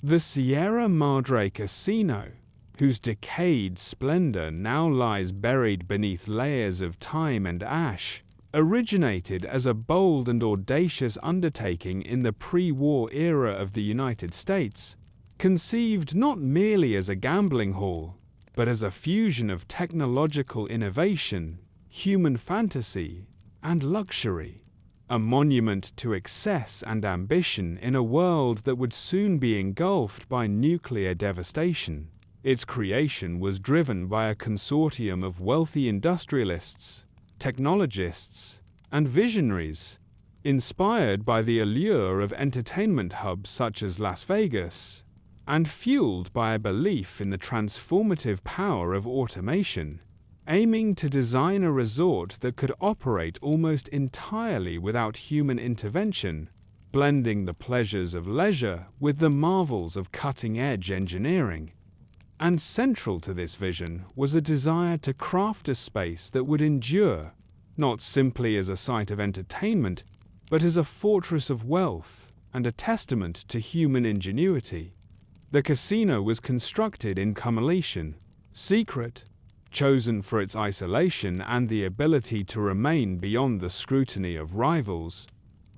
The Sierra Madre Casino, whose decayed splendor now lies buried beneath layers of time and ash, originated as a bold and audacious undertaking in the pre-war era of the United States, conceived not merely as a gambling hall, but as a fusion of technological innovation, human fantasy, and luxury, a monument to excess and ambition in a world that would soon be engulfed by nuclear devastation. Its creation was driven by a consortium of wealthy industrialists, technologists, and visionaries, inspired by the allure of entertainment hubs such as Las Vegas, and fueled by a belief in the transformative power of automation, aiming to design a resort that could operate almost entirely without human intervention, blending the pleasures of leisure with the marvels of cutting-edge engineering. And central to this vision was a desire to craft a space that would endure, not simply as a site of entertainment, but as a fortress of wealth and a testament to human ingenuity. The casino was constructed in Coalition, secret, chosen for its isolation and the ability to remain beyond the scrutiny of rivals,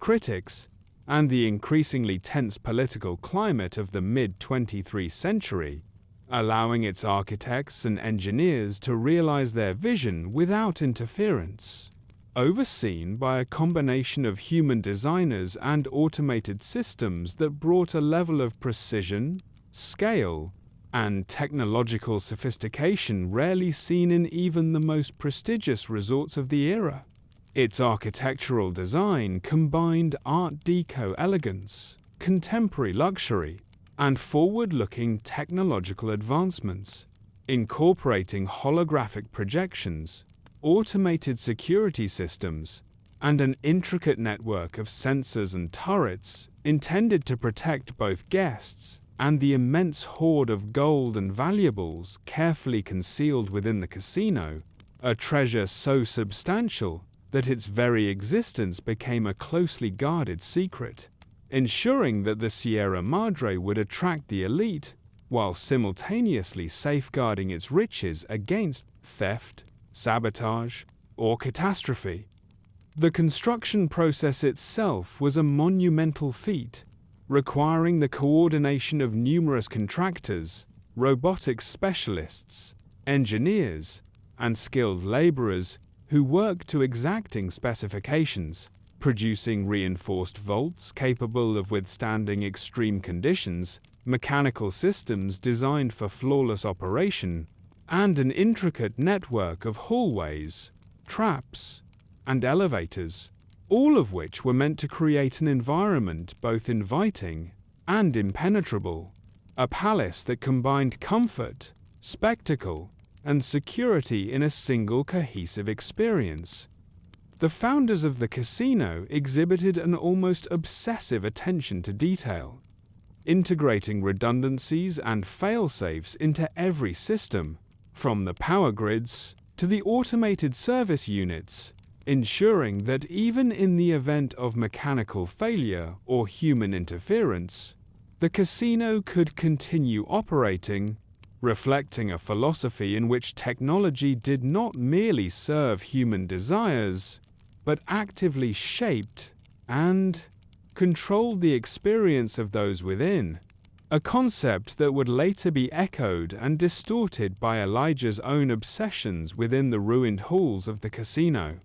critics, and the increasingly tense political climate of the mid-23th century, allowing its architects and engineers to realize their vision without interference. Overseen by a combination of human designers and automated systems that brought a level of precision, scale, and technological sophistication rarely seen in even the most prestigious resorts of the era. Its architectural design combined Art Deco elegance, contemporary luxury, and forward-looking technological advancements, incorporating holographic projections, automated security systems, and an intricate network of sensors and turrets intended to protect both guests and the immense hoard of gold and valuables carefully concealed within the casino, a treasure so substantial that its very existence became a closely guarded secret, ensuring that the Sierra Madre would attract the elite while simultaneously safeguarding its riches against theft, sabotage, or catastrophe. The construction process itself was a monumental feat, requiring the coordination of numerous contractors, robotics specialists, engineers, and skilled laborers who worked to exacting specifications, producing reinforced vaults capable of withstanding extreme conditions, mechanical systems designed for flawless operation, and an intricate network of hallways, traps, and elevators, all of which were meant to create an environment both inviting and impenetrable, a palace that combined comfort, spectacle, and security in a single cohesive experience. The founders of the casino exhibited an almost obsessive attention to detail, integrating redundancies and fail-safes into every system, from the power grids to the automated service units, ensuring that even in the event of mechanical failure or human interference, the casino could continue operating, reflecting a philosophy in which technology did not merely serve human desires, but actively shaped and controlled the experience of those within, a concept that would later be echoed and distorted by Elijah's own obsessions within the ruined halls of the casino.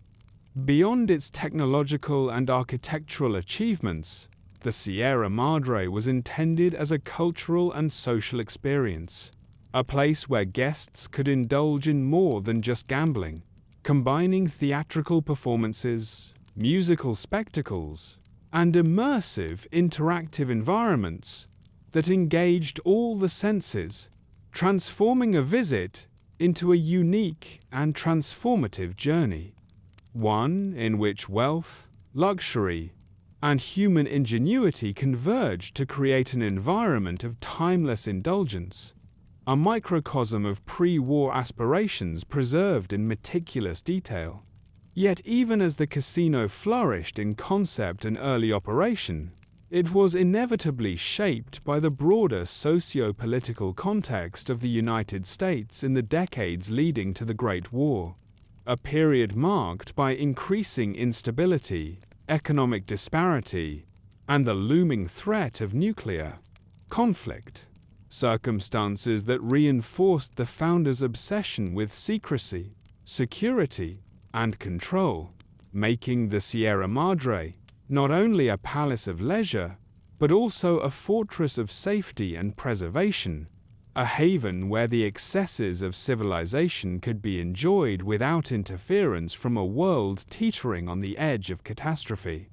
Beyond its technological and architectural achievements, the Sierra Madre was intended as a cultural and social experience, a place where guests could indulge in more than just gambling, combining theatrical performances, musical spectacles, and immersive interactive environments that engaged all the senses, transforming a visit into a unique and transformative journey, one in which wealth, luxury, and human ingenuity converged to create an environment of timeless indulgence, a microcosm of pre-war aspirations preserved in meticulous detail. Yet even as the casino flourished in concept and early operation, it was inevitably shaped by the broader socio-political context of the United States in the decades leading to the Great War, a period marked by increasing instability, economic disparity, and the looming threat of nuclear conflict, circumstances that reinforced the founders' obsession with secrecy, security, and control, making the Sierra Madre not only a palace of leisure, but also a fortress of safety and preservation, a haven where the excesses of civilization could be enjoyed without interference from a world teetering on the edge of catastrophe.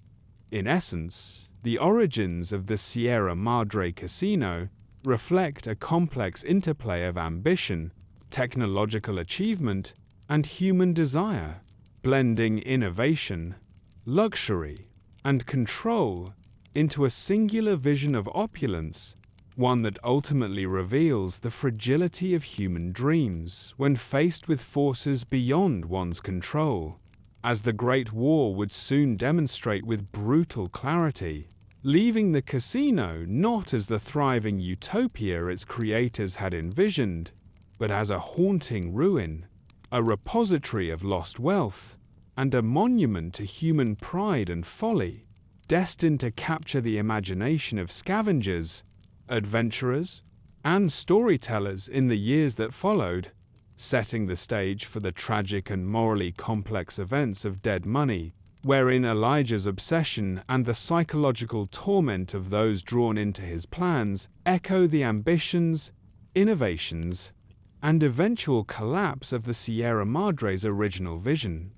In essence, the origins of the Sierra Madre Casino reflect a complex interplay of ambition, technological achievement, and human desire, blending innovation, luxury, and control into a singular vision of opulence, one that ultimately reveals the fragility of human dreams when faced with forces beyond one's control, as the Great War would soon demonstrate with brutal clarity, leaving the casino not as the thriving utopia its creators had envisioned, but as a haunting ruin, a repository of lost wealth, and a monument to human pride and folly, destined to capture the imagination of scavengers, adventurers, and storytellers in the years that followed, setting the stage for the tragic and morally complex events of Dead Money, wherein Elijah's obsession and the psychological torment of those drawn into his plans echo the ambitions, innovations, and eventual collapse of the Sierra Madre's original vision,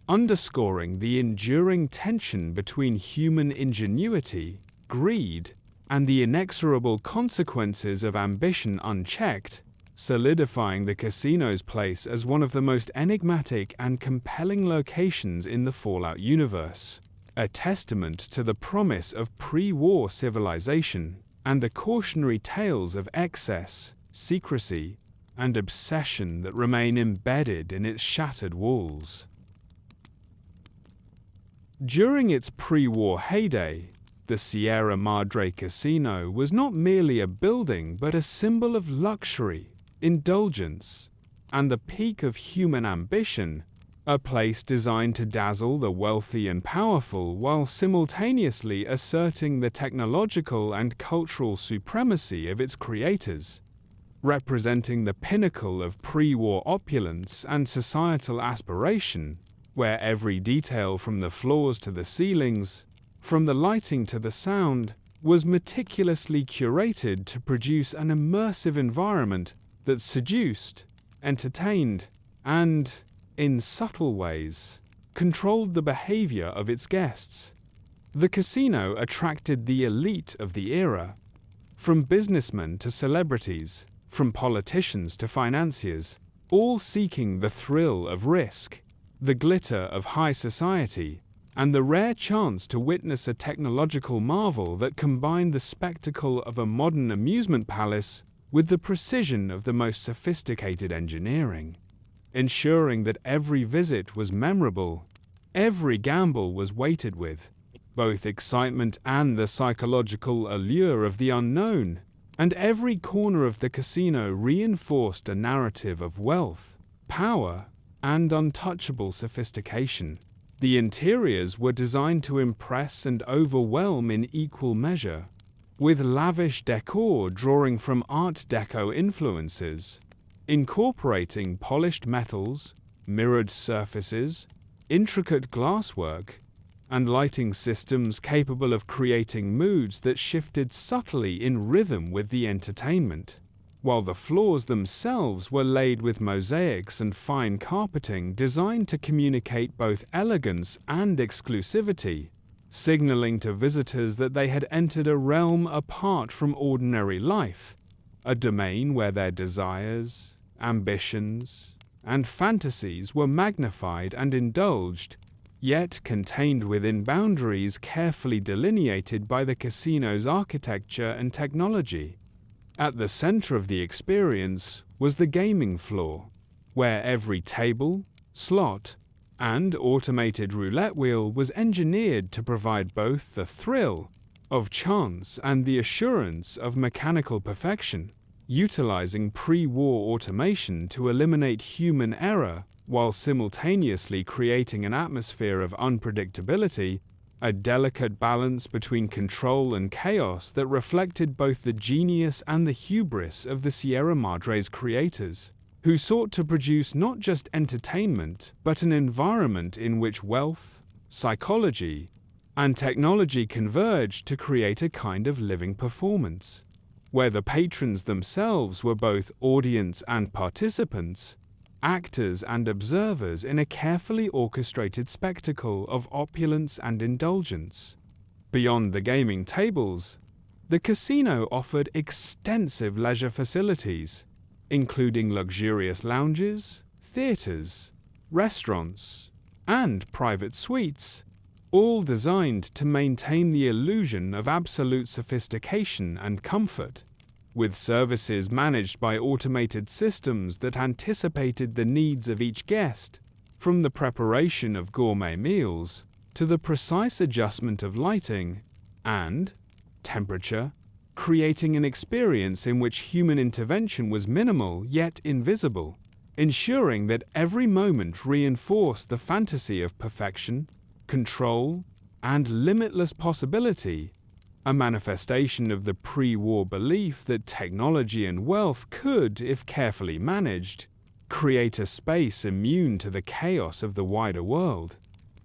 underscoring the enduring tension between human ingenuity, greed, and the inexorable consequences of ambition unchecked, solidifying the casino's place as one of the most enigmatic and compelling locations in the Fallout universe, a testament to the promise of pre-war civilization and the cautionary tales of excess, secrecy, and obsession that remain embedded in its shattered walls. During its pre-war heyday, the Sierra Madre Casino was not merely a building but a symbol of luxury, indulgence, and the peak of human ambition, a place designed to dazzle the wealthy and powerful while simultaneously asserting the technological and cultural supremacy of its creators, representing the pinnacle of pre-war opulence and societal aspiration, where every detail from the floors to the ceilings, from the lighting to the sound, was meticulously curated to produce an immersive environment that seduced, entertained, and, in subtle ways, controlled the behavior of its guests. The casino attracted the elite of the era, from businessmen to celebrities, from politicians to financiers, all seeking the thrill of risk, the glitter of high society, and the rare chance to witness a technological marvel that combined the spectacle of a modern amusement palace with the precision of the most sophisticated engineering, ensuring that every visit was memorable, every gamble was weighted with both excitement and the psychological allure of the unknown, and every corner of the casino reinforced a narrative of wealth, power, and untouchable sophistication. The interiors were designed to impress and overwhelm in equal measure, with lavish decor drawing from Art Deco influences, incorporating polished metals, mirrored surfaces, intricate glasswork, and lighting systems capable of creating moods that shifted subtly in rhythm with the entertainment, while the floors themselves were laid with mosaics and fine carpeting designed to communicate both elegance and exclusivity, signaling to visitors that they had entered a realm apart from ordinary life, a domain where their desires, ambitions, and fantasies were magnified and indulged, yet contained within boundaries carefully delineated by the casino's architecture and technology. At the center of the experience was the gaming floor, where every table, slot, and automated roulette wheel was engineered to provide both the thrill of chance and the assurance of mechanical perfection, utilizing pre-war automation to eliminate human error while simultaneously creating an atmosphere of unpredictability, a delicate balance between control and chaos that reflected both the genius and the hubris of the Sierra Madre's creators, who sought to produce not just entertainment, but an environment in which wealth, psychology, and technology converged to create a kind of living performance, where the patrons themselves were both audience and participants, actors and observers in a carefully orchestrated spectacle of opulence and indulgence. Beyond the gaming tables, the casino offered extensive leisure facilities, including luxurious lounges, theaters, restaurants, and private suites, all designed to maintain the illusion of absolute sophistication and comfort, with services managed by automated systems that anticipated the needs of each guest, from the preparation of gourmet meals to the precise adjustment of lighting and temperature, creating an experience in which human intervention was minimal yet invisible, ensuring that every moment reinforced the fantasy of perfection, control, and limitless possibility, a manifestation of the pre-war belief that technology and wealth could, if carefully managed, create a space immune to the chaos of the wider world.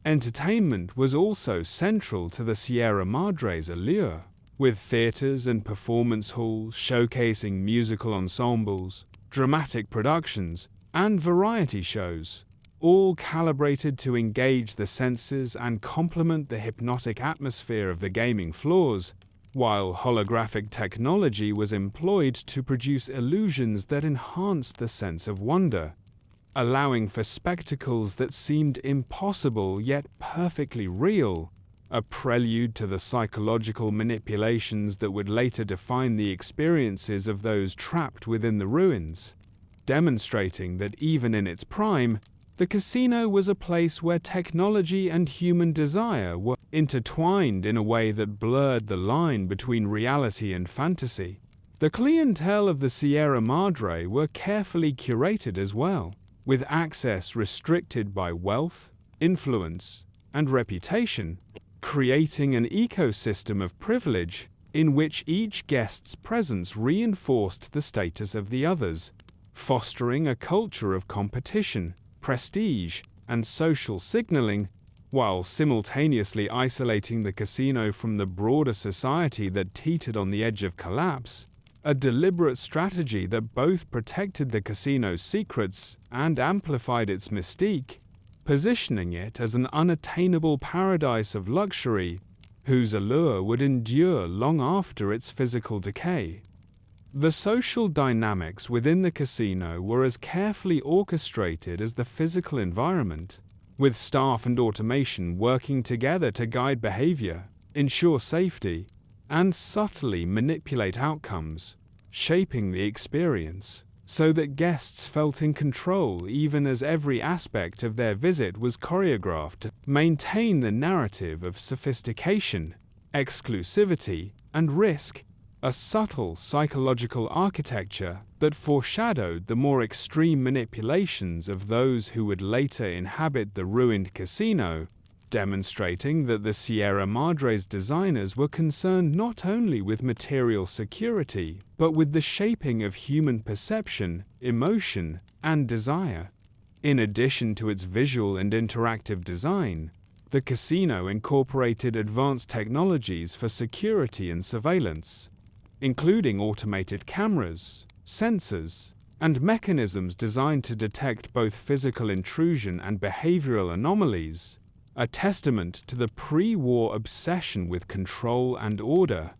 Entertainment was also central to the Sierra Madre's allure, with theaters and performance halls showcasing musical ensembles, dramatic productions, and variety shows, all calibrated to engage the senses and complement the hypnotic atmosphere of the gaming floors, while holographic technology was employed to produce illusions that enhanced the sense of wonder, allowing for spectacles that seemed impossible yet perfectly real, a prelude to the psychological manipulations that would later define the experiences of those trapped within the ruins, demonstrating that even in its prime, the casino was a place where technology and human desire were intertwined in a way that blurred the line between reality and fantasy. The clientele of the Sierra Madre were carefully curated as well, with access restricted by wealth, influence, and reputation, creating an ecosystem of privilege in which each guest's presence reinforced the status of the others, fostering a culture of competition, prestige, and social signaling, while simultaneously isolating the casino from the broader society that teetered on the edge of collapse, a deliberate strategy that both protected the casino's secrets and amplified its mystique, positioning it as an unattainable paradise of luxury whose allure would endure long after its physical decay. The social dynamics within the casino were as carefully orchestrated as the physical environment, with staff and automation working together to guide behavior, ensure safety, and subtly manipulate outcomes, shaping the experience so that guests felt in control even as every aspect of their visit was choreographed to maintain the narrative of sophistication, exclusivity, and risk, a subtle psychological architecture that foreshadowed the more extreme manipulations of those who would later inhabit the ruined casino, demonstrating that the Sierra Madre's designers were concerned not only with material security, but with the shaping of human perception, emotion, and desire. In addition to its visual and interactive design, the casino incorporated advanced technologies for security and surveillance, including automated cameras, sensors, and mechanisms designed to detect both physical intrusion and behavioral anomalies, a testament to the pre-war obsession with control and order,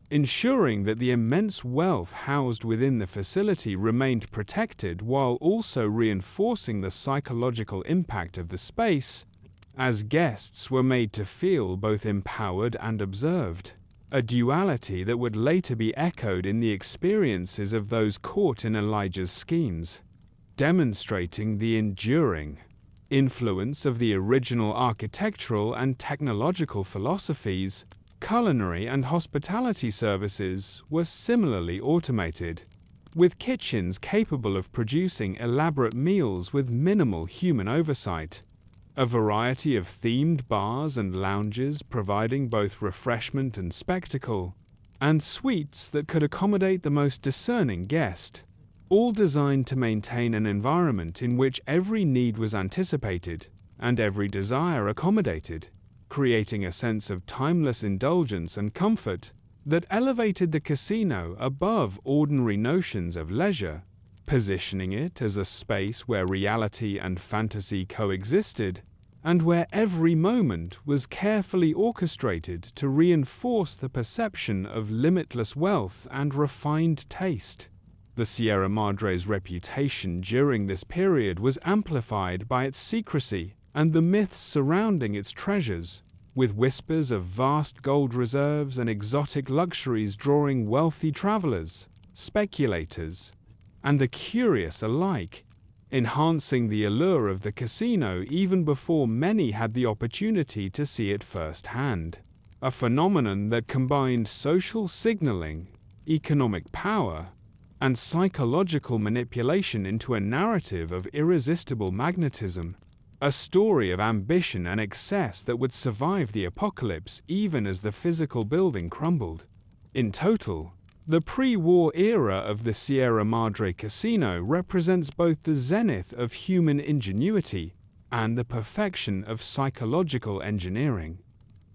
ensuring that the immense wealth housed within the facility remained protected while also reinforcing the psychological impact of the space, as guests were made to feel both empowered and observed, a duality that would later be echoed in the experiences of those caught in Elijah's schemes, demonstrating the enduring influence of the original architectural and technological philosophies Culinary and hospitality services were similarly automated, with kitchens capable of producing elaborate meals with minimal human oversight. A variety of themed bars and lounges providing both refreshment and spectacle, and suites that could accommodate the most discerning guest, all designed to maintain an environment in which every need was anticipated and every desire accommodated, creating a sense of timeless indulgence and comfort that elevated the casino above ordinary notions of leisure, positioning it as a space where reality and fantasy coexisted, and where every moment was carefully orchestrated to reinforce the perception of limitless wealth and refined taste. The Sierra Madre's reputation during this period was amplified by its secrecy and the myths surrounding its treasures, with whispers of vast gold reserves and exotic luxuries drawing wealthy travelers, speculators, and the curious alike, enhancing the allure of the casino even before many had the opportunity to see it firsthand. A phenomenon that combined social signaling, economic power, and psychological manipulation into a narrative of irresistible magnetism, a story of ambition and excess that would survive the apocalypse even as the physical building crumbled. In total, the pre-war era of the Sierra Madre Casino represents both the zenith of human ingenuity and the perfection of psychological engineering.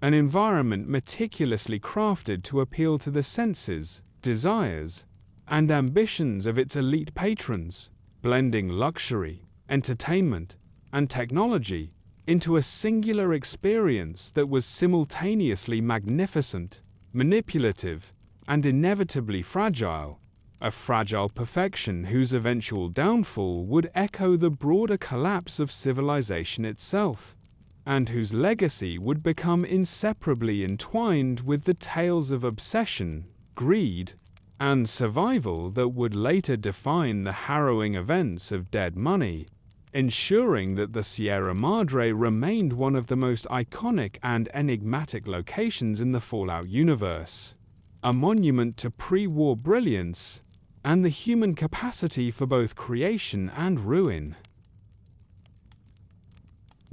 An environment meticulously crafted to appeal to the senses, desires, and ambitions of its elite patrons, blending luxury, entertainment, and technology into a singular experience that was simultaneously magnificent, manipulative, and inevitably fragile, a fragile perfection whose eventual downfall would echo the broader collapse of civilization itself, and whose legacy would become inseparably entwined with the tales of obsession, greed, and survival that would later define the harrowing events of Dead Money, ensuring that the Sierra Madre remained one of the most iconic and enigmatic locations in the Fallout universe, a monument to pre-war brilliance and the human capacity for both creation and ruin.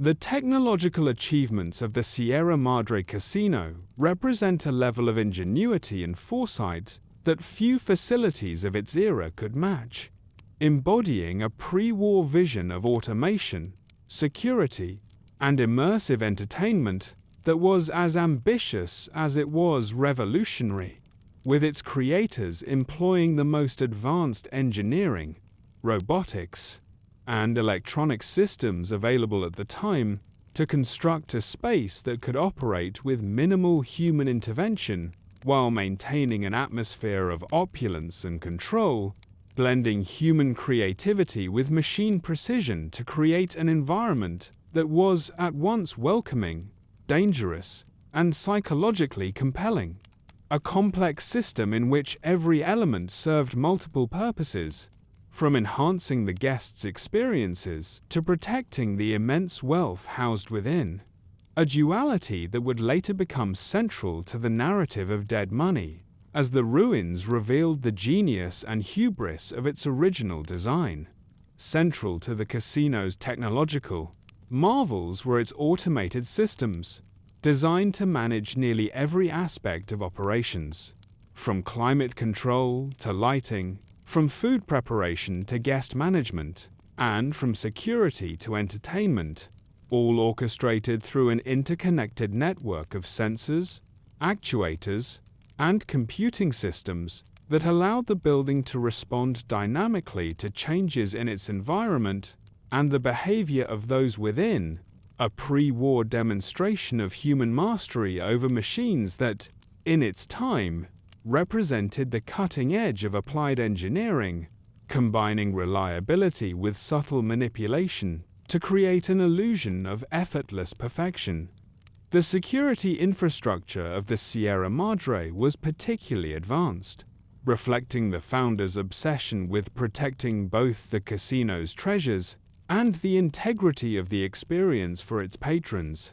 The technological achievements of the Sierra Madre Casino represent a level of ingenuity and foresight that few facilities of its era could match, embodying a pre-war vision of automation, security, and immersive entertainment that was as ambitious as it was revolutionary, with its creators employing the most advanced engineering, robotics, and electronic systems available at the time to construct a space that could operate with minimal human intervention while maintaining an atmosphere of opulence and control, blending human creativity with machine precision to create an environment that was at once welcoming, dangerous, and psychologically compelling. A complex system in which every element served multiple purposes, from enhancing the guests' experiences to protecting the immense wealth housed within. A duality that would later become central to the narrative of Dead Money, as the ruins revealed the genius and hubris of its original design. Central to the casino's technological marvels were its automated systems, designed to manage nearly every aspect of operations, from climate control to lighting, from food preparation to guest management, and from security to entertainment, all orchestrated through an interconnected network of sensors, actuators, and computing systems that allowed the building to respond dynamically to changes in its environment and the behavior of those within, a pre-war demonstration of human mastery over machines that, in its time, represented the cutting edge of applied engineering, combining reliability with subtle manipulation to create an illusion of effortless perfection. The security infrastructure of the Sierra Madre was particularly advanced, reflecting the founders' obsession with protecting both the casino's treasures and the integrity of the experience for its patrons.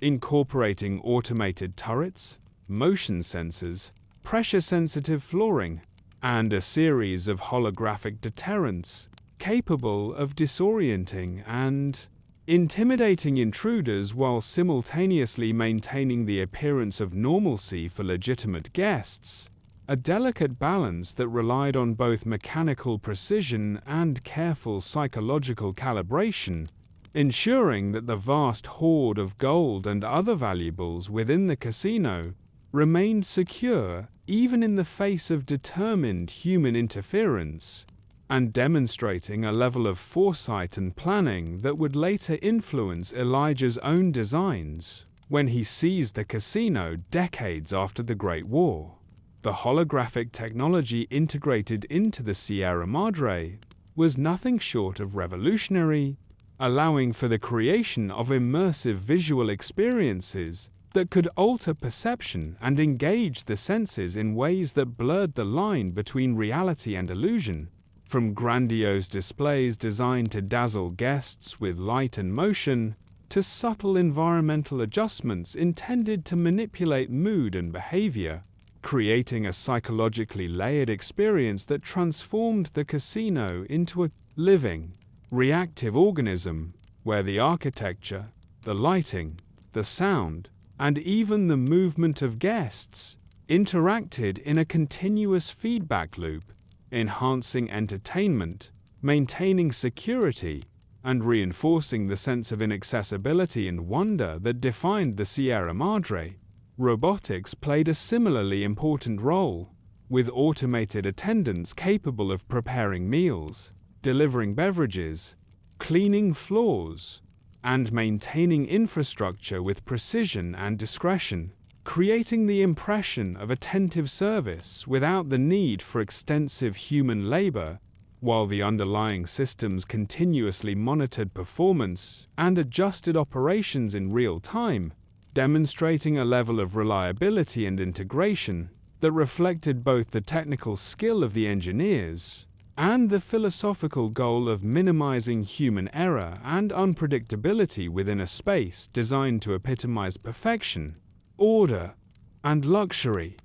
Incorporating automated turrets, motion sensors, pressure-sensitive flooring, and a series of holographic deterrents capable of disorienting and intimidating intruders while simultaneously maintaining the appearance of normalcy for legitimate guests, a delicate balance that relied on both mechanical precision and careful psychological calibration, ensuring that the vast hoard of gold and other valuables within the casino remained secure even in the face of determined human interference, and demonstrating a level of foresight and planning that would later influence Elijah's own designs when he seized the casino decades after the Great War. The holographic technology integrated into the Sierra Madre was nothing short of revolutionary, allowing for the creation of immersive visual experiences that could alter perception and engage the senses in ways that blurred the line between reality and illusion. From grandiose displays designed to dazzle guests with light and motion, to subtle environmental adjustments intended to manipulate mood and behavior, creating a psychologically layered experience that transformed the casino into a living, reactive organism, where the architecture, the lighting, the sound, and even the movement of guests interacted in a continuous feedback loop, enhancing entertainment, maintaining security, and reinforcing the sense of inaccessibility and wonder that defined the Sierra Madre. Robotics played a similarly important role, with automated attendants capable of preparing meals, delivering beverages, cleaning floors, and maintaining infrastructure with precision and discretion, creating the impression of attentive service without the need for extensive human labor, while the underlying systems continuously monitored performance and adjusted operations in real time, demonstrating a level of reliability and integration that reflected both the technical skill of the engineers and the philosophical goal of minimizing human error and unpredictability within a space designed to epitomize perfection, order, and luxury,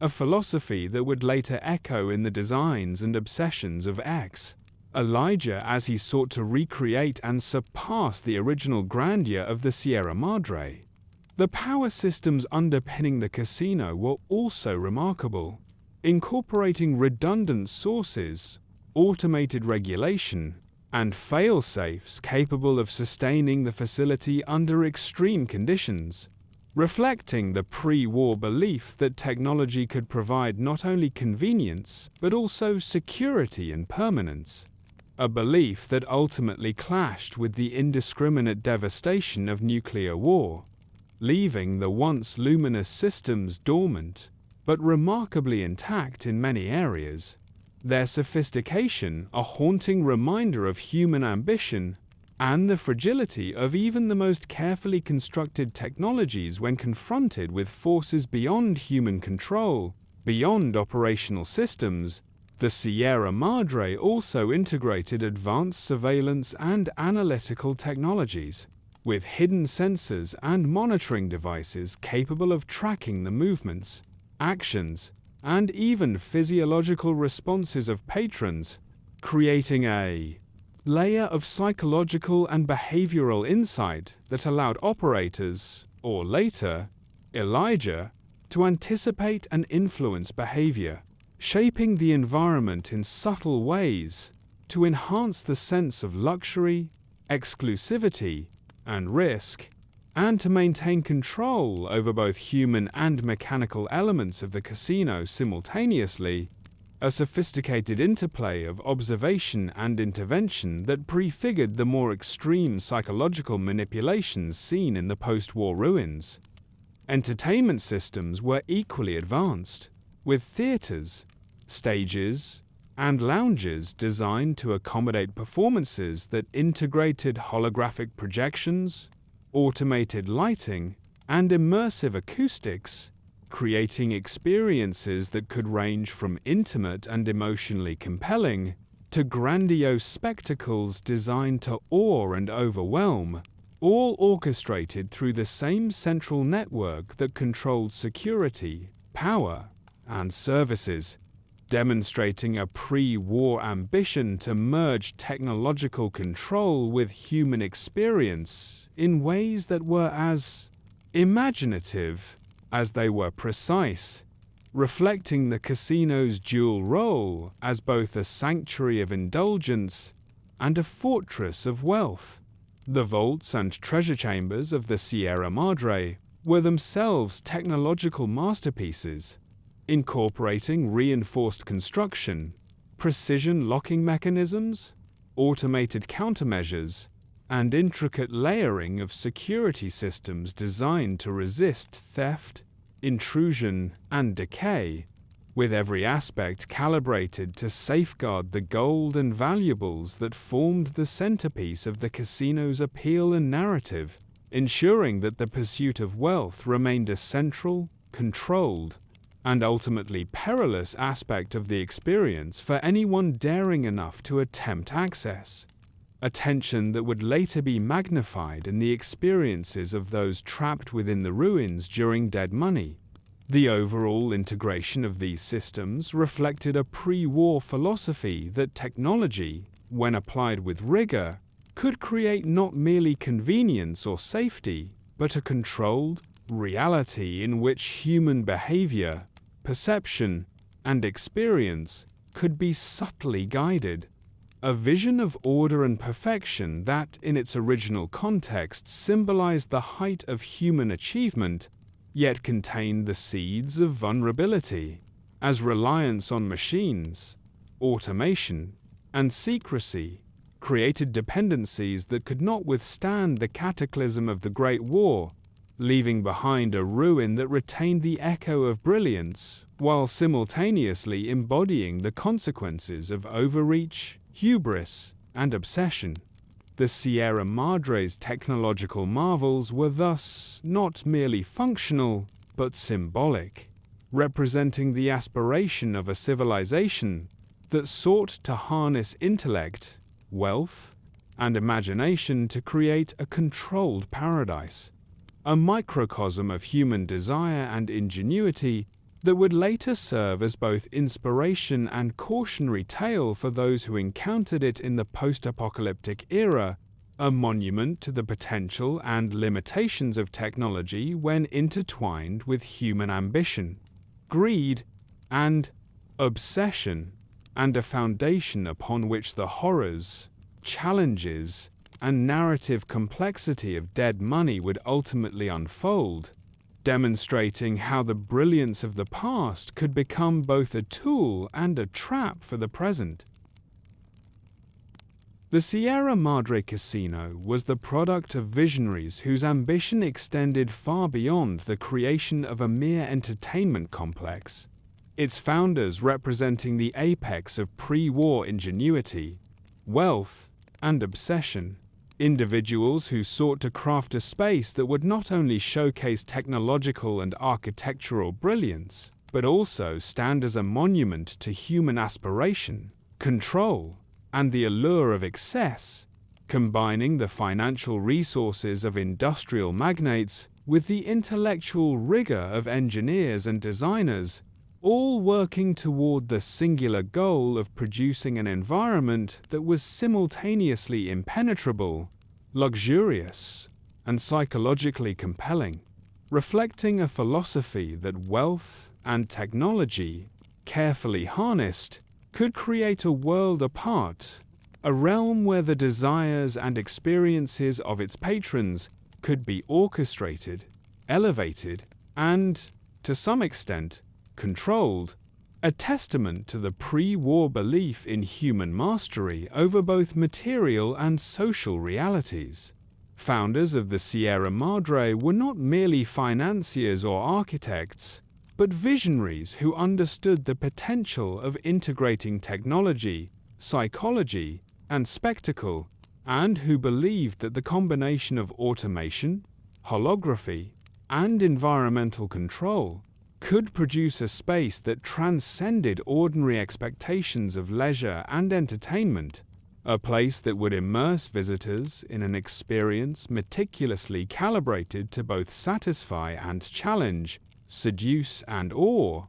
a philosophy that would later echo in the designs and obsessions of Elijah as he sought to recreate and surpass the original grandeur of the Sierra Madre. The power systems underpinning the casino were also remarkable, incorporating redundant sources, automated regulation, and fail-safes capable of sustaining the facility under extreme conditions, reflecting the pre-war belief that technology could provide not only convenience but also security and permanence, a belief that ultimately clashed with the indiscriminate devastation of nuclear war, leaving the once luminous systems dormant but remarkably intact in many areas, their sophistication a haunting reminder of human ambition and the fragility of even the most carefully constructed technologies when confronted with forces beyond human control, beyond operational systems. The Sierra Madre also integrated advanced surveillance and analytical technologies, with hidden sensors and monitoring devices capable of tracking the movements, actions, and even physiological responses of patrons, creating a layer of psychological and behavioral insight that allowed operators, or later, Elijah, to anticipate and influence behavior, shaping the environment in subtle ways to enhance the sense of luxury, exclusivity, and risk, and to maintain control over both human and mechanical elements of the casino simultaneously, a sophisticated interplay of observation and intervention that prefigured the more extreme psychological manipulations seen in the post-war ruins. Entertainment systems were equally advanced, with theaters, stages, and lounges designed to accommodate performances that integrated holographic projections, automated lighting, and immersive acoustics, creating experiences that could range from intimate and emotionally compelling to grandiose spectacles designed to awe and overwhelm, all orchestrated through the same central network that controlled security, power, and services, demonstrating a pre-war ambition to merge technological control with human experience in ways that were as imaginative as they were precise, reflecting the casino's dual role as both a sanctuary of indulgence and a fortress of wealth. The vaults and treasure chambers of the Sierra Madre were themselves technological masterpieces, incorporating reinforced construction, precision locking mechanisms, automated countermeasures, and intricate layering of security systems designed to resist theft, intrusion, and decay, with every aspect calibrated to safeguard the gold and valuables that formed the centerpiece of the casino's appeal and narrative, ensuring that the pursuit of wealth remained a central, controlled, and ultimately perilous aspect of the experience for anyone daring enough to attempt access. A tension that would later be magnified in the experiences of those trapped within the ruins during Dead Money. The overall integration of these systems reflected a pre-war philosophy that technology, when applied with rigor, could create not merely convenience or safety, but a controlled reality in which human behavior, perception, and experience could be subtly guided. A vision of order and perfection that, in its original context, symbolized the height of human achievement, yet contained the seeds of vulnerability, as reliance on machines, automation, and secrecy created dependencies that could not withstand the cataclysm of the Great War, leaving behind a ruin that retained the echo of brilliance, while simultaneously embodying the consequences of overreach, hubris, and obsession. The Sierra Madre's technological marvels were thus not merely functional, but symbolic, representing the aspiration of a civilization that sought to harness intellect, wealth, and imagination to create a controlled paradise, a microcosm of human desire and ingenuity that would later serve as both inspiration and cautionary tale for those who encountered it in the post-apocalyptic era, a monument to the potential and limitations of technology when intertwined with human ambition, greed, and obsession, and a foundation upon which the horrors, challenges, and narrative complexity of Dead Money would ultimately unfold, demonstrating how the brilliance of the past could become both a tool and a trap for the present. The Sierra Madre Casino was the product of visionaries whose ambition extended far beyond the creation of a mere entertainment complex, its founders representing the apex of pre-war ingenuity, wealth, and obsession. Individuals who sought to craft a space that would not only showcase technological and architectural brilliance, but also stand as a monument to human aspiration, control, and the allure of excess, combining the financial resources of industrial magnates with the intellectual rigor of engineers and designers, all working toward the singular goal of producing an environment that was simultaneously impenetrable, luxurious, and psychologically compelling, reflecting a philosophy that wealth and technology, carefully harnessed, could create a world apart, a realm where the desires and experiences of its patrons could be orchestrated, elevated, and, to some extent, controlled, a testament to the pre-war belief in human mastery over both material and social realities. Founders of the Sierra Madre were not merely financiers or architects, but visionaries who understood the potential of integrating technology, psychology, and spectacle, and who believed that the combination of automation, holography, and environmental control could produce a space that transcended ordinary expectations of leisure and entertainment, a place that would immerse visitors in an experience meticulously calibrated to both satisfy and challenge, seduce and awe,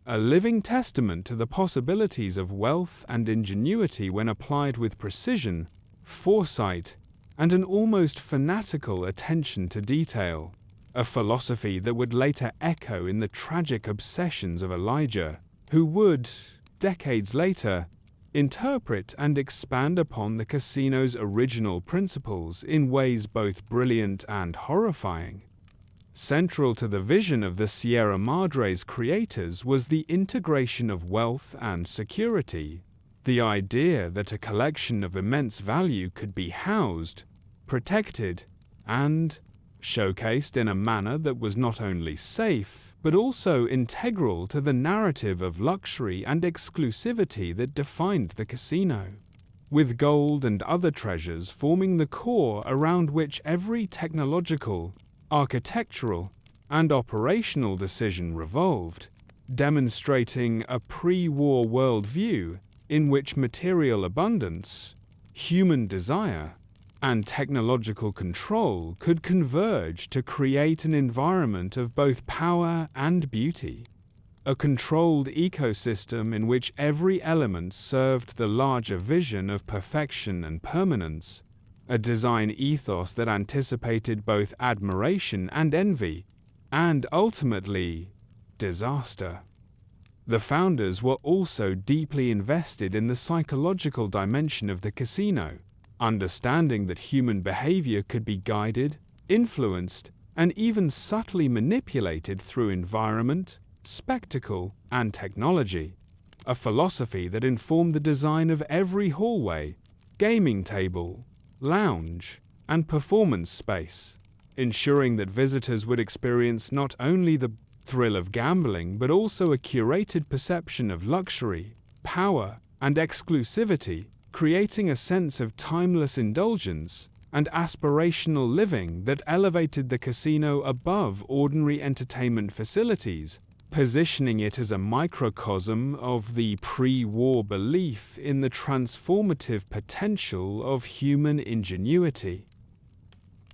a living testament to the possibilities of wealth and ingenuity when applied with precision, foresight, and an almost fanatical attention to detail, a philosophy that would later echo in the tragic obsessions of Elijah, who would, decades later, interpret and expand upon the casino's original principles in ways both brilliant and horrifying. Central to the vision of the Sierra Madre's creators was the integration of wealth and security, the idea that a collection of immense value could be housed, protected, and showcased in a manner that was not only safe, but also integral to the narrative of luxury and exclusivity that defined the casino, with gold and other treasures forming the core around which every technological, architectural, and operational decision revolved, demonstrating a pre-war worldview in which material abundance, human desire, and technological control could converge to create an environment of both power and beauty, a controlled ecosystem in which every element served the larger vision of perfection and permanence, a design ethos that anticipated both admiration and envy, and ultimately, disaster. The founders were also deeply invested in the psychological dimension of the casino, understanding that human behavior could be guided, influenced, and even subtly manipulated through environment, spectacle, and technology, a philosophy that informed the design of every hallway, gaming table, lounge, and performance space, ensuring that visitors would experience not only the thrill of gambling but also a curated perception of luxury, power, and exclusivity, creating a sense of timeless indulgence and aspirational living that elevated the casino above ordinary entertainment facilities, positioning it as a microcosm of the pre-war belief in the transformative potential of human ingenuity.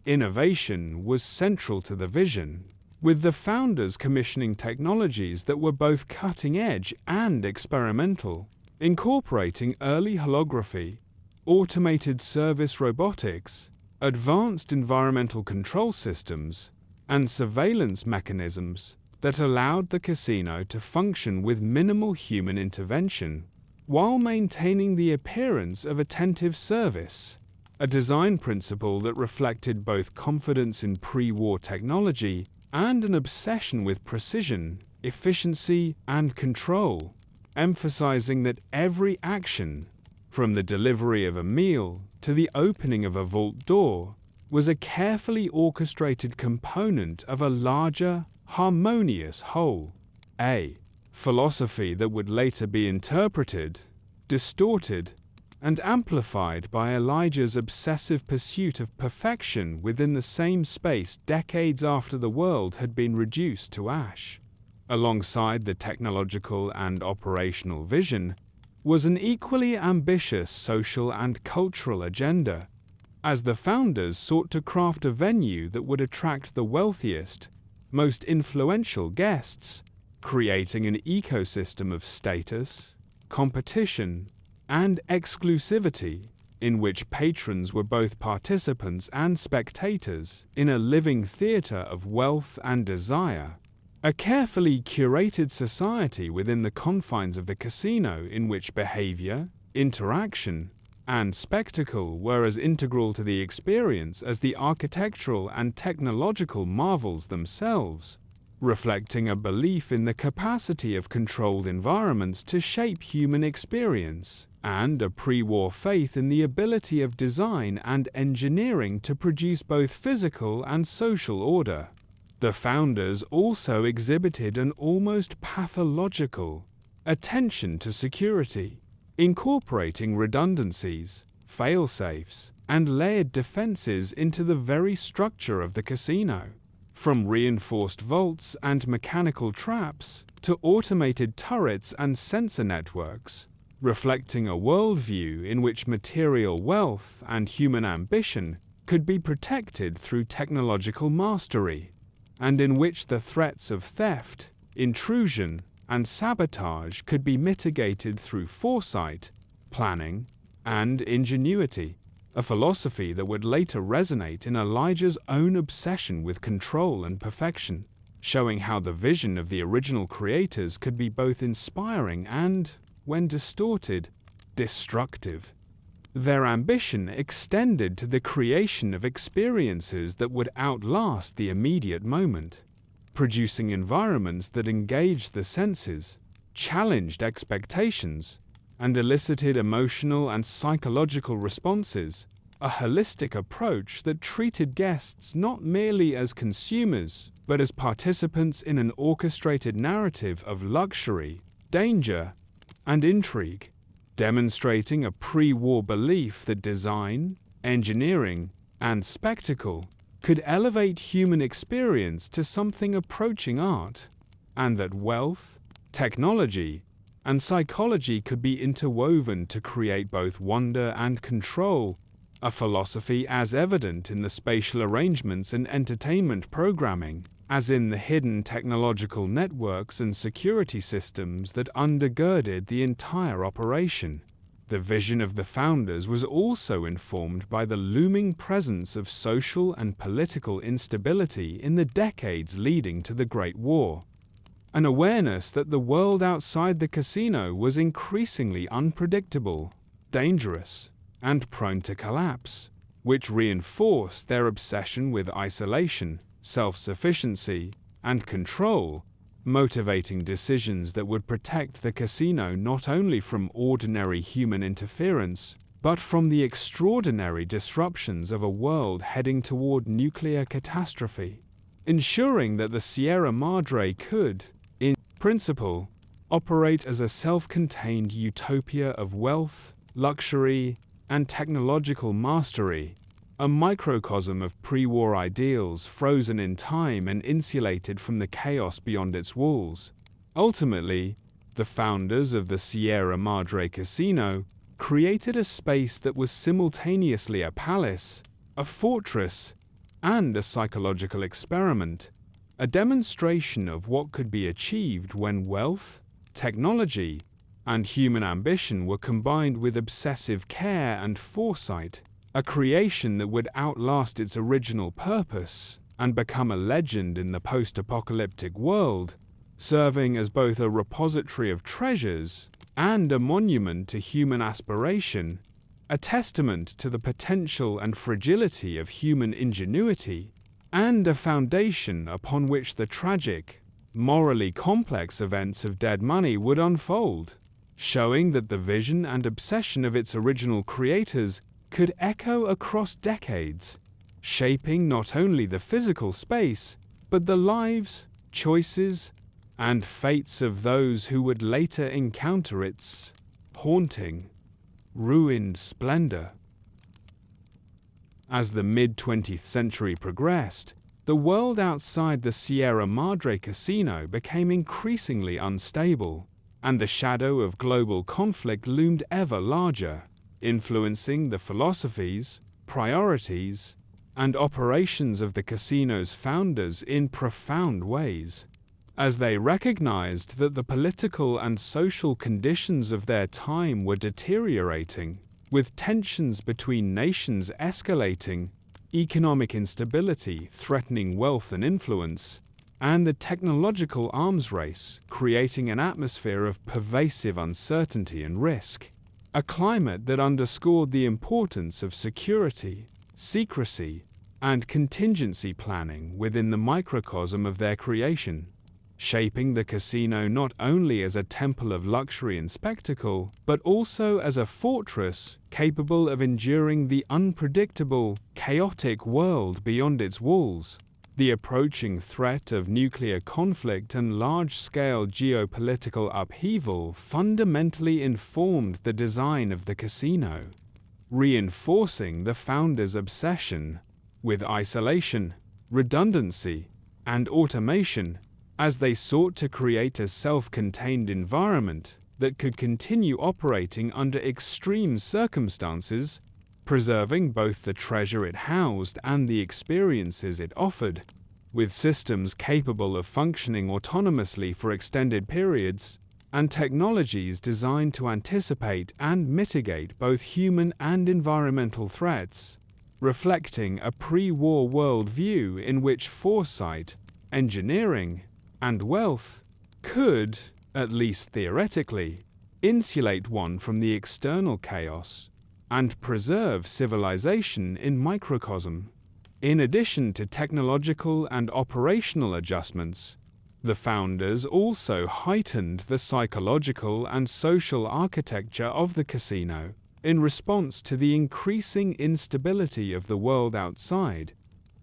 Innovation was central to the vision, with the founders commissioning technologies that were both cutting-edge and experimental, incorporating early holography, automated service robotics, advanced environmental control systems, and surveillance mechanisms that allowed the casino to function with minimal human intervention, while maintaining the appearance of attentive service, a design principle that reflected both confidence in pre-war technology and an obsession with precision, efficiency, and control, emphasizing that every action, from the delivery of a meal to the opening of a vault door, was a carefully orchestrated component of a larger, harmonious whole, a philosophy that would later be interpreted, distorted, and amplified by Elijah's obsessive pursuit of perfection within the same space decades after the world had been reduced to ash. Alongside the technological and operational vision was an equally ambitious social and cultural agenda, as the founders sought to craft a venue that would attract the wealthiest, most influential guests, creating an ecosystem of status, competition, and exclusivity, in which patrons were both participants and spectators in a living theater of wealth and desire, a carefully curated society within the confines of the casino in which behavior, interaction, and spectacle were as integral to the experience as the architectural and technological marvels themselves, reflecting a belief in the capacity of controlled environments to shape human experience, and a pre-war faith in the ability of design and engineering to produce both physical and social order. The founders also exhibited an almost pathological attention to security, incorporating redundancies, fail-safes, and layered defenses into the very structure of the casino. From reinforced vaults and mechanical traps to automated turrets and sensor networks, reflecting a worldview in which material wealth and human ambition could be protected through technological mastery, and in which the threats of theft, intrusion, and sabotage could be mitigated through foresight, planning, and ingenuity, a philosophy that would later resonate in Elijah's own obsession with control and perfection, showing how the vision of the original creators could be both inspiring and, when distorted, destructive. Their ambition extended to the creation of experiences that would outlast the immediate moment, producing environments that engaged the senses, challenged expectations, and elicited emotional and psychological responses, a holistic approach that treated guests not merely as consumers, but as participants in an orchestrated narrative of luxury, danger, and intrigue, demonstrating a pre-war belief that design, engineering, and spectacle could elevate human experience to something approaching art, and that wealth, technology, and psychology could be interwoven to create both wonder and control, a philosophy as evident in the spatial arrangements and entertainment programming as in the hidden technological networks and security systems that undergirded the entire operation. The vision of the founders was also informed by the looming presence of social and political instability in the decades leading to the Great War. An awareness that the world outside the casino was increasingly unpredictable, dangerous, and prone to collapse, which reinforced their obsession with isolation, self-sufficiency, and control, motivating decisions that would protect the casino not only from ordinary human interference, but from the extraordinary disruptions of a world heading toward nuclear catastrophe, ensuring that the Sierra Madre could, in principle, operate as a self-contained utopia of wealth, luxury, and technological mastery, a microcosm of pre-war ideals frozen in time and insulated from the chaos beyond its walls. Ultimately, the founders of the Sierra Madre Casino created a space that was simultaneously a palace, a fortress, and a psychological experiment, a demonstration of what could be achieved when wealth, technology, and human ambition were combined with obsessive care and foresight, a creation that would outlast its original purpose and become a legend in the post-apocalyptic world, serving as both a repository of treasures and a monument to human aspiration, a testament to the potential and fragility of human ingenuity, and a foundation upon which the tragic, morally complex events of Dead Money would unfold, showing that the vision and obsession of its original creators could echo across decades, shaping not only the physical space, but the lives, choices, and fates of those who would later encounter its haunting, ruined splendor. As the mid-20th century progressed, the world outside the Sierra Madre Casino became increasingly unstable, and the shadow of global conflict loomed ever larger, influencing the philosophies, priorities, and operations of the casino's founders in profound ways, as they recognized that the political and social conditions of their time were deteriorating, with tensions between nations escalating, economic instability threatening wealth and influence, and the technological arms race creating an atmosphere of pervasive uncertainty and risk. A climate that underscored the importance of security, secrecy, and contingency planning within the microcosm of their creation, shaping the casino not only as a temple of luxury and spectacle, but also as a fortress capable of enduring the unpredictable, chaotic world beyond its walls. The approaching threat of nuclear conflict and large-scale geopolitical upheaval fundamentally informed the design of the casino, reinforcing the founders' obsession with isolation, redundancy, and automation as they sought to create a self-contained environment that could continue operating under extreme circumstances, preserving both the treasure it housed and the experiences it offered. With systems capable of functioning autonomously for extended periods, and technologies designed to anticipate and mitigate both human and environmental threats, reflecting a pre-war worldview in which foresight, engineering, and wealth could, at least theoretically, insulate one from the external chaos and preserve civilization in microcosm. In addition to technological and operational adjustments, the founders also heightened the psychological and social architecture of the casino in response to the increasing instability of the world outside,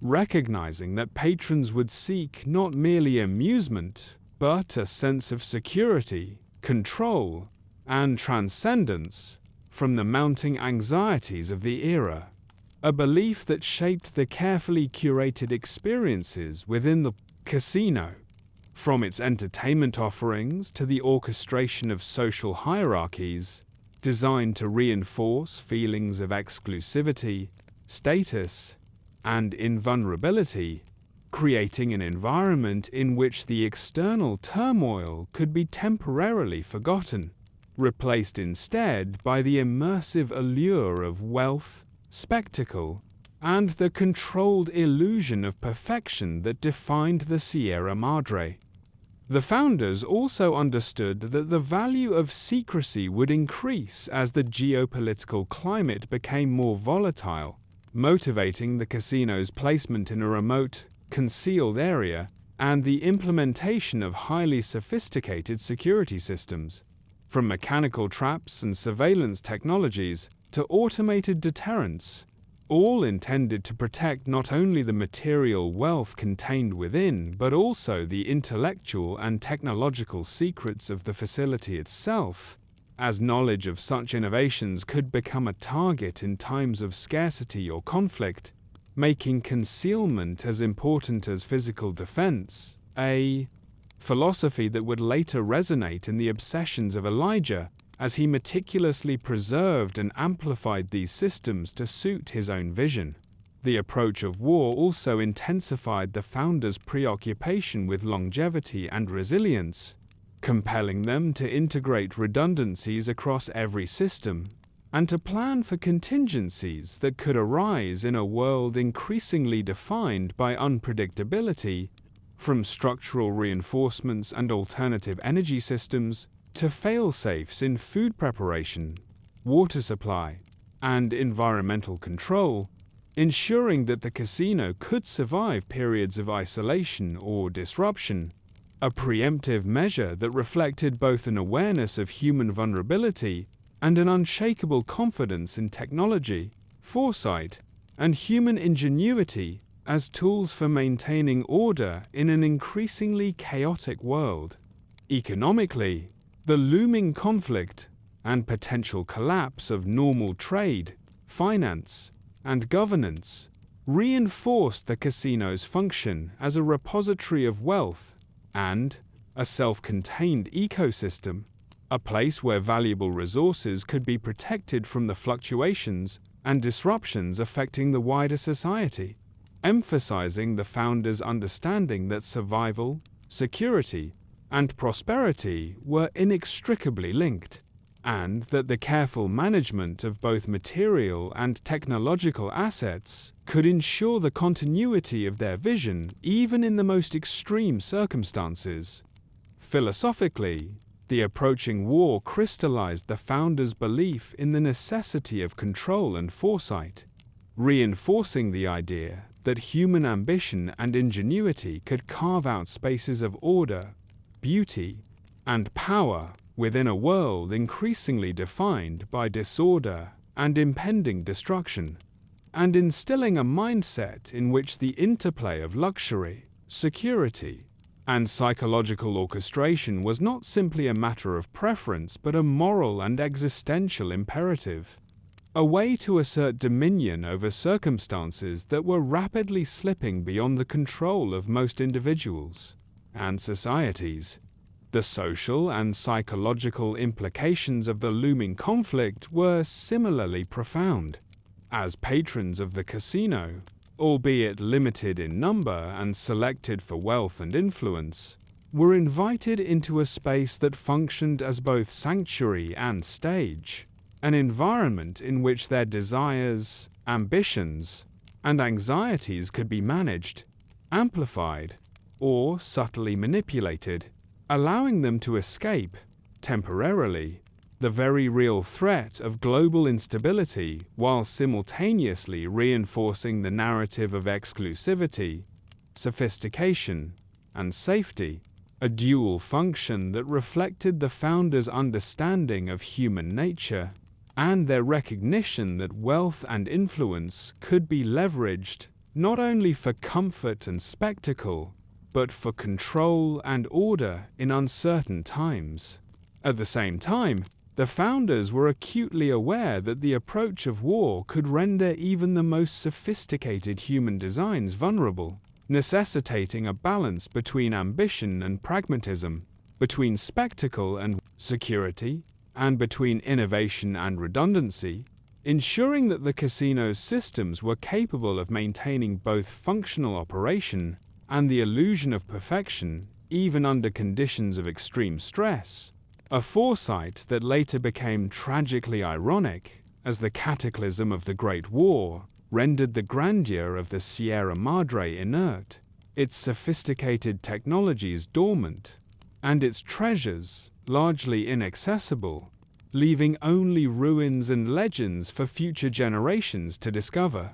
recognizing that patrons would seek not merely amusement, but a sense of security, control, and transcendence from the mounting anxieties of the era, a belief that shaped the carefully curated experiences within the casino. From its entertainment offerings to the orchestration of social hierarchies, designed to reinforce feelings of exclusivity, status, and invulnerability, creating an environment in which the external turmoil could be temporarily forgotten, replaced instead by the immersive allure of wealth, spectacle, and the controlled illusion of perfection that defined the Sierra Madre. The founders also understood that the value of secrecy would increase as the geopolitical climate became more volatile, motivating the casino's placement in a remote, concealed area and the implementation of highly sophisticated security systems. From mechanical traps and surveillance technologies to automated deterrents, all intended to protect not only the material wealth contained within, but also the intellectual and technological secrets of the facility itself, as knowledge of such innovations could become a target in times of scarcity or conflict, making concealment as important as physical defense, a philosophy that would later resonate in the obsessions of Elijah, as he meticulously preserved and amplified these systems to suit his own vision. The approach of war also intensified the founders' preoccupation with longevity and resilience, compelling them to integrate redundancies across every system and to plan for contingencies that could arise in a world increasingly defined by unpredictability, from structural reinforcements and alternative energy systems to fail-safes in food preparation, water supply, and environmental control, ensuring that the casino could survive periods of isolation or disruption, a preemptive measure that reflected both an awareness of human vulnerability and an unshakable confidence in technology, foresight, and human ingenuity as tools for maintaining order in an increasingly chaotic world. Economically, the looming conflict and potential collapse of normal trade, finance, and governance reinforced the casino's function as a repository of wealth and a self-contained ecosystem, a place where valuable resources could be protected from the fluctuations and disruptions affecting the wider society, emphasizing the founders' understanding that survival, security, and prosperity were inextricably linked, and that the careful management of both material and technological assets could ensure the continuity of their vision even in the most extreme circumstances. Philosophically, the approaching war crystallized the founders' belief in the necessity of control and foresight, reinforcing the idea that human ambition and ingenuity could carve out spaces of order, beauty, and power within a world increasingly defined by disorder and impending destruction, and instilling a mindset in which the interplay of luxury, security, and psychological orchestration was not simply a matter of preference but a moral and existential imperative, a way to assert dominion over circumstances that were rapidly slipping beyond the control of most individuals and societies. The social and psychological implications of the looming conflict were similarly profound. As patrons of the casino, albeit limited in number and selected for wealth and influence, were invited into a space that functioned as both sanctuary and stage, an environment in which their desires, ambitions, and anxieties could be managed, amplified, or subtly manipulated, allowing them to escape, temporarily, the very real threat of global instability while simultaneously reinforcing the narrative of exclusivity, sophistication, and safety, a dual function that reflected the founders' understanding of human nature and their recognition that wealth and influence could be leveraged not only for comfort and spectacle, but for control and order in uncertain times. At the same time, the founders were acutely aware that the approach of war could render even the most sophisticated human designs vulnerable, necessitating a balance between ambition and pragmatism, between spectacle and security, and between innovation and redundancy, ensuring that the casino's systems were capable of maintaining both functional operation and the illusion of perfection, even under conditions of extreme stress, a foresight that later became tragically ironic as the cataclysm of the Great War rendered the grandeur of the Sierra Madre inert, its sophisticated technologies dormant, and its treasures largely inaccessible, leaving only ruins and legends for future generations to discover.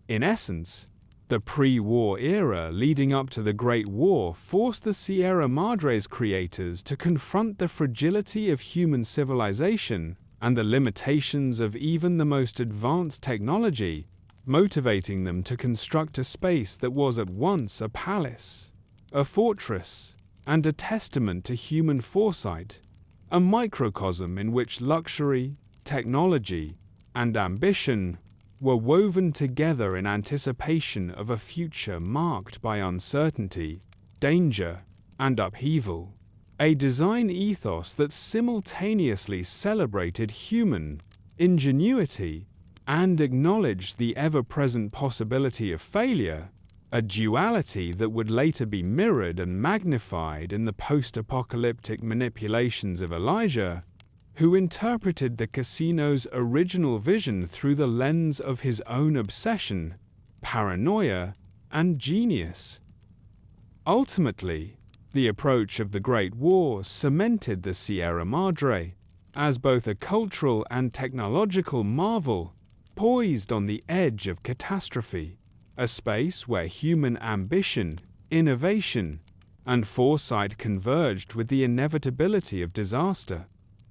In essence, the pre-war era leading up to the Great War forced the Sierra Madre's creators to confront the fragility of human civilization and the limitations of even the most advanced technology, motivating them to construct a space that was at once a palace, a fortress, and a testament to human foresight, a microcosm in which luxury, technology, and ambition were woven together in anticipation of a future marked by uncertainty, danger, and upheaval, a design ethos that simultaneously celebrated human ingenuity and acknowledged the ever-present possibility of failure, a duality that would later be mirrored and magnified in the post-apocalyptic manipulations of Elijah, who interpreted the casino's original vision through the lens of his own obsession, paranoia, and genius. Ultimately, the approach of the Great War cemented the Sierra Madre as both a cultural and technological marvel poised on the edge of catastrophe, a space where human ambition, innovation, and foresight converged with the inevitability of disaster,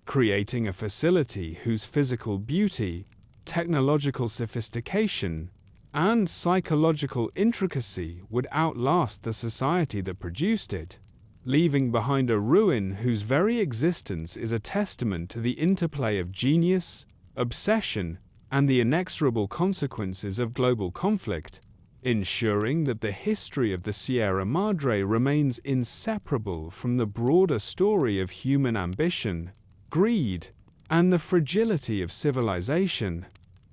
creating a facility whose physical beauty, technological sophistication, and psychological intricacy would outlast the society that produced it, leaving behind a ruin whose very existence is a testament to the interplay of genius, obsession, and the inexorable consequences of global conflict, ensuring that the history of the Sierra Madre remains inseparable from the broader story of human ambition, greed, and the fragility of civilization,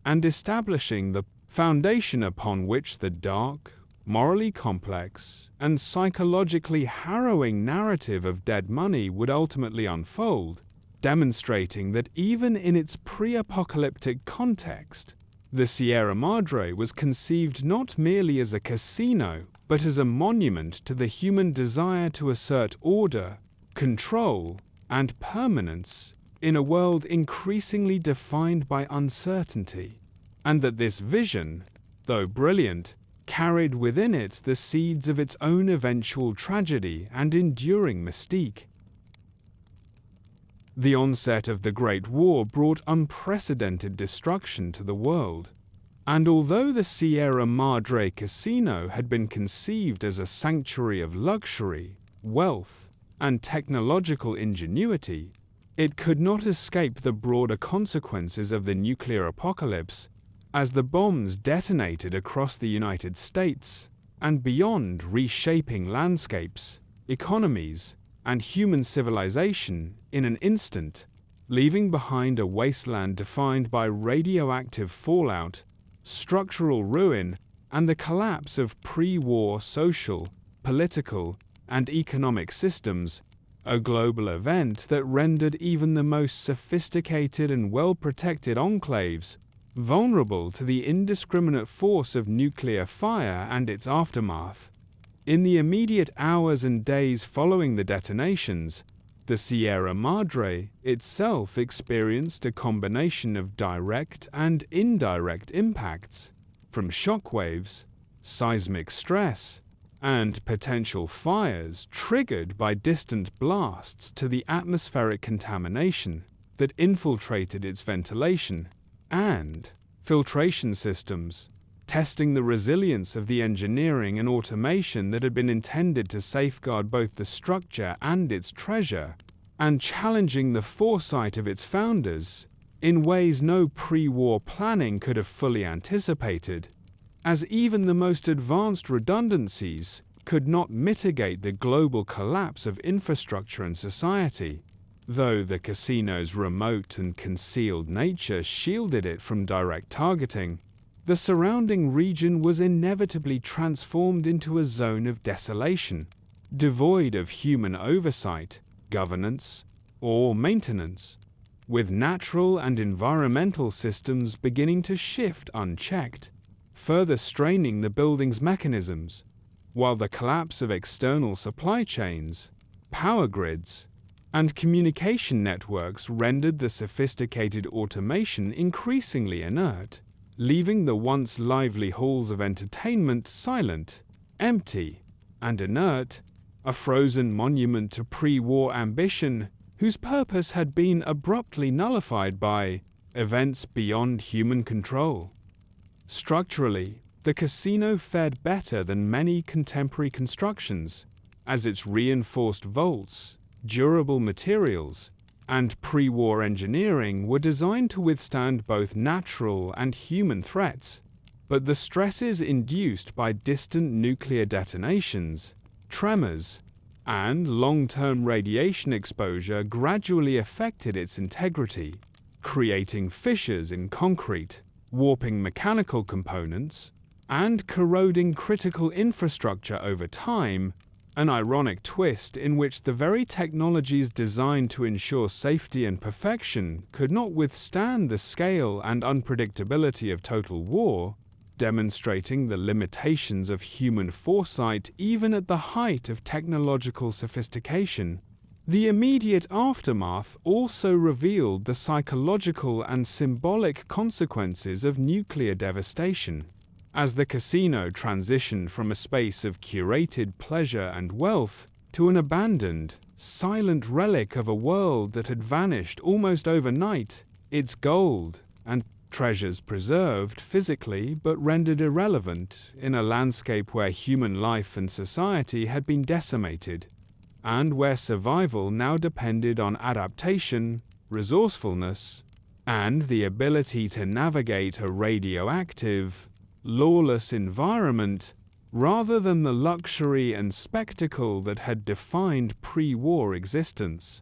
and establishing the foundation upon which the dark, morally complex, and psychologically harrowing narrative of dead money would ultimately unfold, demonstrating that even in its pre-apocalyptic context, the Sierra Madre was conceived not merely as a casino, but as a monument to the human desire to assert order, control, and permanence in a world increasingly defined by uncertainty, and that this vision, though brilliant, carried within it the seeds of its own eventual tragedy and enduring mystique. The onset of the Great War brought unprecedented destruction to the world, and although the Sierra Madre Casino had been conceived as a sanctuary of luxury, wealth, and technological ingenuity, it could not escape the broader consequences of the nuclear apocalypse, as the bombs detonated across the United States and beyond, reshaping landscapes, economies, and human civilization in an instant, leaving behind a wasteland defined by radioactive fallout, structural ruin, and the collapse of pre-war social, political, and economic systems, a global event that rendered even the most sophisticated and well-protected enclaves vulnerable to the indiscriminate force of nuclear fire and its aftermath. In the immediate hours and days following the detonations, the Sierra Madre itself experienced a combination of direct and indirect impacts, from shockwaves, seismic stress, and potential fires triggered by distant blasts to the atmospheric contamination that infiltrated its ventilation and filtration systems, testing the resilience of the engineering and automation that had been intended to safeguard both the structure and its treasure, and challenging the foresight of its founders in ways no pre-war planning could have fully anticipated, as even the most advanced redundancies could not mitigate the global collapse of infrastructure and society. Though the casino's remote and concealed nature shielded it from direct targeting, the surrounding region was inevitably transformed into a zone of desolation, devoid of human oversight, governance, or maintenance, with natural and environmental systems beginning to shift unchecked, further straining the building's mechanisms, while the collapse of external supply chains, power grids, and communication networks rendered the sophisticated automation increasingly inert, leaving the once lively halls of entertainment silent, empty, and inert, a frozen monument to pre-war ambition whose purpose had been abruptly nullified by events beyond human control. Structurally, the casino fared better than many contemporary constructions, as its reinforced vaults, durable materials, and pre-war engineering were designed to withstand both natural and human threats, but the stresses induced by distant nuclear detonations, tremors, and long-term radiation exposure gradually affected its integrity, creating fissures in concrete, warping mechanical components, and corroding critical infrastructure over time, an ironic twist in which the very technologies designed to ensure safety and perfection could not withstand the scale and unpredictability of total war, demonstrating the limitations of human foresight even at the height of technological sophistication. The immediate aftermath also revealed the psychological and symbolic consequences of nuclear devastation. As the casino transitioned from a space of curated pleasure and wealth to an abandoned, silent relic of a world that had vanished almost overnight, its gold and treasures preserved physically but rendered irrelevant in a landscape where human life and society had been decimated, and where survival now depended on adaptation, resourcefulness, and the ability to navigate a radioactive, lawless environment rather than the luxury and spectacle that had defined pre-war existence.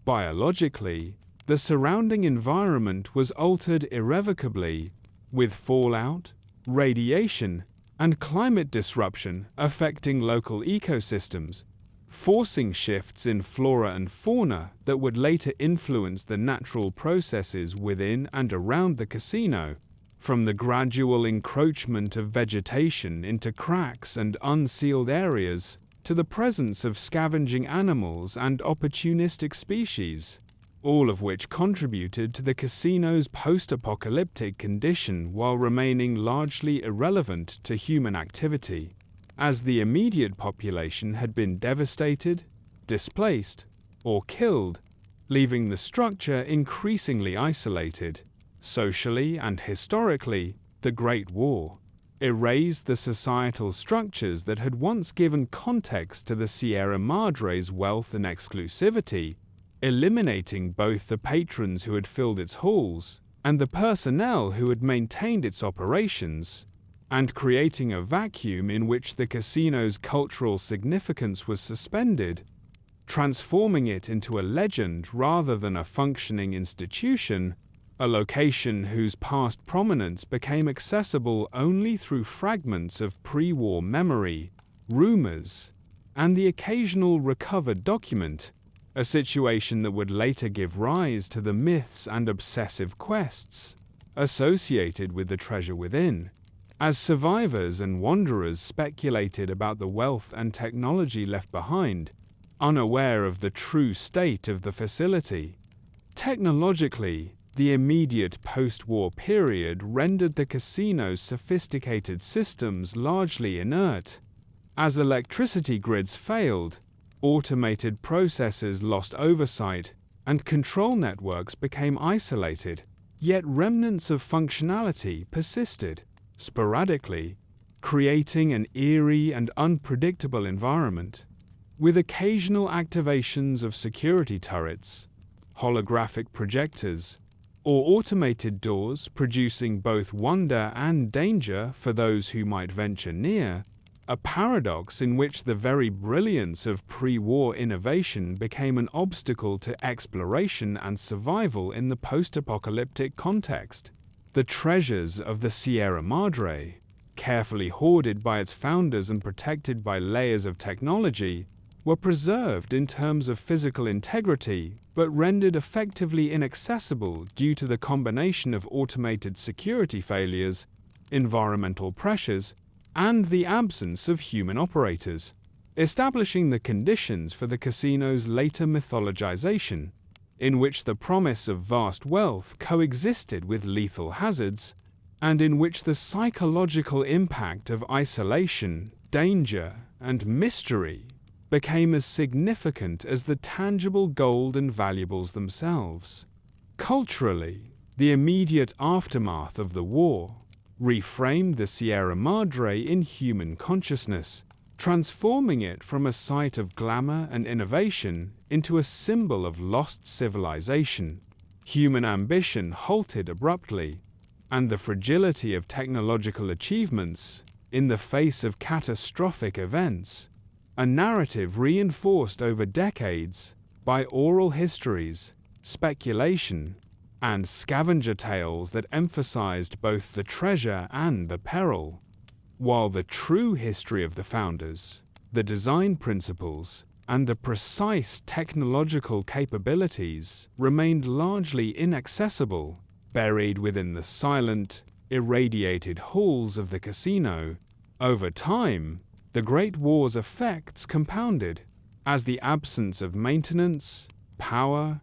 Biologically, the surrounding environment was altered irrevocably, with fallout, radiation, and climate disruption affecting local ecosystems, forcing shifts in flora and fauna that would later influence the natural processes within and around the casino. From the gradual encroachment of vegetation into cracks and unsealed areas, to the presence of scavenging animals and opportunistic species, all of which contributed to the casino's post-apocalyptic condition while remaining largely irrelevant to human activity, as the immediate population had been devastated, displaced, or killed, leaving the structure increasingly isolated. Socially and historically, the Great War erased the societal structures that had once given context to the Sierra Madre's wealth and exclusivity, eliminating both the patrons who had filled its halls and the personnel who had maintained its operations, and creating a vacuum in which the casino's cultural significance was suspended. transforming it into a legend rather than a functioning institution, a location whose past prominence became accessible only through fragments of pre-war memory, rumors, and the occasional recovered document, a situation that would later give rise to the myths and obsessive quests associated with the treasure within, as survivors and wanderers speculated about the wealth and technology left behind, unaware of the true state of the facility. Technologically, the immediate post-war period rendered the casino's sophisticated systems largely inert. As electricity grids failed, automated processes lost oversight, and control networks became isolated, yet remnants of functionality persisted, sporadically, creating an eerie and unpredictable environment. With occasional activations of security turrets, holographic projectors, or automated doors producing both wonder and danger for those who might venture near, a paradox in which the very brilliance of pre-war innovation became an obstacle to exploration and survival in the post-apocalyptic context. The treasures of the Sierra Madre, carefully hoarded by its founders and protected by layers of technology, were preserved in terms of physical integrity, but rendered effectively inaccessible due to the combination of automated security failures, environmental pressures, and the absence of human operators, establishing the conditions for the casino's later mythologization, in which the promise of vast wealth coexisted with lethal hazards, and in which the psychological impact of isolation, danger, and mystery became as significant as the tangible gold and valuables themselves. Culturally, the immediate aftermath of the war reframed the Sierra Madre in human consciousness, transforming it from a site of glamour and innovation into a symbol of lost civilization. Human ambition halted abruptly, and the fragility of technological achievements in the face of catastrophic events, a narrative reinforced over decades by oral histories, speculation, and scavenger tales that emphasized both the treasure and the peril, while the true history of the founders, the design principles, and the precise technological capabilities remained largely inaccessible, buried within the silent, irradiated halls of the casino. Over time, the Great War's effects compounded, as the absence of maintenance, power,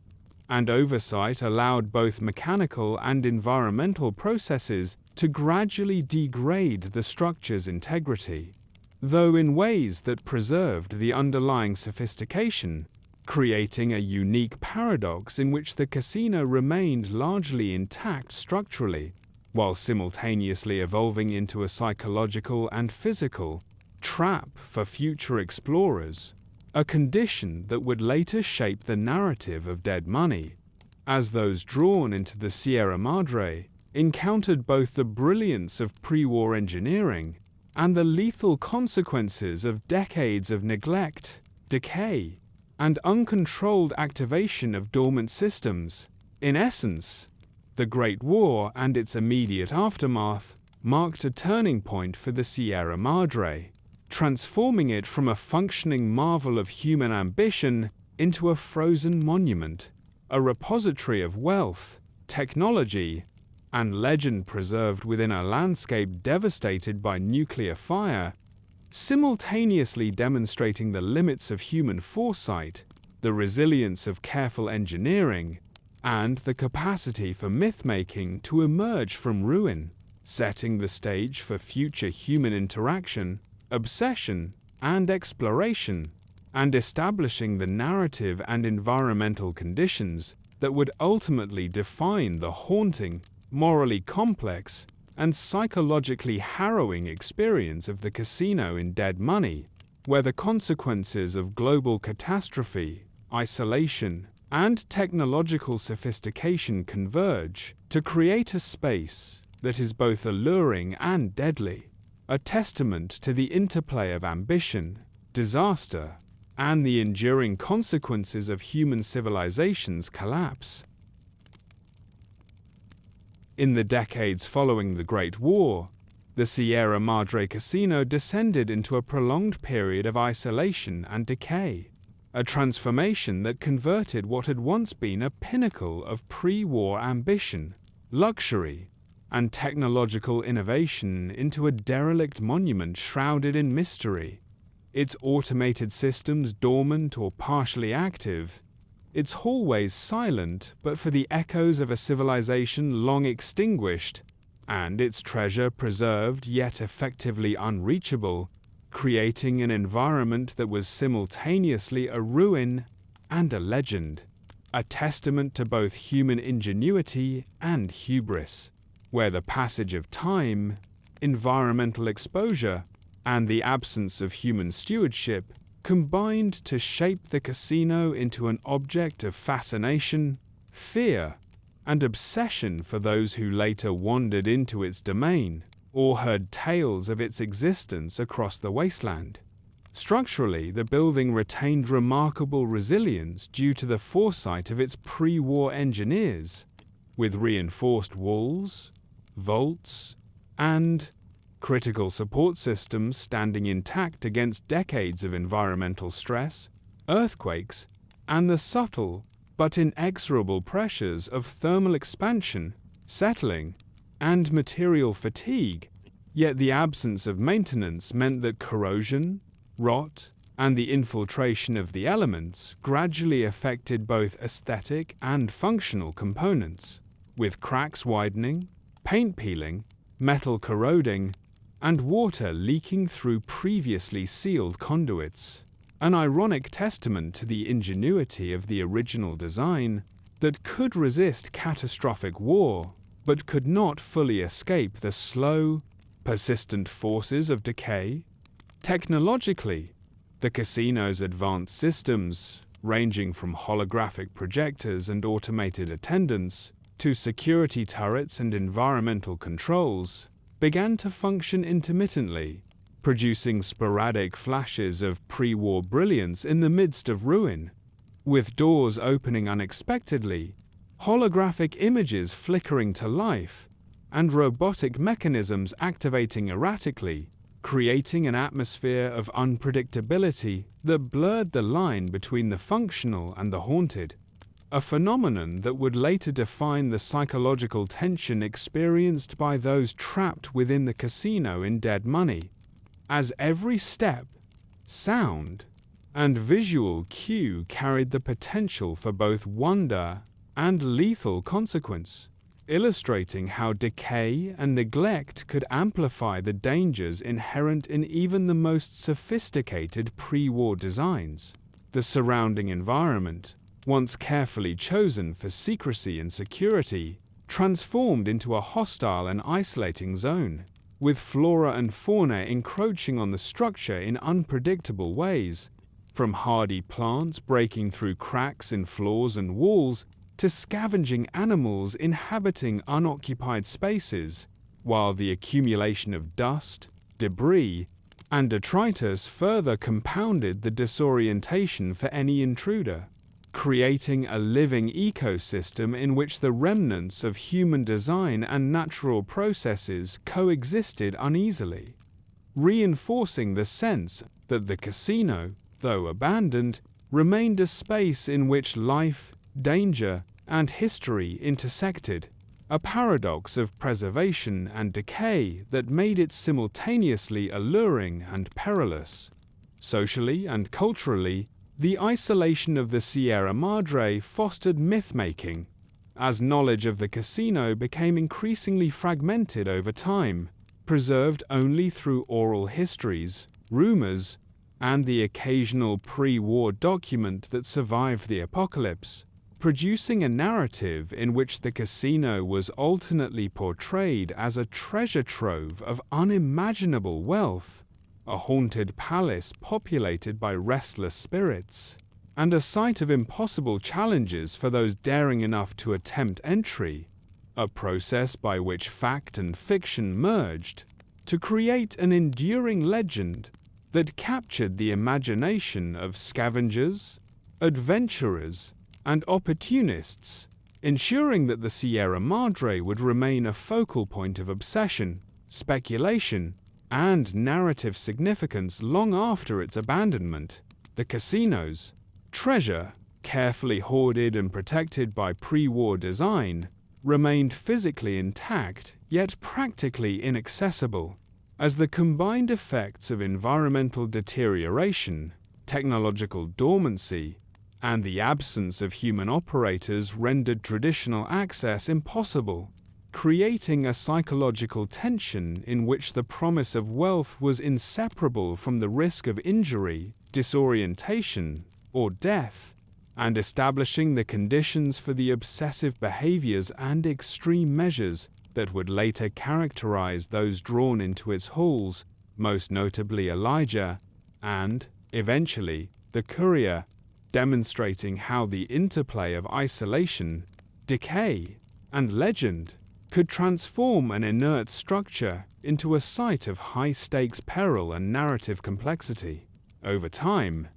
and oversight allowed both mechanical and environmental processes to gradually degrade the structure's integrity, though in ways that preserved the underlying sophistication, creating a unique paradox in which the casino remained largely intact structurally, while simultaneously evolving into a psychological and physical trap for future explorers, a condition that would later shape the narrative of Dead Money, as those drawn into the Sierra Madre encountered both the brilliance of pre-war engineering and the lethal consequences of decades of neglect, decay, and uncontrolled activation of dormant systems. In essence, the Great War and its immediate aftermath marked a turning point for the Sierra Madre, transforming it from a functioning marvel of human ambition into a frozen monument, a repository of wealth, technology, and legend preserved within a landscape devastated by nuclear fire, simultaneously demonstrating the limits of human foresight, the resilience of careful engineering, and the capacity for myth-making to emerge from ruin, setting the stage for future human interaction, obsession, and exploration, and establishing the narrative and environmental conditions that would ultimately define the haunting, morally complex, and psychologically harrowing experience of the casino in Dead Money, where the consequences of global catastrophe, isolation, and technological sophistication converge to create a space that is both alluring and deadly, a testament to the interplay of ambition, disaster, and the enduring consequences of human civilization's collapse. In the decades following the Great War, the Sierra Madre casino descended into a prolonged period of isolation and decay, a transformation that converted what had once been a pinnacle of pre-war ambition, luxury, and technological innovation into a derelict monument shrouded in mystery. Its automated systems dormant or partially active, its hallways silent but for the echoes of a civilization long extinguished, and its treasure preserved yet effectively unreachable, creating an environment that was simultaneously a ruin and a legend, a testament to both human ingenuity and hubris, where the passage of time, environmental exposure, and the absence of human stewardship combined to shape the casino into an object of fascination, fear, and obsession for those who later wandered into its domain or heard tales of its existence across the wasteland. Structurally, the building retained remarkable resilience due to the foresight of its pre-war engineers, with reinforced walls, vaults, and critical support systems standing intact against decades of environmental stress, earthquakes, and the subtle but inexorable pressures of thermal expansion, settling, and material fatigue. Yet the absence of maintenance meant that corrosion, rot, and the infiltration of the elements gradually affected both aesthetic and functional components, with cracks widening, paint peeling, metal corroding, and water leaking through previously sealed conduits. An ironic testament to the ingenuity of the original design that could resist catastrophic war, but could not fully escape the slow, persistent forces of decay. Technologically, the casino's advanced systems, ranging from holographic projectors and automated attendants to security turrets and environmental controls, began to function intermittently, producing sporadic flashes of pre-war brilliance in the midst of ruin. With doors opening unexpectedly, holographic images flickering to life, and robotic mechanisms activating erratically, creating an atmosphere of unpredictability that blurred the line between the functional and the haunted, a phenomenon that would later define the psychological tension experienced by those trapped within the casino in Dead Money, as every step, sound, and visual cue carried the potential for both wonder and lethal consequence, illustrating how decay and neglect could amplify the dangers inherent in even the most sophisticated pre-war designs. The surrounding environment, once carefully chosen for secrecy and security, transformed into a hostile and isolating zone, with flora and fauna encroaching on the structure in unpredictable ways, from hardy plants breaking through cracks in floors and walls to scavenging animals inhabiting unoccupied spaces, while the accumulation of dust, debris, and detritus further compounded the disorientation for any intruder, creating a living ecosystem in which the remnants of human design and natural processes coexisted uneasily, reinforcing the sense that the casino, though abandoned, remained a space in which life, danger, and history intersected, a paradox of preservation and decay that made it simultaneously alluring and perilous. Socially and culturally, the isolation of the Sierra Madre fostered myth-making, as knowledge of the casino became increasingly fragmented over time, preserved only through oral histories, rumors, and the occasional pre-war document that survived the apocalypse, producing a narrative in which the casino was alternately portrayed as a treasure trove of unimaginable wealth, a haunted palace populated by restless spirits, and a site of impossible challenges for those daring enough to attempt entry, a process by which fact and fiction merged to create an enduring legend that captured the imagination of scavengers, adventurers, and opportunists, ensuring that the Sierra Madre would remain a focal point of obsession, speculation, and narrative significance long after its abandonment. The casino's treasure, carefully hoarded and protected by pre-war design, remained physically intact yet practically inaccessible, as the combined effects of environmental deterioration, technological dormancy, and the absence of human operators rendered traditional access impossible, creating a psychological tension in which the promise of wealth was inseparable from the risk of injury, disorientation, or death, and establishing the conditions for the obsessive behaviors and extreme measures that would later characterize those drawn into its halls, most notably Elijah, and, eventually, the Courier, demonstrating how the interplay of isolation, decay, and legend could transform an inert structure into a site of high-stakes peril and narrative complexity. Over time,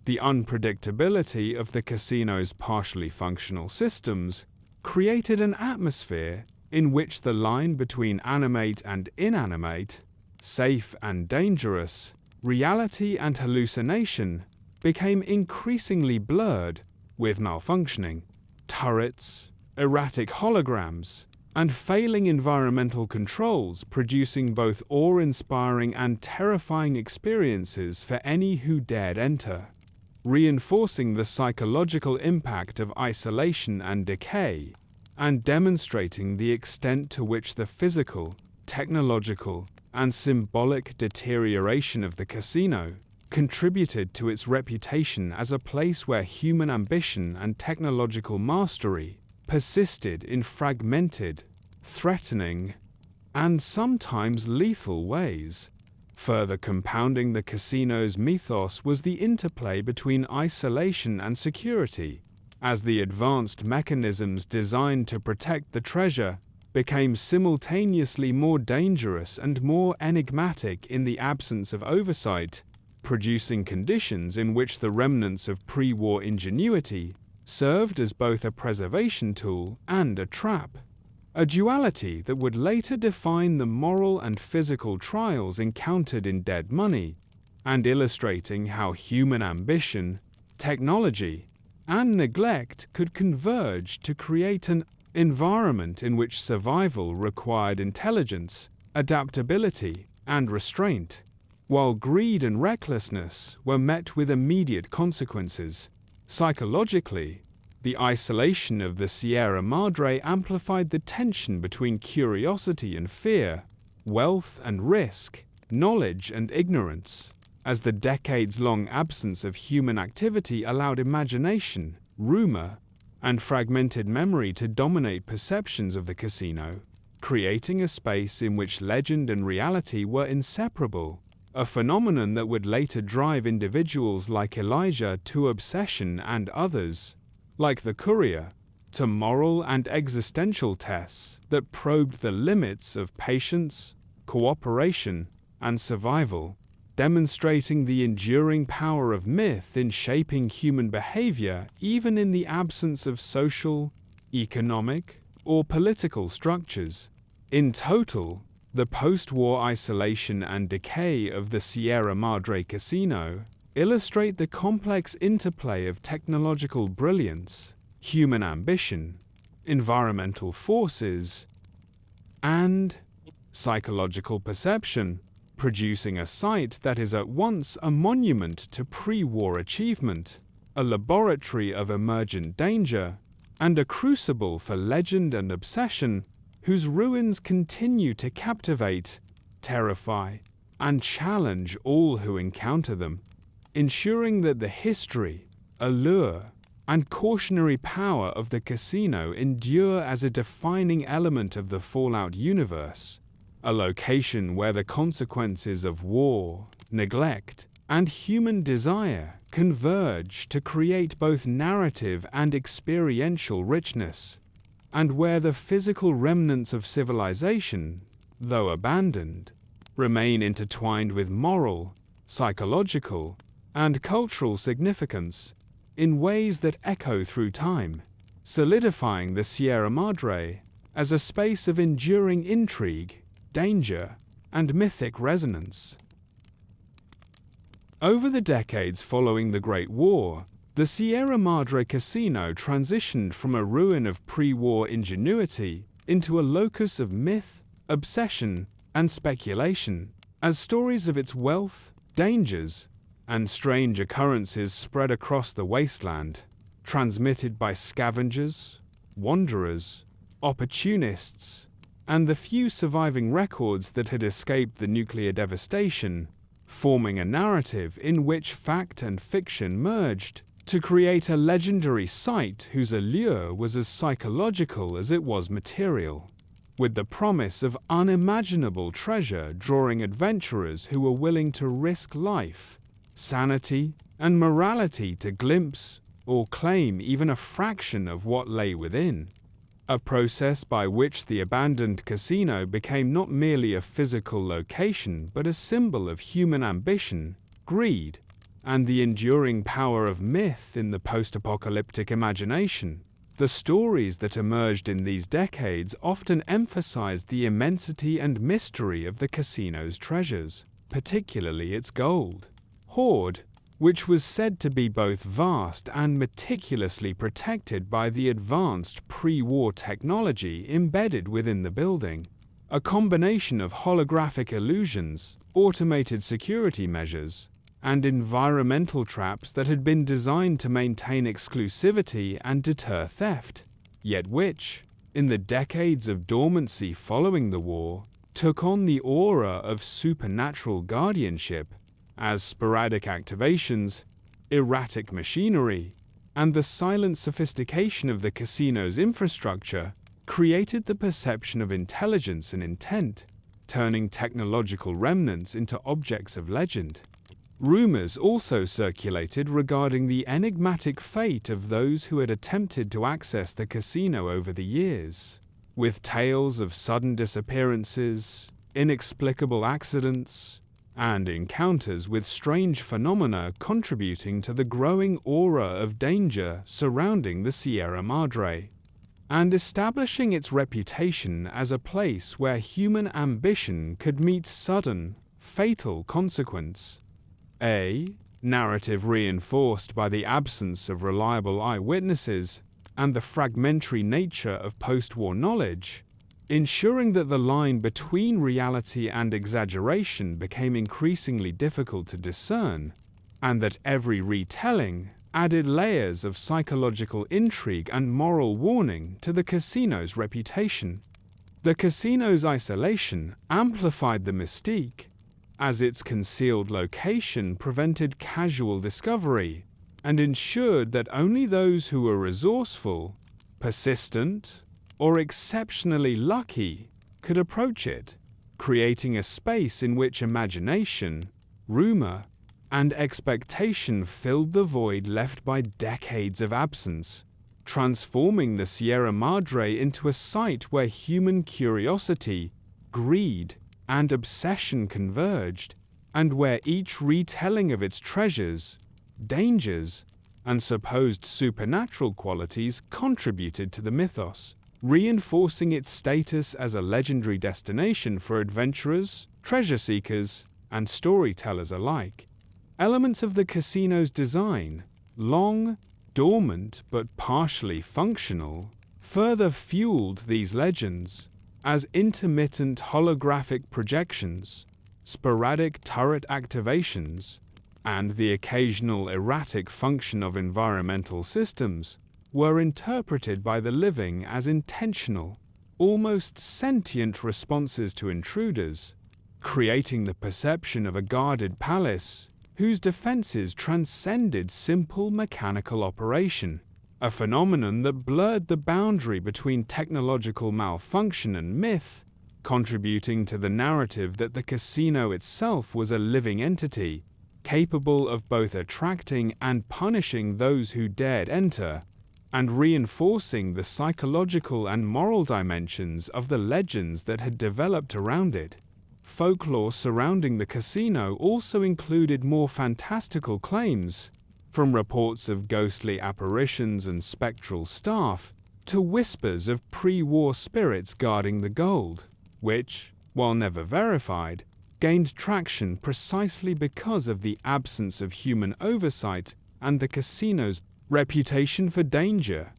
the unpredictability of the casino's partially functional systems created an atmosphere in which the line between animate and inanimate, safe and dangerous, reality and hallucination became increasingly blurred, with malfunctioning turrets, erratic holograms, and failing environmental controls producing both awe-inspiring and terrifying experiences for any who dared enter, reinforcing the psychological impact of isolation and decay, and demonstrating the extent to which the physical, technological, and symbolic deterioration of the casino contributed to its reputation as a place where human ambition and technological mastery persisted in fragmented, threatening, and sometimes lethal ways. Further compounding the casino's mythos was the interplay between isolation and security, as the advanced mechanisms designed to protect the treasure became simultaneously more dangerous and more enigmatic in the absence of oversight, producing conditions in which the remnants of pre-war ingenuity served as both a preservation tool and a trap, a duality that would later define the moral and physical trials encountered in Dead Money, and illustrating how human ambition, technology, and neglect could converge to create an environment in which survival required intelligence, adaptability, and restraint, while greed and recklessness were met with immediate consequences. Psychologically, the isolation of the Sierra Madre amplified the tension between curiosity and fear, wealth and risk, knowledge and ignorance, as the decades-long absence of human activity allowed imagination, rumor, and fragmented memory to dominate perceptions of the casino, creating a space in which legend and reality were inseparable, a phenomenon that would later drive individuals like Elijah to obsession and others, like the Courier, to moral and existential tests that probed the limits of patience, cooperation, and survival, demonstrating the enduring power of myth in shaping human behavior even in the absence of social, economic, or political structures. In total, the post-war isolation and decay of the Sierra Madre casino illustrate the complex interplay of technological brilliance, human ambition, environmental forces, and psychological perception, producing a site that is at once a monument to pre-war achievement, a laboratory of emergent danger, and a crucible for legend and obsession, whose ruins continue to captivate, terrify, and challenge all who encounter them, ensuring that the history, allure, and cautionary power of the casino endure as a defining element of the Fallout universe, a location where the consequences of war, neglect, and human desire converge to create both narrative and experiential richness, and where the physical remnants of civilization, though abandoned, remain intertwined with moral, psychological, and cultural significance in ways that echo through time, solidifying the Sierra Madre as a space of enduring intrigue, danger, and mythic resonance. Over the decades following the Great War, the Sierra Madre Casino transitioned from a ruin of pre-war ingenuity into a locus of myth, obsession, and speculation, as stories of its wealth, dangers, and strange occurrences spread across the wasteland, transmitted by scavengers, wanderers, opportunists, and the few surviving records that had escaped the nuclear devastation, forming a narrative in which fact and fiction merged to create a legendary site whose allure was as psychological as it was material, with the promise of unimaginable treasure drawing adventurers who were willing to risk life, sanity, and morality to glimpse or claim even a fraction of what lay within. A process by which the abandoned casino became not merely a physical location but a symbol of human ambition, greed, and the enduring power of myth in the post-apocalyptic imagination. The stories that emerged in these decades often emphasized the immensity and mystery of the casino's treasures, particularly its gold hoard, which was said to be both vast and meticulously protected by the advanced pre-war technology embedded within the building. A combination of holographic illusions, automated security measures, and environmental traps that had been designed to maintain exclusivity and deter theft, yet which, in the decades of dormancy following the war, took on the aura of supernatural guardianship, as sporadic activations, erratic machinery, and the silent sophistication of the casino's infrastructure created the perception of intelligence and intent, turning technological remnants into objects of legend. Rumors also circulated regarding the enigmatic fate of those who had attempted to access the casino over the years, with tales of sudden disappearances, inexplicable accidents, and encounters with strange phenomena contributing to the growing aura of danger surrounding the Sierra Madre, and establishing its reputation as a place where human ambition could meet sudden, fatal consequence. A narrative reinforced by the absence of reliable eyewitnesses and the fragmentary nature of post-war knowledge, ensuring that the line between reality and exaggeration became increasingly difficult to discern, and that every retelling added layers of psychological intrigue and moral warning to the casino's reputation. The casino's isolation amplified the mystique, as its concealed location prevented casual discovery and ensured that only those who were resourceful, persistent, or exceptionally lucky could approach it, creating a space in which imagination, rumor, and expectation filled the void left by decades of absence, transforming the Sierra Madre into a site where human curiosity, greed, and obsession converged, and where each retelling of its treasures, dangers, and supposed supernatural qualities contributed to the mythos, reinforcing its status as a legendary destination for adventurers, treasure seekers, and storytellers alike. Elements of the casino's design, long, dormant but partially functional, further fueled these legends, as intermittent holographic projections, sporadic turret activations, and the occasional erratic function of environmental systems were interpreted by the living as intentional, almost sentient responses to intruders, creating the perception of a guarded palace whose defenses transcended simple mechanical operation. A phenomenon that blurred the boundary between technological malfunction and myth, contributing to the narrative that the casino itself was a living entity, capable of both attracting and punishing those who dared enter, and reinforcing the psychological and moral dimensions of the legends that had developed around it. Folklore surrounding the casino also included more fantastical claims, from reports of ghostly apparitions and spectral staff to whispers of pre-war spirits guarding the gold, which, while never verified, gained traction precisely because of the absence of human oversight and the casino's reputation for danger,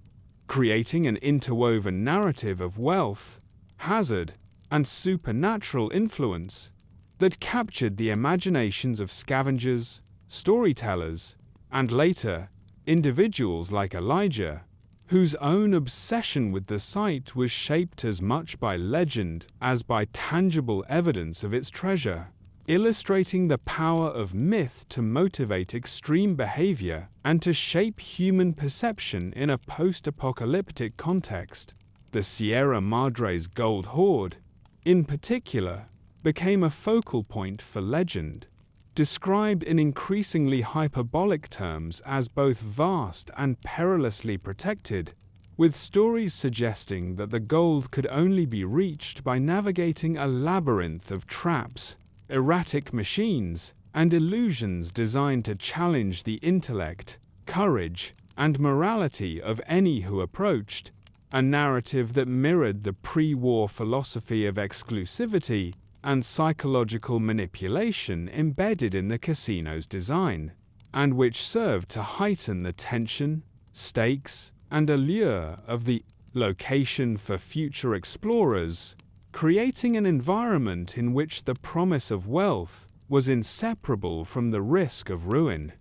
creating an interwoven narrative of wealth, hazard, and supernatural influence that captured the imaginations of scavengers, storytellers, and later, individuals like Elijah, whose own obsession with the site was shaped as much by legend as by tangible evidence of its treasure, illustrating the power of myth to motivate extreme behavior and to shape human perception in a post-apocalyptic context. The Sierra Madre's gold hoard, in particular, became a focal point for legend, described in increasingly hyperbolic terms as both vast and perilously protected, with stories suggesting that the gold could only be reached by navigating a labyrinth of traps, erratic machines, and illusions designed to challenge the intellect, courage, and morality of any who approached, a narrative that mirrored the pre-war philosophy of exclusivity and psychological manipulation embedded in the casino's design, and which served to heighten the tension, stakes, and allure of the location for future explorers, creating an environment in which the promise of wealth was inseparable from the risk of ruin,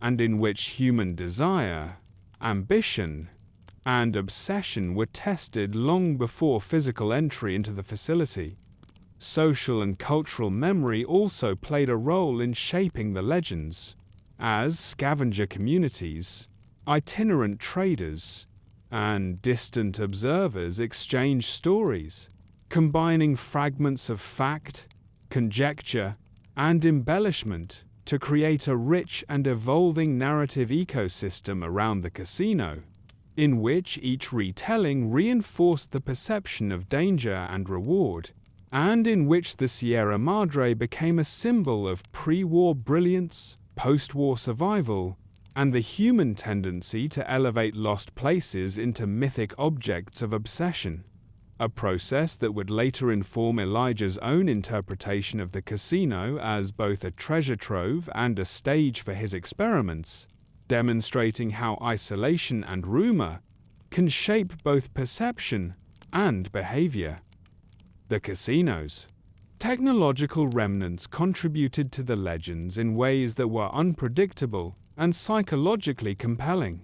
and in which human desire, ambition, and obsession were tested long before physical entry into the facility. Social and cultural memory also played a role in shaping the legends, as scavenger communities, itinerant traders, and distant observers exchanged stories, combining fragments of fact, conjecture, and embellishment to create a rich and evolving narrative ecosystem around the casino, in which each retelling reinforced the perception of danger and reward, and in which the Sierra Madre became a symbol of pre-war brilliance, post-war survival, and the human tendency to elevate lost places into mythic objects of obsession, a process that would later inform Elijah's own interpretation of the casino as both a treasure trove and a stage for his experiments, demonstrating how isolation and rumor can shape both perception and behavior. The casino's technological remnants contributed to the legends in ways that were unpredictable and psychologically compelling,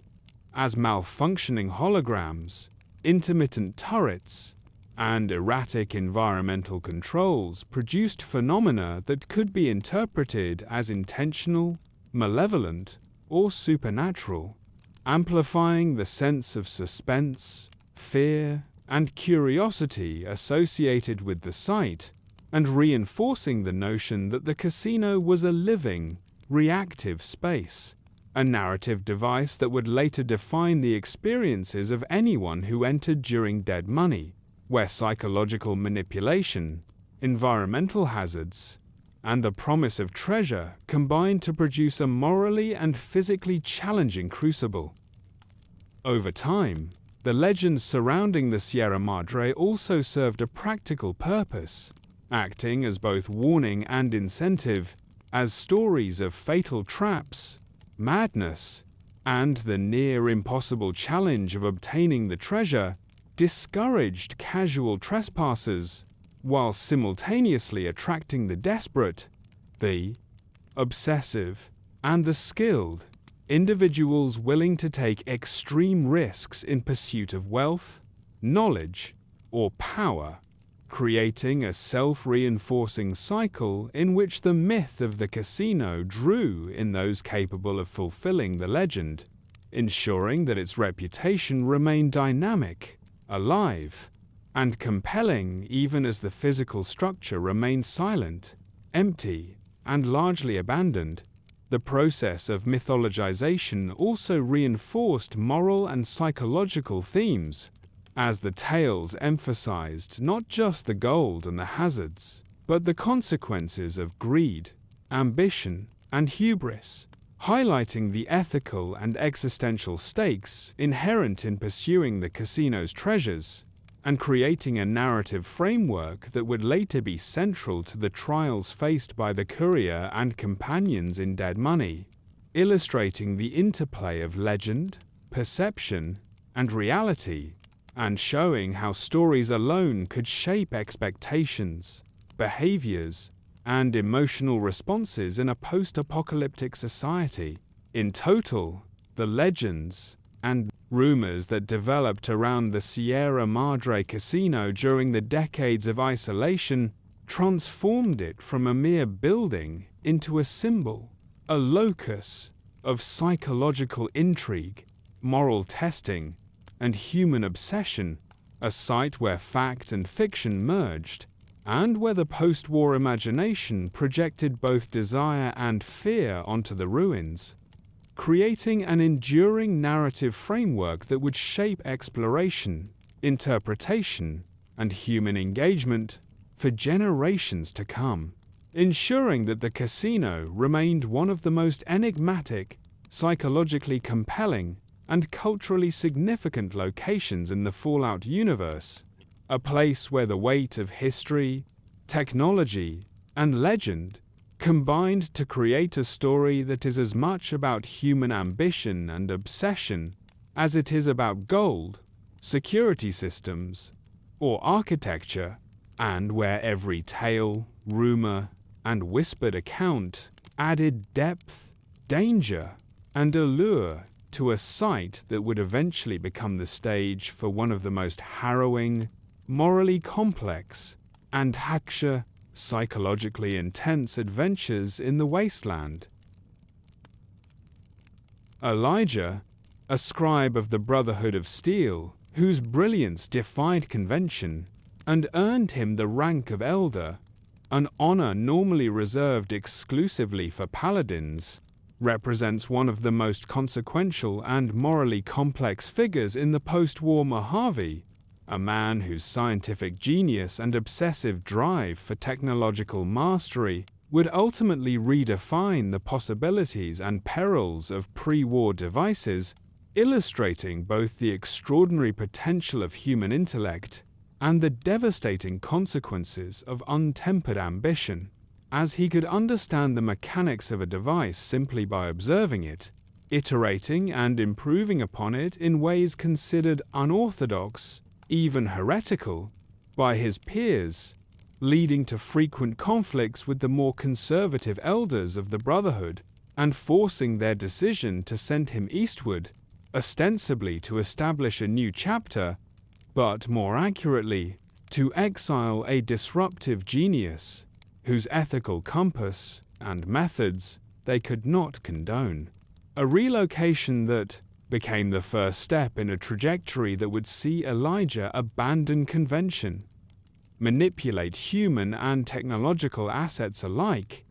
as malfunctioning holograms, intermittent turrets, and erratic environmental controls produced phenomena that could be interpreted as intentional, malevolent, or supernatural, amplifying the sense of suspense, fear, and curiosity associated with the site, and reinforcing the notion that the casino was a living, reactive space, a narrative device that would later define the experiences of anyone who entered during Dead Money, where psychological manipulation, environmental hazards, and the promise of treasure combined to produce a morally and physically challenging crucible. Over time, the legends surrounding the Sierra Madre also served a practical purpose, acting as both warning and incentive, as stories of fatal traps, madness, and the near-impossible challenge of obtaining the treasure discouraged casual trespassers, while simultaneously attracting the desperate, the obsessive, and the skilled, individuals willing to take extreme risks in pursuit of wealth, knowledge, or power, creating a self-reinforcing cycle in which the myth of the casino drew in those capable of fulfilling the legend, ensuring that its reputation remained dynamic, alive, and compelling even as the physical structure remained silent, empty, and largely abandoned. The process of mythologization also reinforced moral and psychological themes, as the tales emphasized not just the gold and the hazards, but the consequences of greed, ambition, and hubris, highlighting the ethical and existential stakes inherent in pursuing the casino's treasures, and creating a narrative framework that would later be central to the trials faced by the courier and companions in Dead Money, illustrating the interplay of legend, perception, and reality, and showing how stories alone could shape expectations, behaviors, and emotional responses in a post-apocalyptic society. In total, the legends and rumors that developed around the Sierra Madre casino during the decades of isolation transformed it from a mere building into a symbol, a locus of psychological intrigue, moral testing, and human obsession, a site where fact and fiction merged, and where the post-war imagination projected both desire and fear onto the ruins, creating an enduring narrative framework that would shape exploration, interpretation, and human engagement for generations to come, ensuring that the casino remained one of the most enigmatic, psychologically compelling, and culturally significant locations in the Fallout universe, a place where the weight of history, technology, and legend combined to create a story that is as much about human ambition and obsession as it is about gold, security systems, or architecture, and where every tale, rumor, and whispered account added depth, danger, and allure to a site that would eventually become the stage for one of the most harrowing, morally complex, and psychologically intense adventures in the wasteland. Elijah, a scribe of the Brotherhood of Steel, whose brilliance defied convention and earned him the rank of Elder, an honor normally reserved exclusively for paladins, represents one of the most consequential and morally complex figures in the post-war Mojave, a man whose scientific genius and obsessive drive for technological mastery would ultimately redefine the possibilities and perils of pre-war devices, illustrating both the extraordinary potential of human intellect and the devastating consequences of untempered ambition, as he could understand the mechanics of a device simply by observing it, iterating and improving upon it in ways considered unorthodox, even heretical, by his peers, leading to frequent conflicts with the more conservative elders of the Brotherhood and forcing their decision to send him eastward, ostensibly to establish a new chapter, but more accurately, to exile a disruptive genius whose ethical compass and methods they could not condone. A relocation that became the first step in a trajectory that would see Elijah abandon convention, manipulate human and technological assets alike,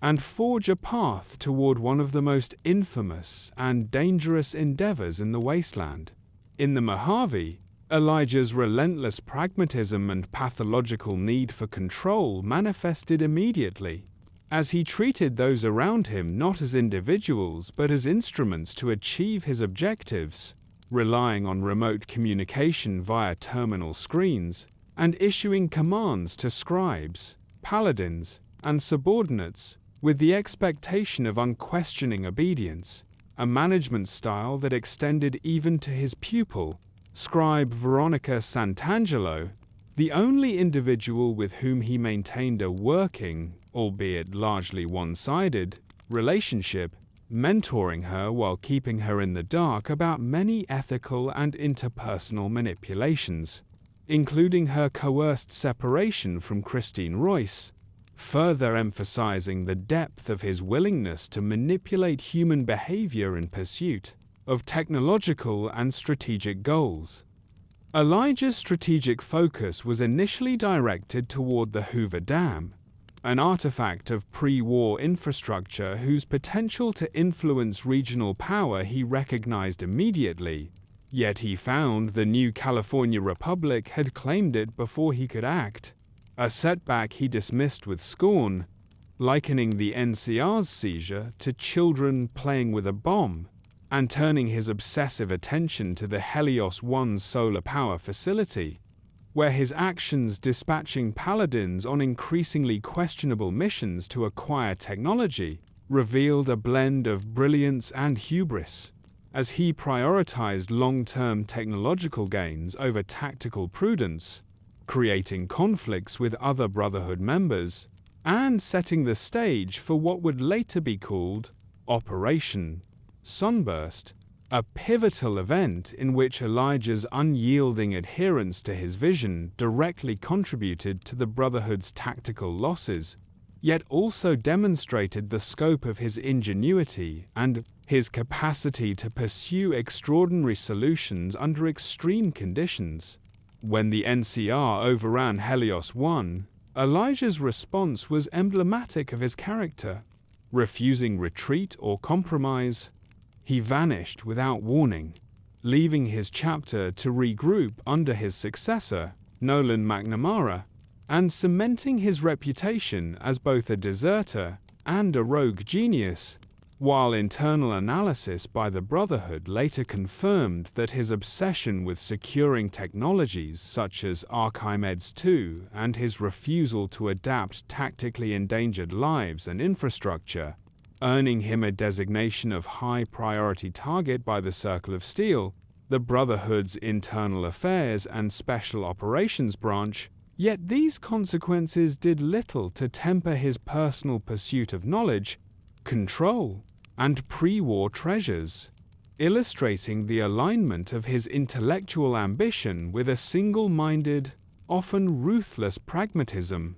and forge a path toward one of the most infamous and dangerous endeavors in the wasteland. In the Mojave, Elijah's relentless pragmatism and pathological need for control manifested immediately, as he treated those around him not as individuals but as instruments to achieve his objectives, relying on remote communication via terminal screens, and issuing commands to scribes, paladins, and subordinates with the expectation of unquestioning obedience, a management style that extended even to his pupil, Scribe Veronica Santangelo, the only individual with whom he maintained a working, albeit largely one-sided, relationship, mentoring her while keeping her in the dark about many ethical and interpersonal manipulations, including her coerced separation from Christine Royce, further emphasizing the depth of his willingness to manipulate human behavior in pursuit of technological and strategic goals. Elijah's strategic focus was initially directed toward the Hoover Dam, an artifact of pre-war infrastructure whose potential to influence regional power he recognized immediately, yet he found the new California Republic had claimed it before he could act, a setback he dismissed with scorn, likening the NCR's seizure to children playing with a bomb, and turning his obsessive attention to the Helios 1 solar power facility, where his actions dispatching paladins on increasingly questionable missions to acquire technology revealed a blend of brilliance and hubris, as he prioritized long-term technological gains over tactical prudence, creating conflicts with other Brotherhood members, and setting the stage for what would later be called Operation Sunburst, a pivotal event in which Elijah's unyielding adherence to his vision directly contributed to the Brotherhood's tactical losses, yet also demonstrated the scope of his ingenuity and his capacity to pursue extraordinary solutions under extreme conditions. When the NCR overran Helios 1, Elijah's response was emblematic of his character. Refusing retreat or compromise, he vanished without warning, leaving his chapter to regroup under his successor, Nolan McNamara, and cementing his reputation as both a deserter and a rogue genius, while internal analysis by the Brotherhood later confirmed that his obsession with securing technologies such as Archimedes 2 and his refusal to adapt tactically endangered lives and infrastructure, earning him a designation of high-priority target by the Circle of Steel, the Brotherhood's internal affairs and special operations branch. Yet these consequences did little to temper his personal pursuit of knowledge, control, and pre-war treasures, illustrating the alignment of his intellectual ambition with a single-minded, often ruthless pragmatism.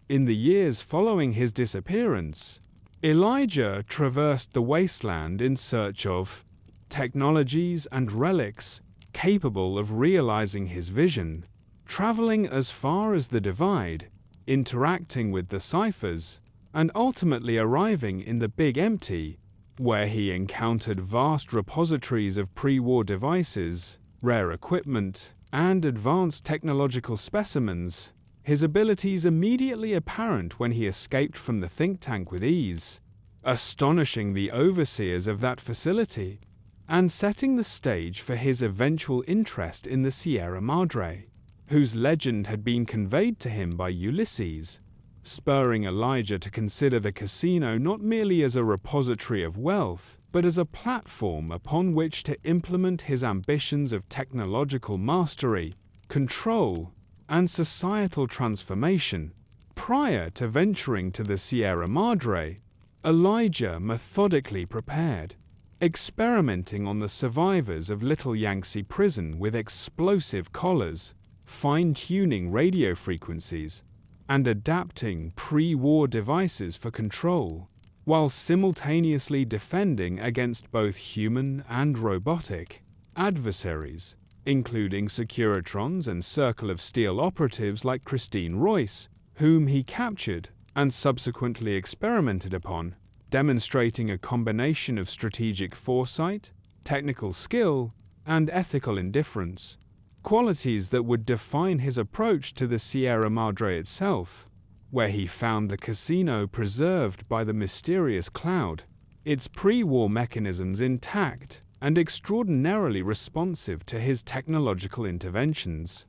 In the years following his disappearance, Elijah traversed the wasteland in search of technologies and relics capable of realizing his vision, traveling as far as the Divide, interacting with the ciphers, and ultimately arriving in the Big Empty, where he encountered vast repositories of pre-war devices, rare equipment, and advanced technological specimens, his abilities immediately apparent when he escaped from the think tank with ease, astonishing the overseers of that facility, and setting the stage for his eventual interest in the Sierra Madre, whose legend had been conveyed to him by Ulysses, spurring Elijah to consider the casino not merely as a repository of wealth, but as a platform upon which to implement his ambitions of technological mastery, control, and societal transformation. Prior to venturing to the Sierra Madre, Elijah methodically prepared, experimenting on the survivors of Little Yangtze Prison with explosive collars, fine-tuning radio frequencies, and adapting pre-war devices for control, while simultaneously defending against both human and robotic adversaries, including Securitrons and Circle of Steel operatives like Christine Royce, whom he captured and subsequently experimented upon, demonstrating a combination of strategic foresight, technical skill, and ethical indifference, qualities that would define his approach to the Sierra Madre itself, where he found the casino preserved by the mysterious cloud, its pre-war mechanisms intact and extraordinarily responsive to his technological interventions.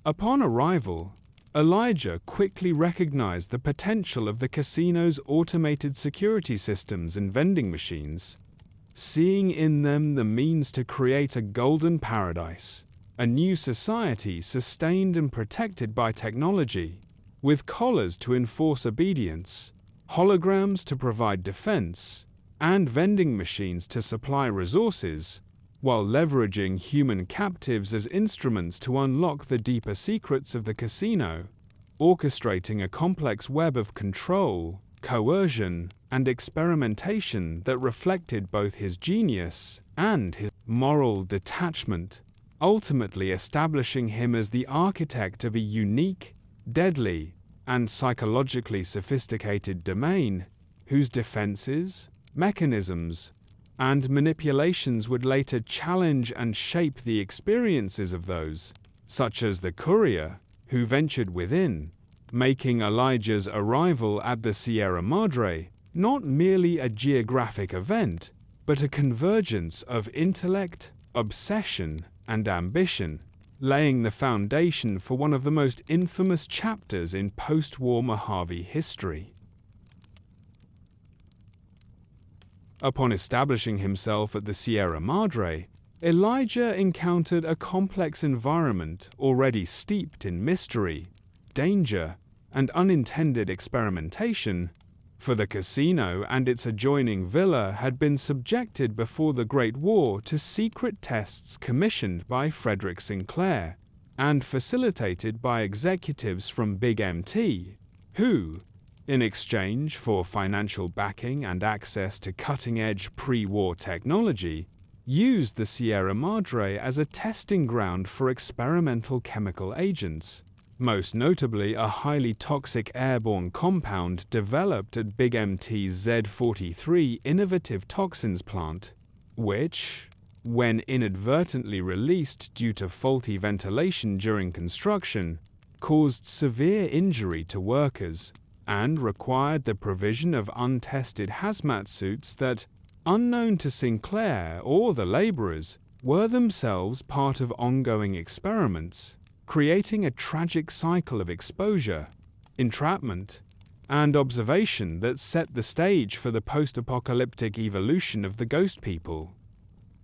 Upon arrival, Elijah quickly recognized the potential of the casino's automated security systems and vending machines, seeing in them the means to create a golden paradise, a new society sustained and protected by technology, with collars to enforce obedience, holograms to provide defense, and vending machines to supply resources, while leveraging human captives as instruments to unlock the deeper secrets of the casino, orchestrating a complex web of control, coercion, and experimentation that reflected both his genius and his moral detachment, ultimately establishing him as the architect of a unique, deadly, and psychologically sophisticated domain, whose defenses, mechanisms, and manipulations would later challenge and shape the experiences of those, such as the courier, who ventured within, making Elijah's arrival at the Sierra Madre not merely a geographic event, but a convergence of intellect, obsession, and ambition, laying the foundation for one of the most infamous chapters in post-war Mojave history. Upon establishing himself at the Sierra Madre, Elijah encountered a complex environment already steeped in mystery, danger, and unintended experimentation, for the casino and its adjoining villa had been subjected before the Great War to secret tests commissioned by Frederick Sinclair and facilitated by executives from Big MT, who, in exchange for financial backing and access to cutting-edge pre-war technology, used the Sierra Madre as a testing ground for experimental chemical agents, most notably a highly toxic airborne compound developed at Big MT's Z43 innovative toxins plant, which, when inadvertently released due to faulty ventilation during construction, caused severe injury to workers and required the provision of untested hazmat suits that, unknown to Sinclair or the laborers, were themselves part of ongoing experiments, creating a tragic cycle of exposure, entrapment, and observation that set the stage for the post-apocalyptic evolution of the ghost people.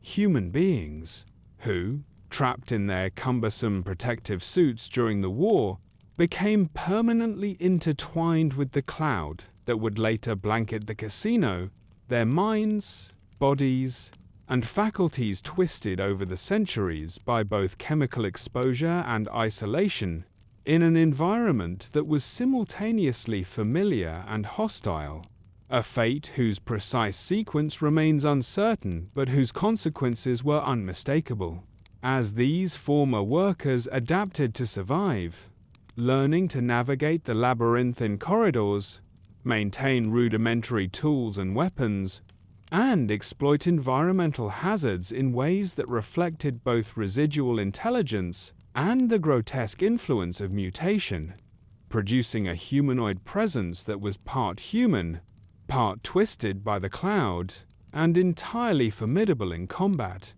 Human beings, who, trapped in their cumbersome protective suits during the war, became permanently intertwined with the cloud that would later blanket the casino, their minds, bodies, and faculties twisted over the centuries by both chemical exposure and isolation, in an environment that was simultaneously familiar and hostile, a fate whose precise sequence remains uncertain but whose consequences were unmistakable. As these former workers adapted to survive, learning to navigate the labyrinthine corridors, maintain rudimentary tools and weapons, and exploit environmental hazards in ways that reflected both residual intelligence and the grotesque influence of mutation, producing a humanoid presence that was part human, part twisted by the cloud, and entirely formidable in combat.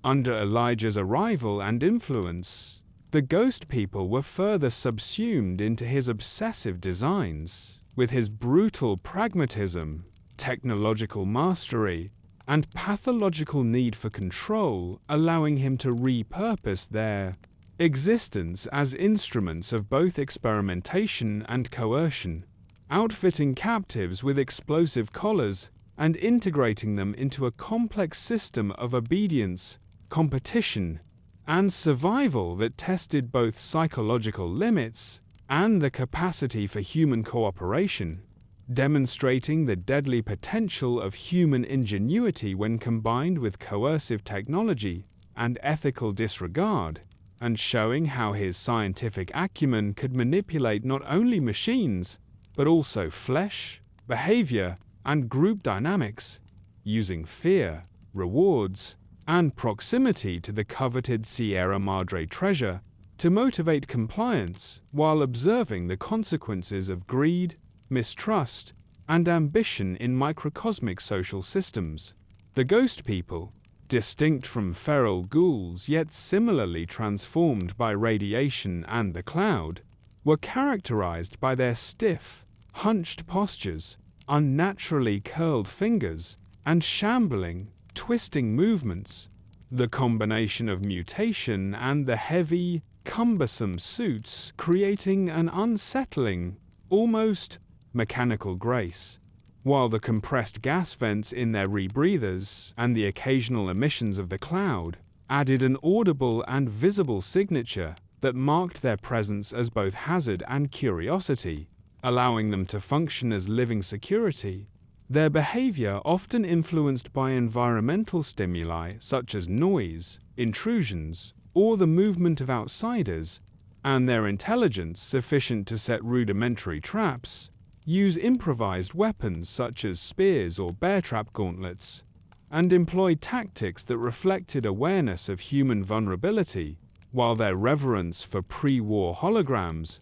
Under Elijah's arrival and influence, the ghost people were further subsumed into his obsessive designs, with his brutal pragmatism, technological mastery, and pathological need for control, allowing him to repurpose their existence as instruments of both experimentation and coercion, outfitting captives with explosive collars and integrating them into a complex system of obedience, competition, and survival that tested both psychological limits and the capacity for human cooperation, demonstrating the deadly potential of human ingenuity when combined with coercive technology and ethical disregard, and showing how his scientific acumen could manipulate not only machines, but also flesh, behavior, and group dynamics, using fear, rewards, and proximity to the coveted Sierra Madre treasure to motivate compliance while observing the consequences of greed, mistrust, and ambition in microcosmic social systems. The ghost people, distinct from feral ghouls yet similarly transformed by radiation and the cloud, were characterized by their stiff, hunched postures, unnaturally curled fingers, and shambling, twisting movements. The combination of mutation and the heavy, cumbersome suits creating an unsettling, almost mechanical grace, while the compressed gas vents in their rebreathers and the occasional emissions of the cloud added an audible and visible signature that marked their presence as both hazard and curiosity, allowing them to function as living security. Their behavior often influenced by environmental stimuli such as noise, intrusions, or the movement of outsiders, and their intelligence sufficient to set rudimentary traps, use improvised weapons such as spears or bear trap gauntlets, and employ tactics that reflected awareness of human vulnerability, while their reverence for pre-war holograms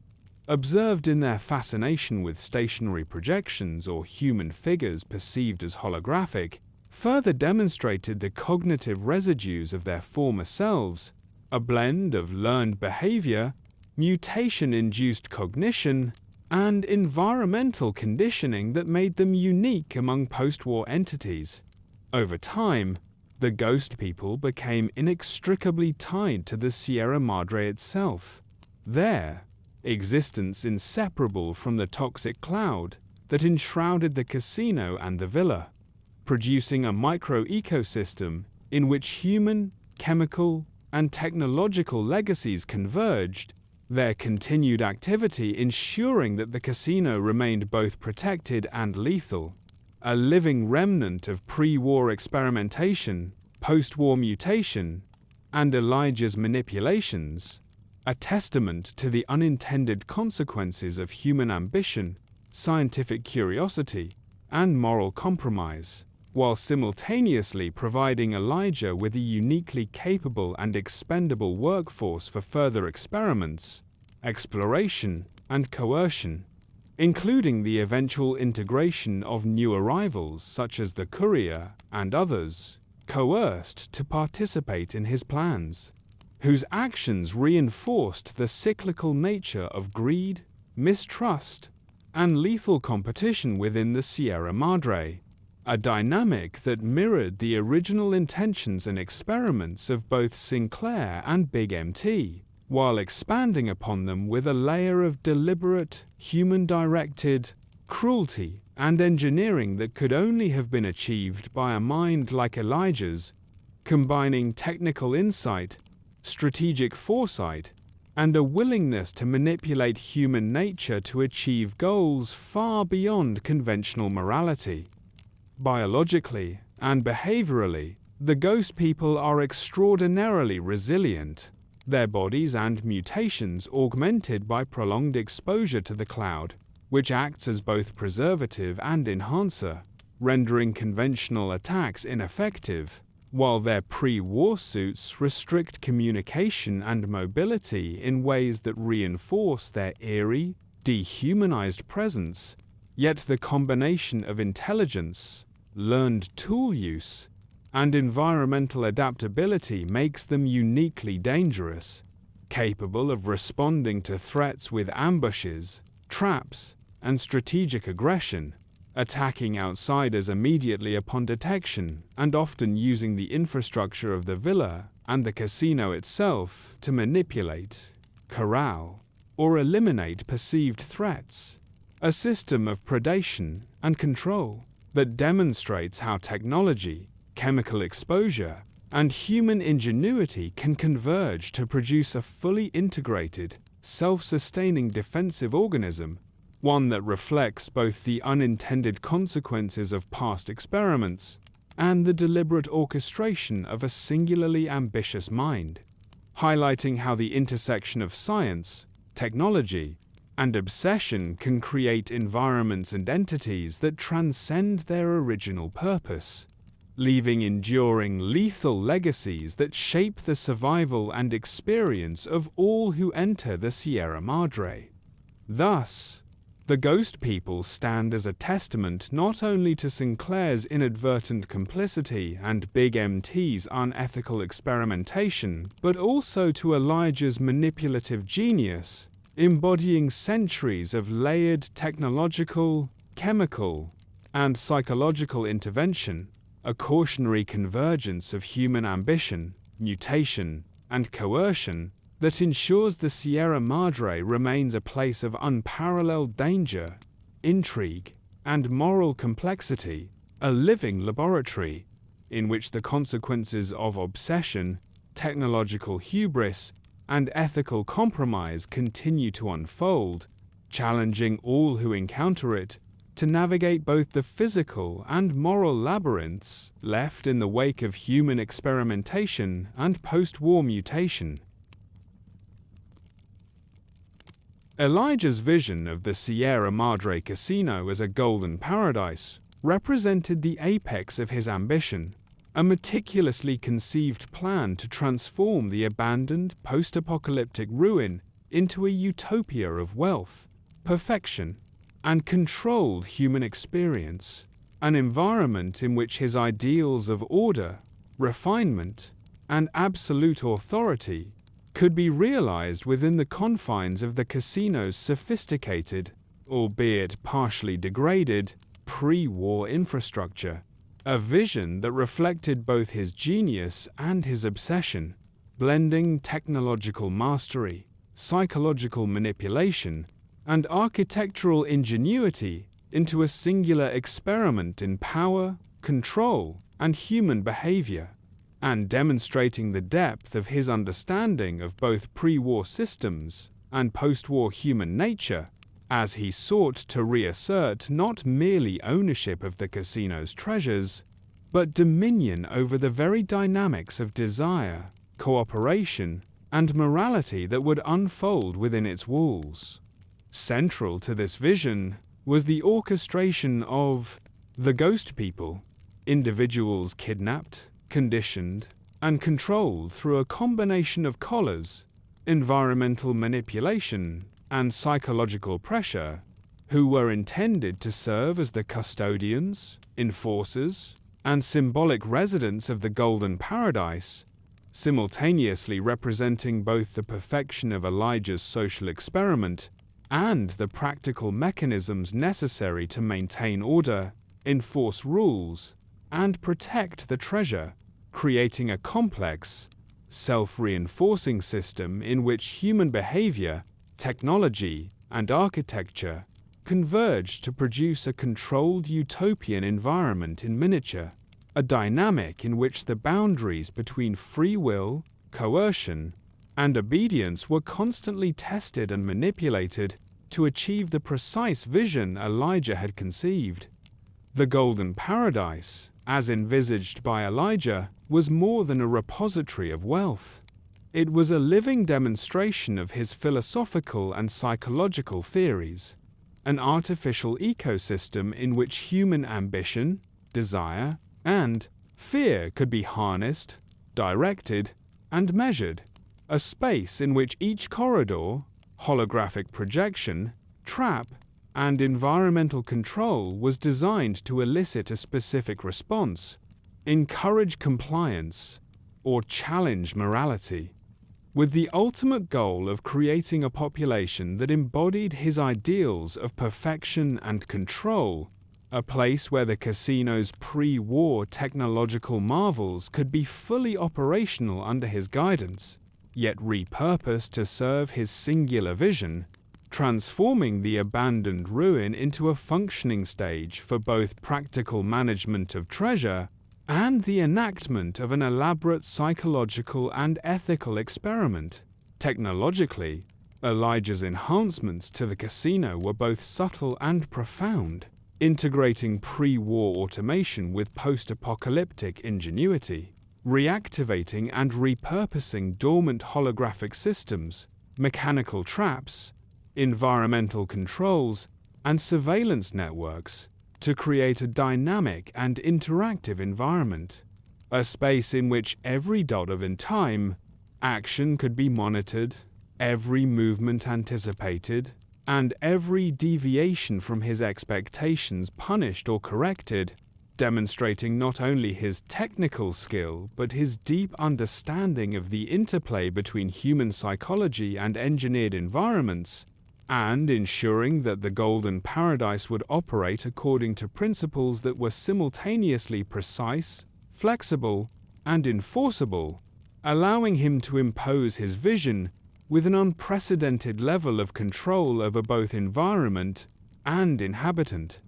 observed in their fascination with stationary projections or human figures perceived as holographic, further demonstrated the cognitive residues of their former selves, a blend of learned behavior, mutation-induced cognition, and environmental conditioning that made them unique among post-war entities. Over time, the ghost people became inextricably tied to the Sierra Madre itself, their existence inseparable from the toxic cloud that enshrouded the casino and the villa, producing a micro-ecosystem in which human, chemical, and technological legacies converged, their continued activity ensuring that the casino remained both protected and lethal, a living remnant of pre-war experimentation, post-war mutation, and Elijah's manipulations, a testament to the unintended consequences of human ambition, scientific curiosity, and moral compromise, while simultaneously providing Elijah with a uniquely capable and expendable workforce for further experiments, exploration, and coercion, including the eventual integration of new arrivals such as the courier and others, coerced to participate in his plans, whose actions reinforced the cyclical nature of greed, mistrust, and lethal competition within the Sierra Madre, a dynamic that mirrored the original intentions and experiments of both Sinclair and Big MT, while expanding upon them with a layer of deliberate, human-directed cruelty and engineering that could only have been achieved by a mind like Elijah's, combining technical insight, strategic foresight, and a willingness to manipulate human nature to achieve goals far beyond conventional morality. Biologically and behaviorally, the ghost people are extraordinarily resilient, their bodies and mutations augmented by prolonged exposure to the cloud, which acts as both preservative and enhancer, rendering conventional attacks ineffective, while their pre-war suits restrict communication and mobility in ways that reinforce their eerie, dehumanized presence, yet the combination of intelligence, learned tool use, and environmental adaptability makes them uniquely dangerous, capable of responding to threats with ambushes, traps, and strategic aggression, attacking outsiders immediately upon detection, and often using the infrastructure of the villa and the casino itself to manipulate, corral, or eliminate perceived threats, a system of predation and control that demonstrates how technology, chemical exposure, and human ingenuity can converge to produce a fully integrated, self-sustaining defensive organism, one that reflects both the unintended consequences of past experiments and the deliberate orchestration of a singularly ambitious mind, highlighting how the intersection of science, technology, and obsession can create environments and entities that transcend their original purpose, leaving enduring lethal legacies that shape the survival and experience of all who enter the Sierra Madre. Thus, the ghost people stand as a testament not only to Sinclair's inadvertent complicity and Big MT's unethical experimentation, but also to Elijah's manipulative genius, embodying centuries of layered technological, chemical, and psychological intervention, a cautionary convergence of human ambition, mutation, and coercion that ensures the Sierra Madre remains a place of unparalleled danger, intrigue, and moral complexity, a living laboratory in which the consequences of obsession, technological hubris, and ethical compromise continue to unfold, challenging all who encounter it to navigate both the physical and moral labyrinths left in the wake of human experimentation and post-war mutation. Elijah's vision of the Sierra Madre Casino as a golden paradise represented the apex of his ambition, a meticulously conceived plan to transform the abandoned post-apocalyptic ruin into a utopia of wealth, perfection, and controlled human experience, an environment in which his ideals of order, refinement, and absolute authority could be realized within the confines of the casino's sophisticated, albeit partially degraded, pre-war infrastructure, a vision that reflected both his genius and his obsession, blending technological mastery, psychological manipulation, and architectural ingenuity into a singular experiment in power, control, and human behavior, and demonstrating the depth of his understanding of both pre-war systems and post-war human nature, as he sought to reassert not merely ownership of the casino's treasures, but dominion over the very dynamics of desire, cooperation, and morality that would unfold within its walls. Central to this vision was the orchestration of the Ghost People, individuals kidnapped, conditioned, and controlled through a combination of collars, environmental manipulation, and psychological pressure, who were intended to serve as the custodians, enforcers, and symbolic residents of the Golden Paradise, simultaneously representing both the perfection of Elijah's social experiment and the practical mechanisms necessary to maintain order, enforce rules, and protect the treasure, creating a complex, self-reinforcing system in which human behavior, technology, and architecture converged to produce a controlled utopian environment in miniature, a dynamic in which the boundaries between free will, coercion, and obedience were constantly tested and manipulated to achieve the precise vision Elijah had conceived. The Golden Paradise, as envisaged by Elijah, was more than a repository of wealth. It was a living demonstration of his philosophical and psychological theories, an artificial ecosystem in which human ambition, desire, and fear could be harnessed, directed, and measured, a space in which each corridor, holographic projection, trap, and environmental control was designed to elicit a specific response, encourage compliance, or challenge morality, with the ultimate goal of creating a population that embodied his ideals of perfection and control, a place where the casino's pre-war technological marvels could be fully operational under his guidance, yet repurposed to serve his singular vision, transforming the abandoned ruin into a functioning stage for both practical management of treasure and the enactment of an elaborate psychological and ethical experiment. Technologically, Elijah's enhancements to the casino were both subtle and profound, integrating pre-war automation with post-apocalyptic ingenuity, reactivating and repurposing dormant holographic systems, mechanical traps, environmental controls, and surveillance networks to create a dynamic and interactive environment, a space in which every dot of in time, action could be monitored, every movement anticipated, and every deviation from his expectations punished or corrected, demonstrating not only his technical skill but his deep understanding of the interplay between human psychology and engineered environments, and ensuring that the Golden Paradise would operate according to principles that were simultaneously precise, flexible, and enforceable, allowing him to impose his vision with an unprecedented level of control over both environment and inhabitant.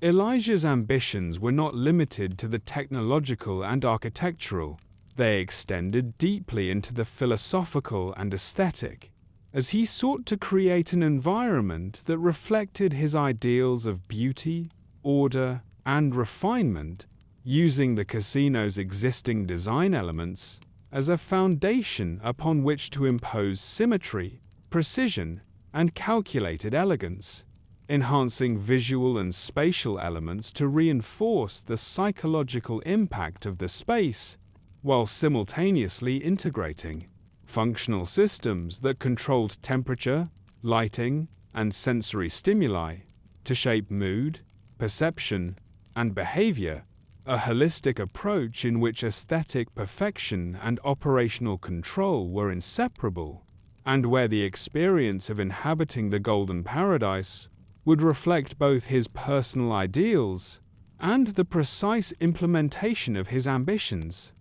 Elijah's ambitions were not limited to the technological and architectural. They extended deeply into the philosophical and aesthetic, as he sought to create an environment that reflected his ideals of beauty, order, and refinement, using the casino's existing design elements as a foundation upon which to impose symmetry, precision, and calculated elegance, enhancing visual and spatial elements to reinforce the psychological impact of the space, while simultaneously integrating functional systems that controlled temperature, lighting, and sensory stimuli to shape mood, perception, and behavior, a holistic approach in which aesthetic perfection and operational control were inseparable, and where the experience of inhabiting the Golden Paradise would reflect both his personal ideals and the precise implementation of his ambitions.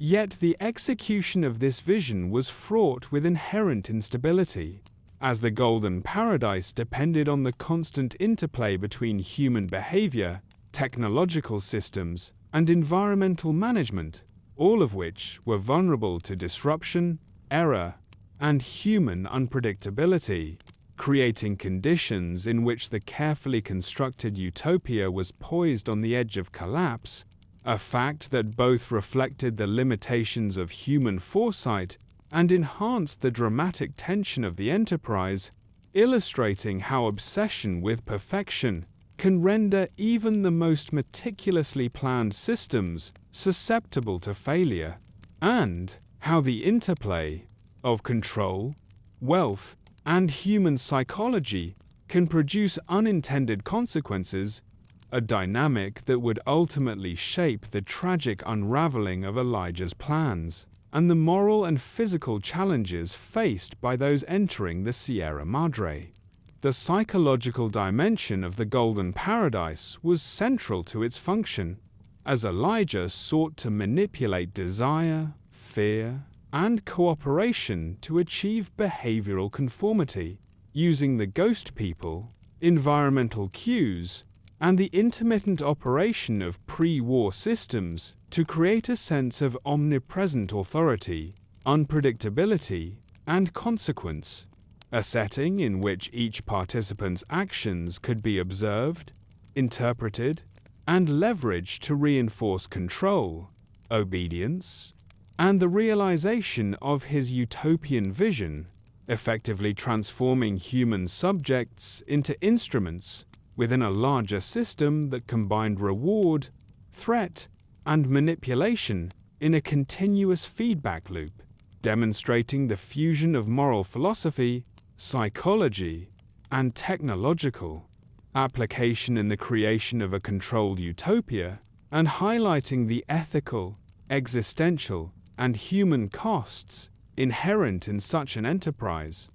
Yet the execution of this vision was fraught with inherent instability, as the Golden Paradise depended on the constant interplay between human behavior, technological systems, and environmental management, all of which were vulnerable to disruption, error, and human unpredictability, creating conditions in which the carefully constructed utopia was poised on the edge of collapse, a fact that both reflected the limitations of human foresight and enhanced the dramatic tension of the enterprise, illustrating how obsession with perfection can render even the most meticulously planned systems susceptible to failure, and how the interplay of control, wealth, and human psychology can produce unintended consequences, a dynamic that would ultimately shape the tragic unraveling of Elijah's plans and the moral and physical challenges faced by those entering the Sierra Madre. The psychological dimension of the Golden Paradise was central to its function, as Elijah sought to manipulate desire, fear, and cooperation to achieve behavioral conformity, using the ghost people, environmental cues, and the intermittent operation of pre-war systems to create a sense of omnipresent authority, unpredictability, and consequence, a setting in which each participant's actions could be observed, interpreted, and leveraged to reinforce control, obedience, and the realization of his utopian vision, effectively transforming human subjects into instruments within a larger system that combined reward, threat, and manipulation in a continuous feedback loop, demonstrating the fusion of moral philosophy, psychology, and technological application in the creation of a controlled utopia, and highlighting the ethical, existential, and human costs inherent in such an enterprise.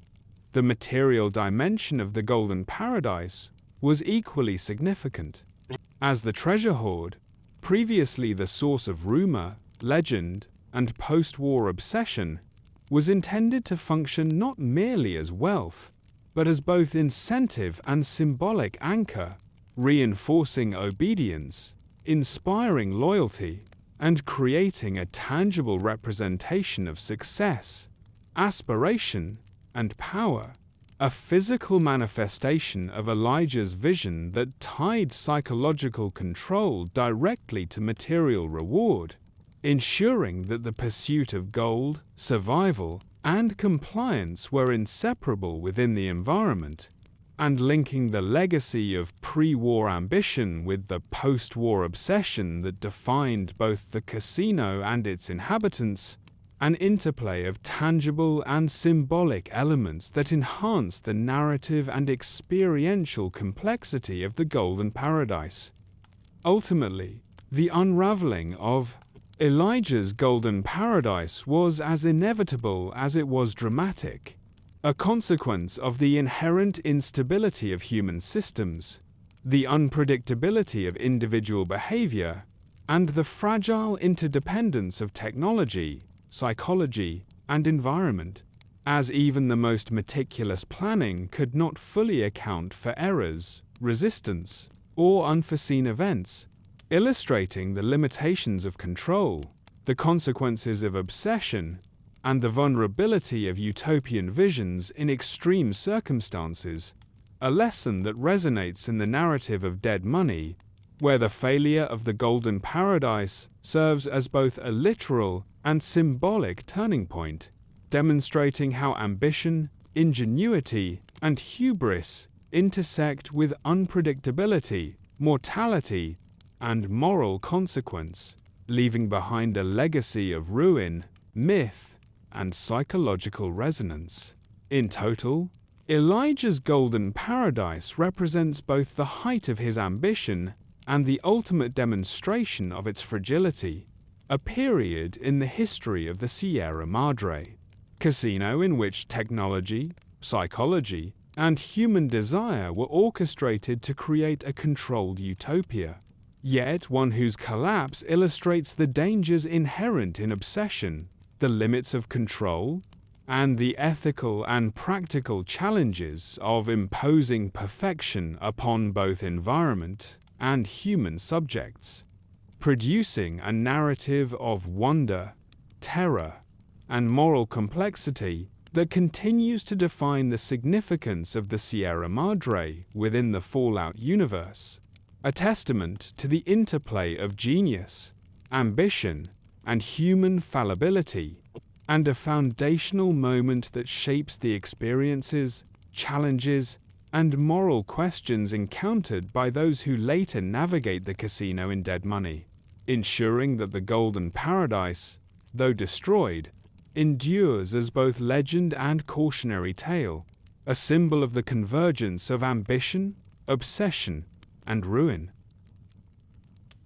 The material dimension of the Golden Paradise was equally significant, as the treasure hoard, previously the source of rumor, legend, and post-war obsession, was intended to function not merely as wealth, but as both incentive and symbolic anchor, reinforcing obedience, inspiring loyalty, and creating a tangible representation of success, aspiration, and power, a physical manifestation of Elijah's vision that tied psychological control directly to material reward, ensuring that the pursuit of gold, survival, and compliance were inseparable within the environment, and linking the legacy of pre-war ambition with the post-war obsession that defined both the casino and its inhabitants, an interplay of tangible and symbolic elements that enhanced the narrative and experiential complexity of the Golden Paradise. Ultimately, the unraveling of Elijah's Golden Paradise was as inevitable as it was dramatic, a consequence of the inherent instability of human systems, the unpredictability of individual behavior, and the fragile interdependence of technology, psychology, and environment, as even the most meticulous planning could not fully account for errors, resistance, or unforeseen events, illustrating the limitations of control, the consequences of obsession, and the vulnerability of utopian visions in extreme circumstances, a lesson that resonates in the narrative of Dead Money, where the failure of the Golden Paradise serves as both a literal and symbolic turning point, demonstrating how ambition, ingenuity, and hubris intersect with unpredictability, mortality, and moral consequence, leaving behind a legacy of ruin, myth, and psychological resonance. In total, Elijah's golden paradise represents both the height of his ambition and the ultimate demonstration of its fragility, a period in the history of the Sierra Madre casino in which technology, psychology, and human desire were orchestrated to create a controlled utopia, yet one whose collapse illustrates the dangers inherent in obsession, the limits of control, and the ethical and practical challenges of imposing perfection upon both environment and human subjects, producing a narrative of wonder, terror, and moral complexity that continues to define the significance of the Sierra Madre within the Fallout universe, a testament to the interplay of genius, ambition, and human fallibility, and a foundational moment that shapes the experiences, challenges, and moral questions encountered by those who later navigate the casino in Dead Money, ensuring that the Golden Paradise, though destroyed, endures as both legend and cautionary tale, a symbol of the convergence of ambition, obsession, and ruin.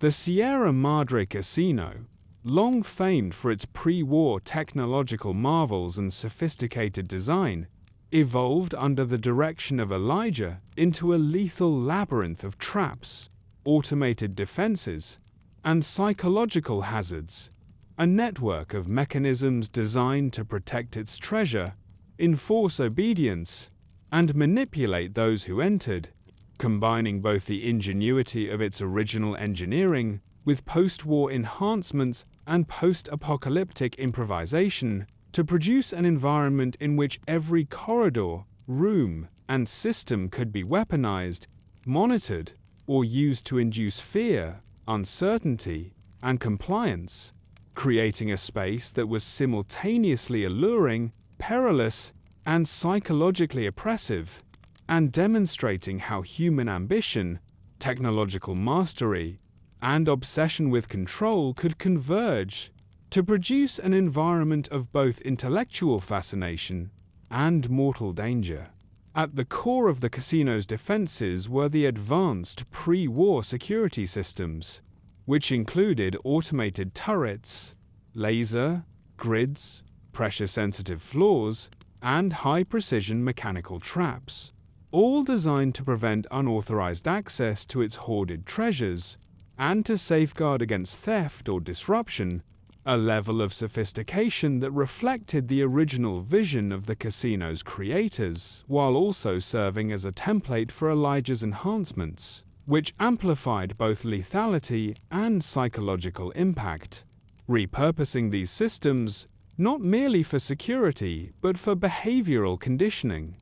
The Sierra Madre Casino, long famed for its pre-war technological marvels and sophisticated design, evolved under the direction of Elijah into a lethal labyrinth of traps, automated defenses, and psychological hazards, a network of mechanisms designed to protect its treasure, enforce obedience, and manipulate those who entered, combining both the ingenuity of its original engineering with post-war enhancements and post-apocalyptic improvisation to produce an environment in which every corridor, room, and system could be weaponized, monitored, or used to induce fear, uncertainty, and compliance, creating a space that was simultaneously alluring, perilous, and psychologically oppressive, and demonstrating how human ambition, technological mastery, and obsession with control could converge to produce an environment of both intellectual fascination and mortal danger. At the core of the casino's defenses were the advanced pre-war security systems, which included automated turrets, laser, grids, pressure-sensitive floors, and high-precision mechanical traps, all designed to prevent unauthorized access to its hoarded treasures and to safeguard against theft or disruption, a level of sophistication that reflected the original vision of the casino's creators, while also serving as a template for Elijah's enhancements, which amplified both lethality and psychological impact, repurposing these systems not merely for security but for behavioral conditioning,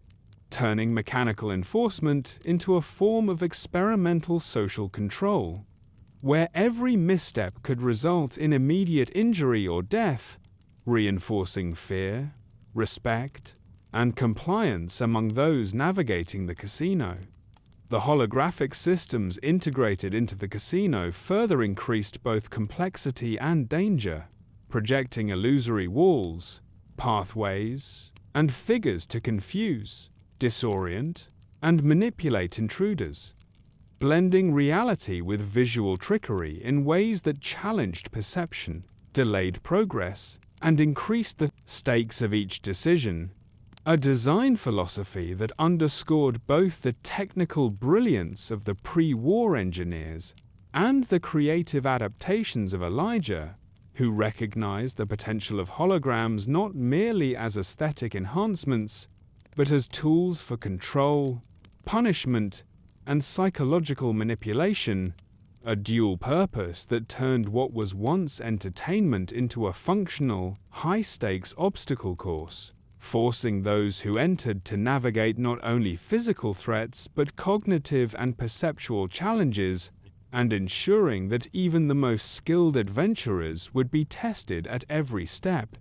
turning mechanical enforcement into a form of experimental social control, where every misstep could result in immediate injury or death, reinforcing fear, respect, and compliance among those navigating the casino. The holographic systems integrated into the casino further increased both complexity and danger, projecting illusory walls, pathways, and figures to confuse, disorient, and manipulate intruders, blending reality with visual trickery in ways that challenged perception, delayed progress, and increased the stakes of each decision, a design philosophy that underscored both the technical brilliance of the pre-war engineers and the creative adaptations of Elijah, who recognized the potential of holograms not merely as aesthetic enhancements, but as tools for control, punishment, and psychological manipulation, a dual purpose that turned what was once entertainment into a functional, high-stakes obstacle course, forcing those who entered to navigate not only physical threats but cognitive and perceptual challenges, and ensuring that even the most skilled adventurers would be tested at every step.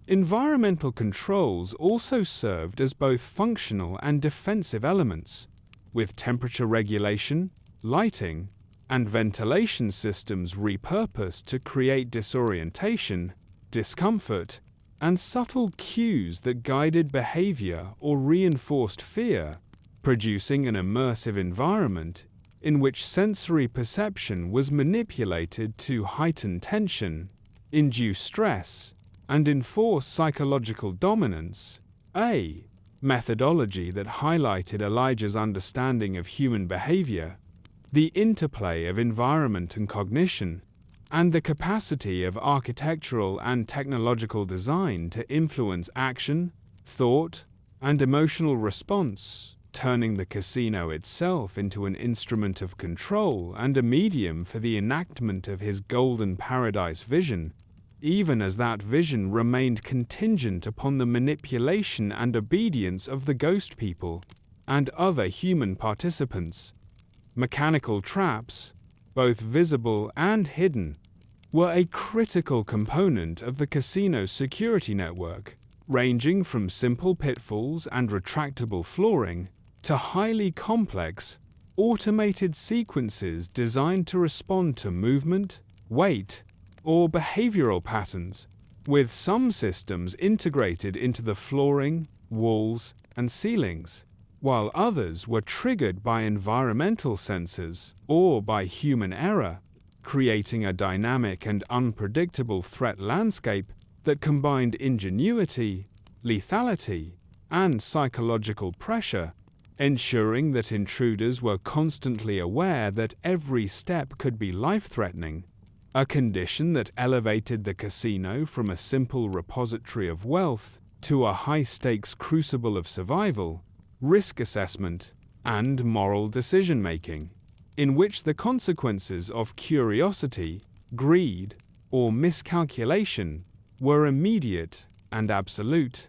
Environmental controls also served as both functional and defensive elements, with temperature regulation, lighting, and ventilation systems repurposed to create disorientation, discomfort, and subtle cues that guided behavior or reinforced fear, producing an immersive environment in which sensory perception was manipulated to heighten tension, induce stress, and enforce psychological dominance. A methodology that highlighted Elijah's understanding of human behavior, the interplay of environment and cognition, and the capacity of architectural and technological design to influence action, thought, and emotional response, turning the casino itself into an instrument of control and a medium for the enactment of his golden paradise vision, even as that vision remained contingent upon the manipulation and obedience of the ghost people and other human participants. Mechanical traps, both visible and hidden, were a critical component of the casino's security network, ranging from simple pitfalls and retractable flooring to highly complex, automated sequences designed to respond to movement, weight, or behavioral patterns, with some systems integrated into the flooring, walls, and ceilings, while others were triggered by environmental sensors or by human error, creating a dynamic and unpredictable threat landscape that combined ingenuity, lethality, and psychological pressure, ensuring that intruders were constantly aware that every step could be life-threatening, a condition that elevated the casino from a simple repository of wealth to a high-stakes crucible of survival, risk assessment, and moral decision-making, in which the consequences of curiosity, greed, or miscalculation were immediate and absolute.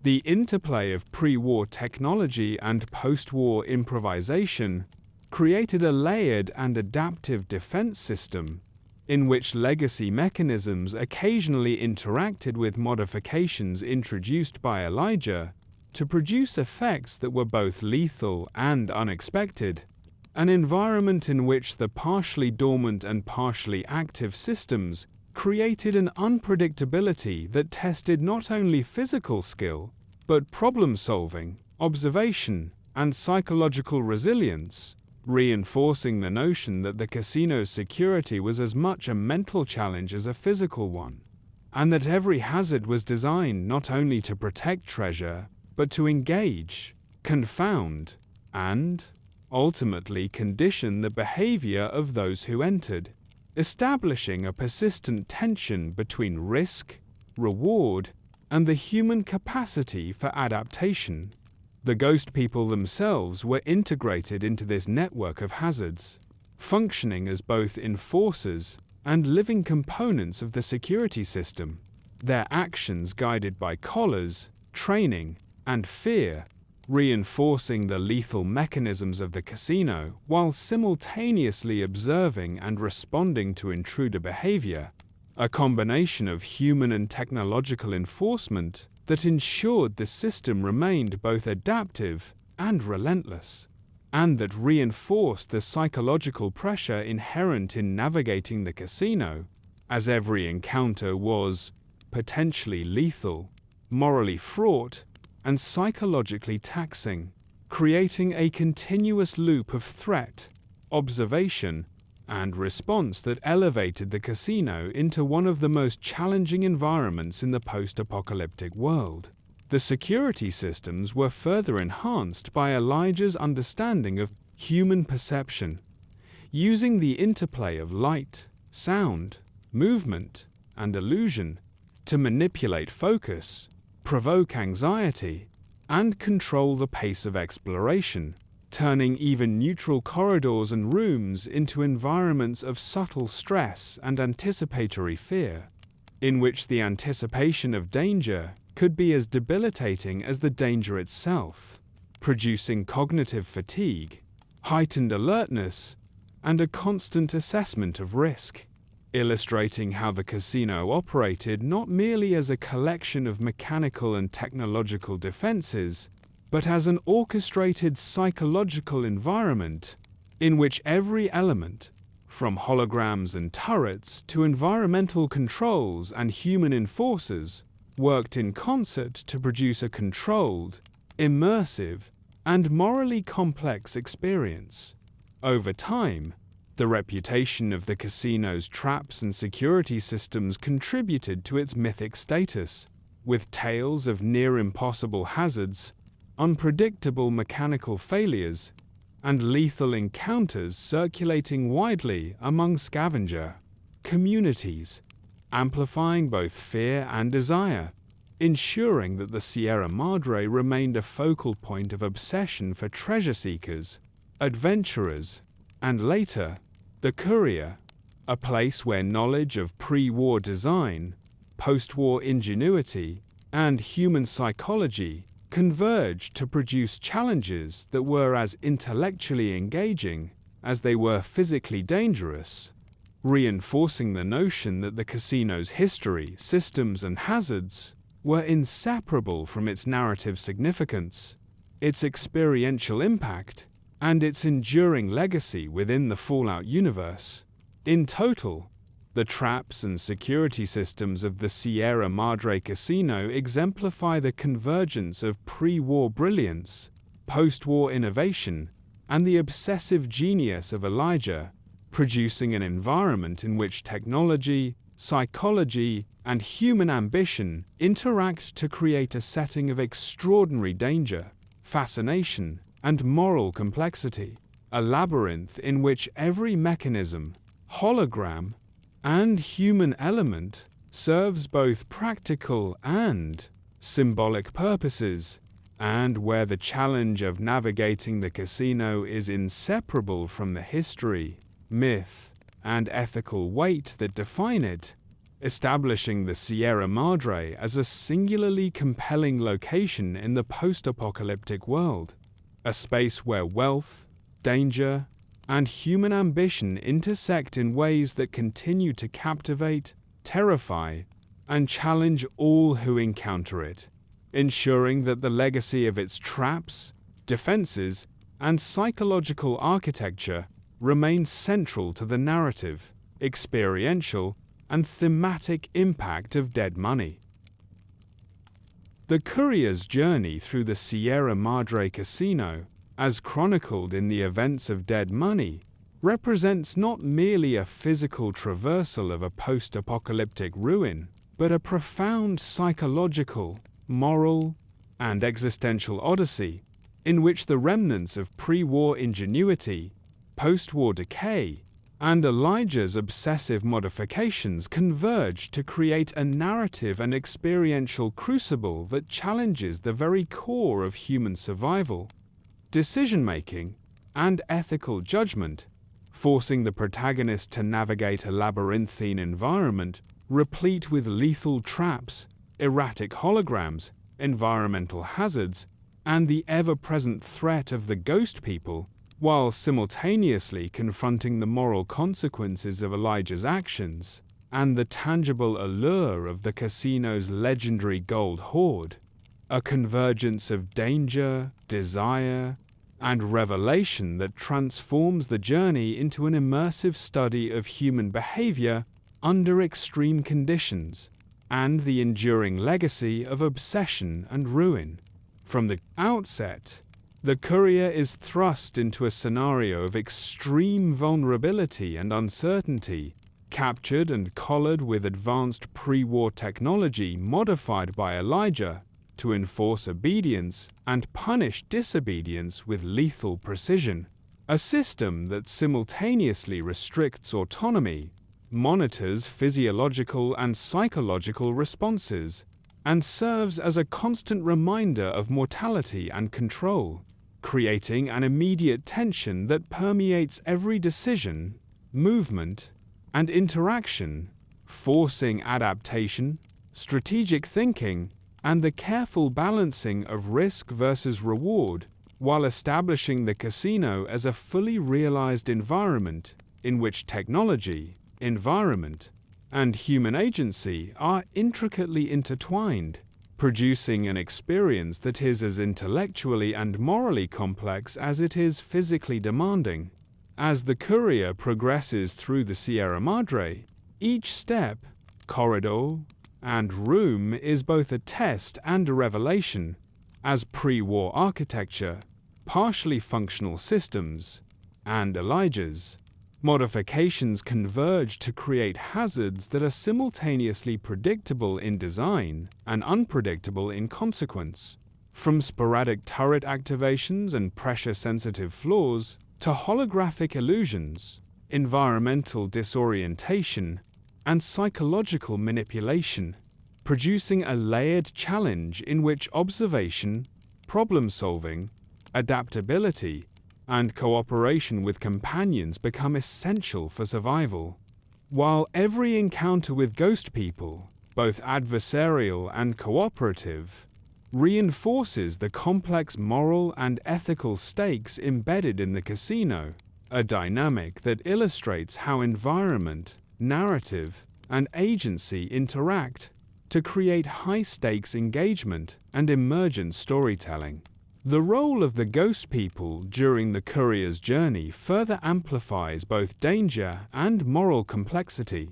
The interplay of pre-war technology and post-war improvisation created a layered and adaptive defense system in which legacy mechanisms occasionally interacted with modifications introduced by Elijah to produce effects that were both lethal and unexpected, an environment in which the partially dormant and partially active systems created an unpredictability that tested not only physical skill, but problem-solving, observation, and psychological resilience, reinforcing the notion that the casino's security was as much a mental challenge as a physical one, and that every hazard was designed not only to protect treasure, but to engage, confound, and, ultimately condition the behavior of those who entered, establishing a persistent tension between risk, reward, and the human capacity for adaptation. The ghost people themselves were integrated into this network of hazards, functioning as both enforcers and living components of the security system, their actions guided by collars, training, and fear, reinforcing the lethal mechanisms of the casino while simultaneously observing and responding to intruder behavior, a combination of human and technological enforcement that ensured the system remained both adaptive and relentless, and that reinforced the psychological pressure inherent in navigating the casino, as every encounter was potentially lethal, morally fraught, and psychologically taxing, creating a continuous loop of threat, observation, and response that elevated the casino into one of the most challenging environments in the post-apocalyptic world. The security systems were further enhanced by Elijah's understanding of human perception, using the interplay of light, sound, movement, and illusion to manipulate focus, provoke anxiety, and control the pace of exploration, turning even neutral corridors and rooms into environments of subtle stress and anticipatory fear, in which the anticipation of danger could be as debilitating as the danger itself, producing cognitive fatigue, heightened alertness, and a constant assessment of risk, illustrating how the casino operated not merely as a collection of mechanical and technological defenses, but as an orchestrated psychological environment in which every element, from holograms and turrets to environmental controls and human enforcers, worked in concert to produce a controlled, immersive, and morally complex experience. Over time, the reputation of the casino's traps and security systems contributed to its mythic status, with tales of near-impossible hazards, unpredictable mechanical failures, and lethal encounters circulating widely among scavenger communities, amplifying both fear and desire, ensuring that the Sierra Madre remained a focal point of obsession for treasure seekers, adventurers, and later, the Courier, a place where knowledge of pre-war design, post-war ingenuity, and human psychology converged to produce challenges that were as intellectually engaging as they were physically dangerous, reinforcing the notion that the casino's history, systems, and hazards were inseparable from its narrative significance, its experiential impact, and its enduring legacy within the Fallout universe. In total, the traps and security systems of the Sierra Madre Casino exemplify the convergence of pre-war brilliance, post-war innovation, and the obsessive genius of Elijah, producing an environment in which technology, psychology, and human ambition interact to create a setting of extraordinary danger, fascination, and moral complexity, a labyrinth in which every mechanism, hologram, and human element serves both practical and symbolic purposes, and where the challenge of navigating the casino is inseparable from the history, myth, and ethical weight that define it, establishing the Sierra Madre as a singularly compelling location in the post-apocalyptic world, a space where wealth, danger, and human ambition intersect in ways that continue to captivate, terrify, and challenge all who encounter it, ensuring that the legacy of its traps, defenses, and psychological architecture remains central to the narrative, experiential, and thematic impact of Dead Money. The Courier's journey through the Sierra Madre Casino, as chronicled in the events of Dead Money, represents not merely a physical traversal of a post-apocalyptic ruin, but a profound psychological, moral, and existential odyssey in which the remnants of pre-war ingenuity, post-war decay, and Elijah's obsessive modifications converge to create a narrative and experiential crucible that challenges the very core of human survival, decision-making, and ethical judgment, forcing the protagonist to navigate a labyrinthine environment replete with lethal traps, erratic holograms, environmental hazards, and the ever-present threat of the ghost people, while simultaneously confronting the moral consequences of Elijah's actions and the tangible allure of the casino's legendary gold hoard. A convergence of danger, desire, and revelation that transforms the journey into an immersive study of human behavior under extreme conditions, and the enduring legacy of obsession and ruin. From the outset, the Courier is thrust into a scenario of extreme vulnerability and uncertainty, captured and collared with advanced pre-war technology modified by Elijah to enforce obedience and punish disobedience with lethal precision, a system that simultaneously restricts autonomy, monitors physiological and psychological responses, and serves as a constant reminder of mortality and control, creating an immediate tension that permeates every decision, movement, and interaction, forcing adaptation, strategic thinking, and the careful balancing of risk versus reward, while establishing the casino as a fully realized environment in which technology, environment, and human agency are intricately intertwined, producing an experience that is as intellectually and morally complex as it is physically demanding. As the Courier progresses through the Sierra Madre, each step, corridor, and room is both a test and a revelation, as pre-war architecture, partially functional systems, and Elijah's modifications converge to create hazards that are simultaneously predictable in design and unpredictable in consequence. From sporadic turret activations and pressure-sensitive flaws to holographic illusions, environmental disorientation, and psychological manipulation, producing a layered challenge in which observation, problem-solving, adaptability, and cooperation with companions become essential for survival. While every encounter with ghost people, both adversarial and cooperative, reinforces the complex moral and ethical stakes embedded in the casino, a dynamic that illustrates how environment, narrative, and agency interact to create high-stakes engagement and emergent storytelling. The role of the ghost people during the courier's journey further amplifies both danger and moral complexity,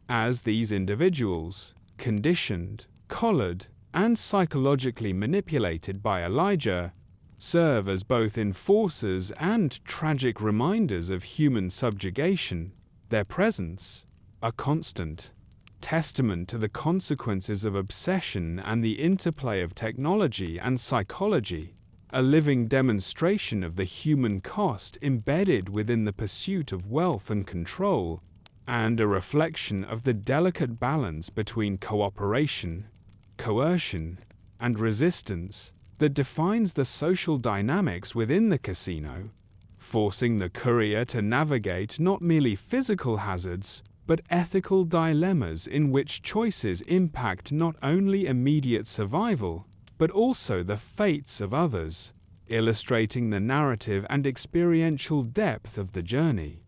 as these individuals, conditioned, collared, and psychologically manipulated by Elijah, serve as both enforcers and tragic reminders of human subjugation. Their presence, a constant testament to the consequences of obsession and the interplay of technology and psychology, a living demonstration of the human cost embedded within the pursuit of wealth and control, and a reflection of the delicate balance between cooperation, coercion, and resistance that defines the social dynamics within the casino, forcing the courier to navigate not merely physical hazards, but ethical dilemmas in which choices impact not only immediate survival, but also the fates of others, illustrating the narrative and experiential depth of the journey.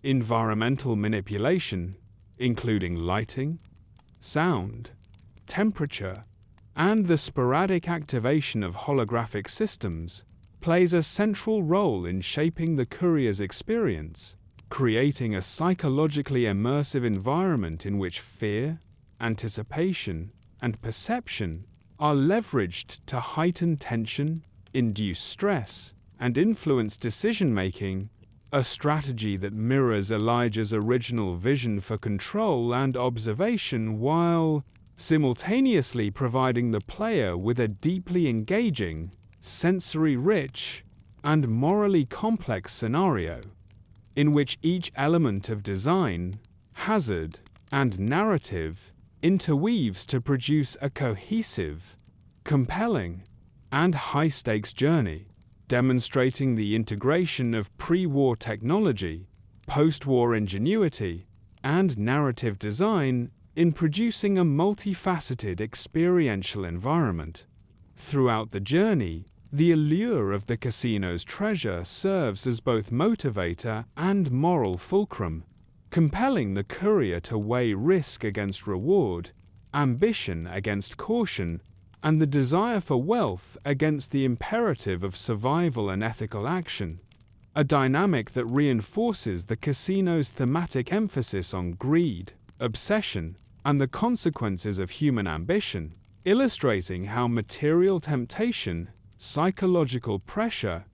Environmental manipulation, including lighting, sound, temperature, and the sporadic activation of holographic systems, plays a central role in shaping the courier's experience, creating a psychologically immersive environment in which fear, anticipation, and perception are leveraged to heighten tension, induce stress, and influence decision-making, a strategy that mirrors Elijah's original vision for control and observation while simultaneously providing the player with a deeply engaging, sensory-rich, and morally complex scenario, in which each element of design, hazard, and narrative interweaves to produce a cohesive, compelling, and high-stakes journey, demonstrating the integration of pre-war technology, post-war ingenuity, and narrative design in producing a multifaceted experiential environment. Throughout the journey, the allure of the casino's treasure serves as both motivator and moral fulcrum, compelling the courier to weigh risk against reward, ambition against caution, and the desire for wealth against the imperative of survival and ethical action, a dynamic that reinforces the casino's thematic emphasis on greed, obsession, and the consequences of human ambition, illustrating how material temptation, psychological pressure,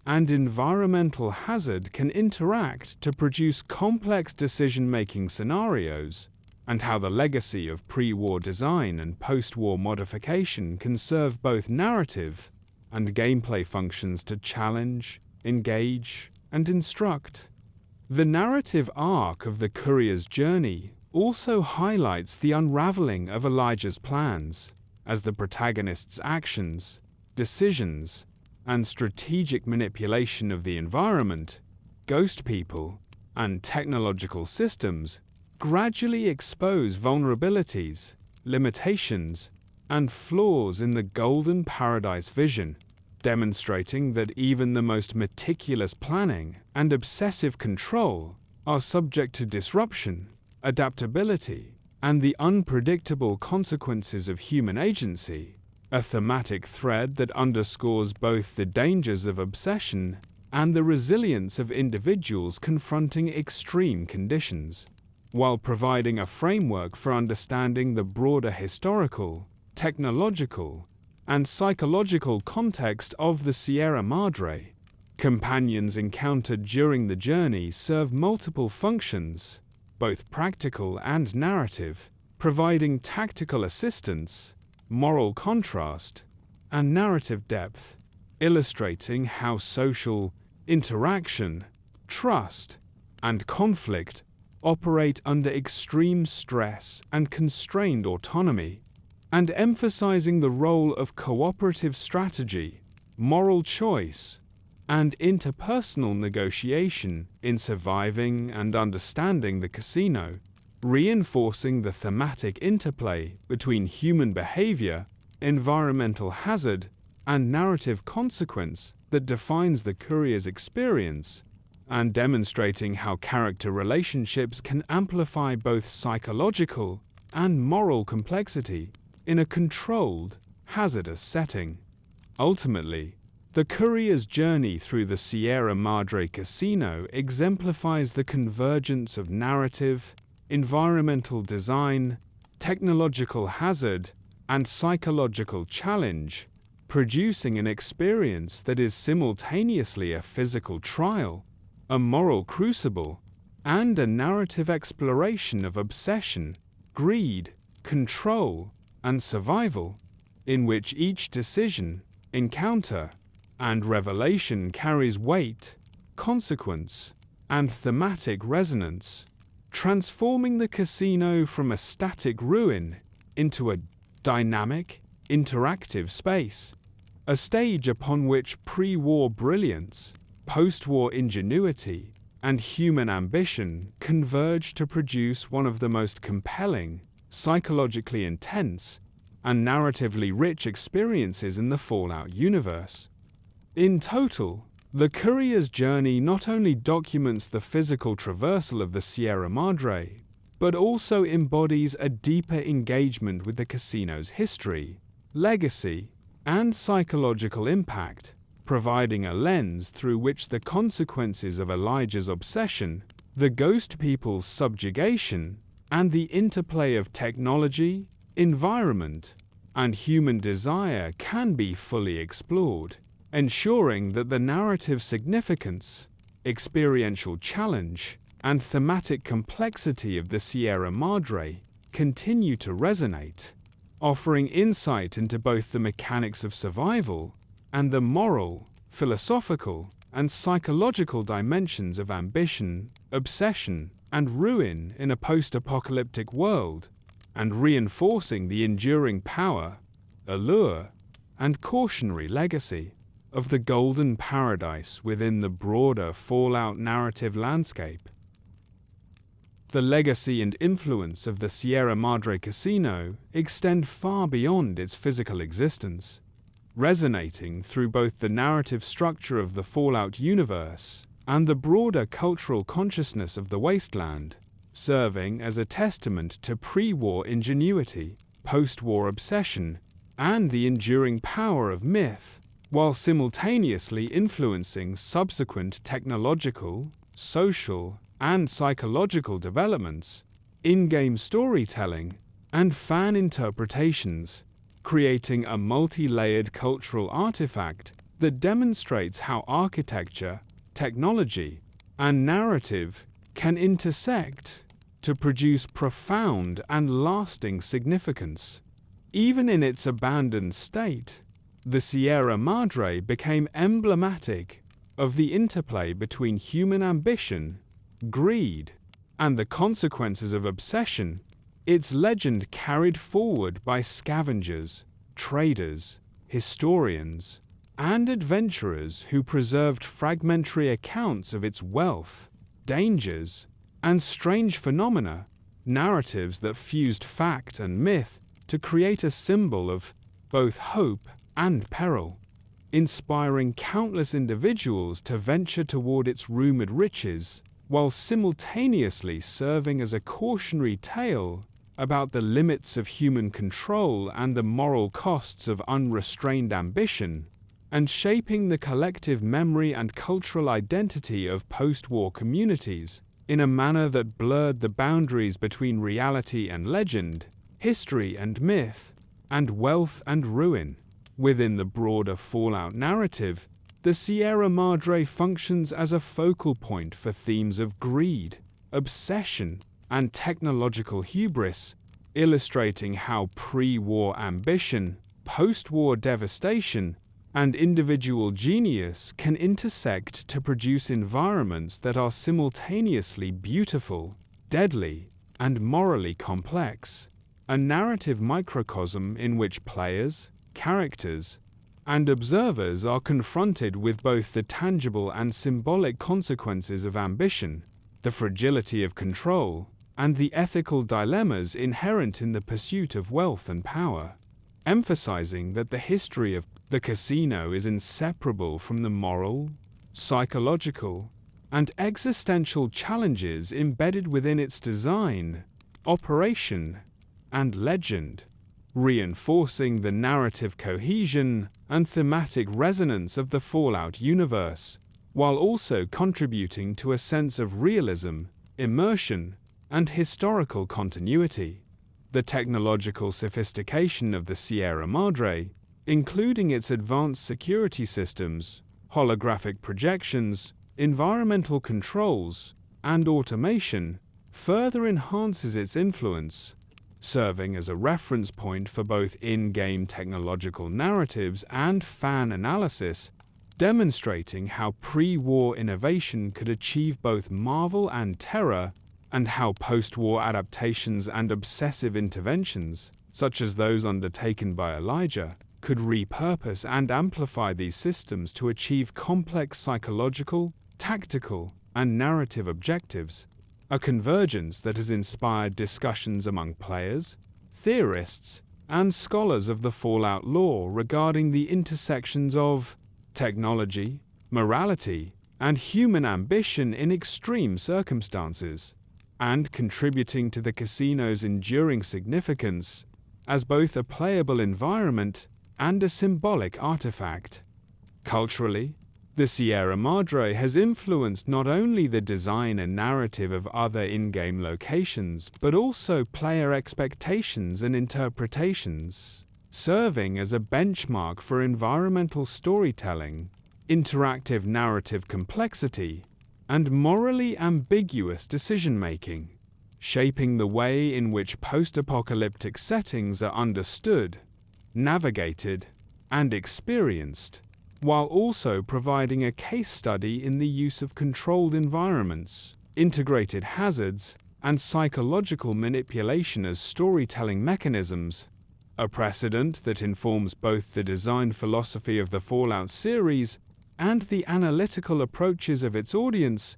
and environmental hazard can interact to produce complex decision-making scenarios, and how the legacy of pre-war design and post-war modification can serve both narrative and gameplay functions to challenge, engage, and instruct. The narrative arc of the courier's journey also highlights the unraveling of Elijah's plans, as the protagonist's actions, decisions, and strategic manipulation of the environment, ghost people, and technological systems gradually expose vulnerabilities, limitations, and flaws in the Golden Paradise vision, demonstrating that even the most meticulous planning and obsessive control are subject to disruption, adaptability, and the unpredictable consequences of human agency, a thematic thread that underscores both the dangers of obsession and the resilience of individuals confronting extreme conditions. while providing a framework for understanding the broader historical, technological, and psychological context of the Sierra Madre. Companions encountered during the journey serve multiple functions, both practical and narrative, providing tactical assistance, moral contrast, and narrative depth, illustrating how social interaction, trust, and conflict operate under extreme stress and constrained autonomy, and emphasizing the role of cooperative strategy, moral choice, and interpersonal negotiation in surviving and understanding the casino, reinforcing the thematic interplay between human behavior, environmental hazard, and narrative consequence that defines the courier's experience, and demonstrating how character relationships can amplify both psychological and moral complexity in a controlled, hazardous setting. Ultimately, the courier's journey through the Sierra Madre casino exemplifies the convergence of narrative, environmental design, technological hazard, and psychological challenge, producing an experience that is simultaneously a physical trial, a moral crucible, and a narrative exploration of obsession, greed, control, and survival, in which each decision, encounter, and revelation carries weight, consequence, and thematic resonance, transforming the casino from a static ruin into a dynamic, interactive space, a stage upon which pre-war brilliance, post-war ingenuity, and human ambition converge to produce one of the most compelling, psychologically intense, and narratively rich experiences in the Fallout universe. In total, the courier's journey not only documents the physical traversal of the Sierra Madre, but also embodies a deeper engagement with the casino's history, legacy, and psychological impact, providing a lens through which the consequences of Elijah's obsession, the Ghost People's subjugation, and the interplay of technology, environment, and human desire can be fully explored, ensuring that the narrative significance, experiential challenge, and thematic complexity of the Sierra Madre continue to resonate, offering insight into both the mechanics of survival and the moral, philosophical, and psychological dimensions of ambition, obsession, and ruin in a post-apocalyptic world, and reinforcing the enduring power, allure, and cautionary legacy of the Golden Paradise within the broader Fallout narrative landscape. The legacy and influence of the Sierra Madre Casino extend far beyond its physical existence, resonating through both the narrative structure of the Fallout universe and the broader cultural consciousness of the wasteland, serving as a testament to pre-war ingenuity, post-war obsession, and the enduring power of myth, while simultaneously influencing subsequent technological, social, and psychological developments, in-game storytelling, and fan interpretations, creating a multi-layered cultural artifact that demonstrates how architecture, technology, and narrative can intersect to produce profound and lasting significance. Even in its abandoned state, the Sierra Madre became emblematic of the interplay between human ambition, greed, and the consequences of obsession, its legend carried forward by scavengers, traders, historians, and adventurers who preserved fragmentary accounts of its wealth, dangers, and strange phenomena, narratives that fused fact and myth to create a symbol of both hope and peril, inspiring countless individuals to venture toward its rumored riches, while simultaneously serving as a cautionary tale about the limits of human control and the moral costs of unrestrained ambition, and shaping the collective memory and cultural identity of post-war communities in a manner that blurred the boundaries between reality and legend, history and myth, and wealth and ruin. Within the broader Fallout narrative, the Sierra Madre functions as a focal point for themes of greed, obsession, and technological hubris, illustrating how pre-war ambition, post-war devastation, and individual genius can intersect to produce environments that are simultaneously beautiful, deadly, and morally complex. A narrative microcosm in which players, characters, and observers are confronted with both the tangible and symbolic consequences of ambition, the fragility of control, and the ethical dilemmas inherent in the pursuit of wealth and power, emphasizing that the history of the casino is inseparable from the moral, psychological, and existential challenges embedded within its design, operation, and legend, reinforcing the narrative cohesion and thematic resonance of the Fallout universe, while also contributing to a sense of realism, immersion, and historical continuity. The technological sophistication of the Sierra Madre, including its advanced security systems, holographic projections, environmental controls, and automation, further enhances its influence, serving as a reference point for both in-game technological narratives and fan analysis, demonstrating how pre-war innovation could achieve both marvel and terror, and how post-war adaptations and obsessive interventions, such as those undertaken by Elijah, could repurpose and amplify these systems to achieve complex psychological, tactical, and narrative objectives, a convergence that has inspired discussions among players, theorists, and scholars of the Fallout lore regarding the intersections of technology, morality, and human ambition in extreme circumstances, and contributing to the casino's enduring significance as both a playable environment and a symbolic artifact. Culturally, the Sierra Madre has influenced not only the design and narrative of other in-game locations, but also player expectations and interpretations, serving as a benchmark for environmental storytelling, interactive narrative complexity, and morally ambiguous decision-making, shaping the way in which post-apocalyptic settings are understood, navigated, and experienced, while also providing a case study in the use of controlled environments, integrated hazards, and psychological manipulation as storytelling mechanisms, a precedent that informs both the design philosophy of the Fallout series and the analytical approaches of its audience,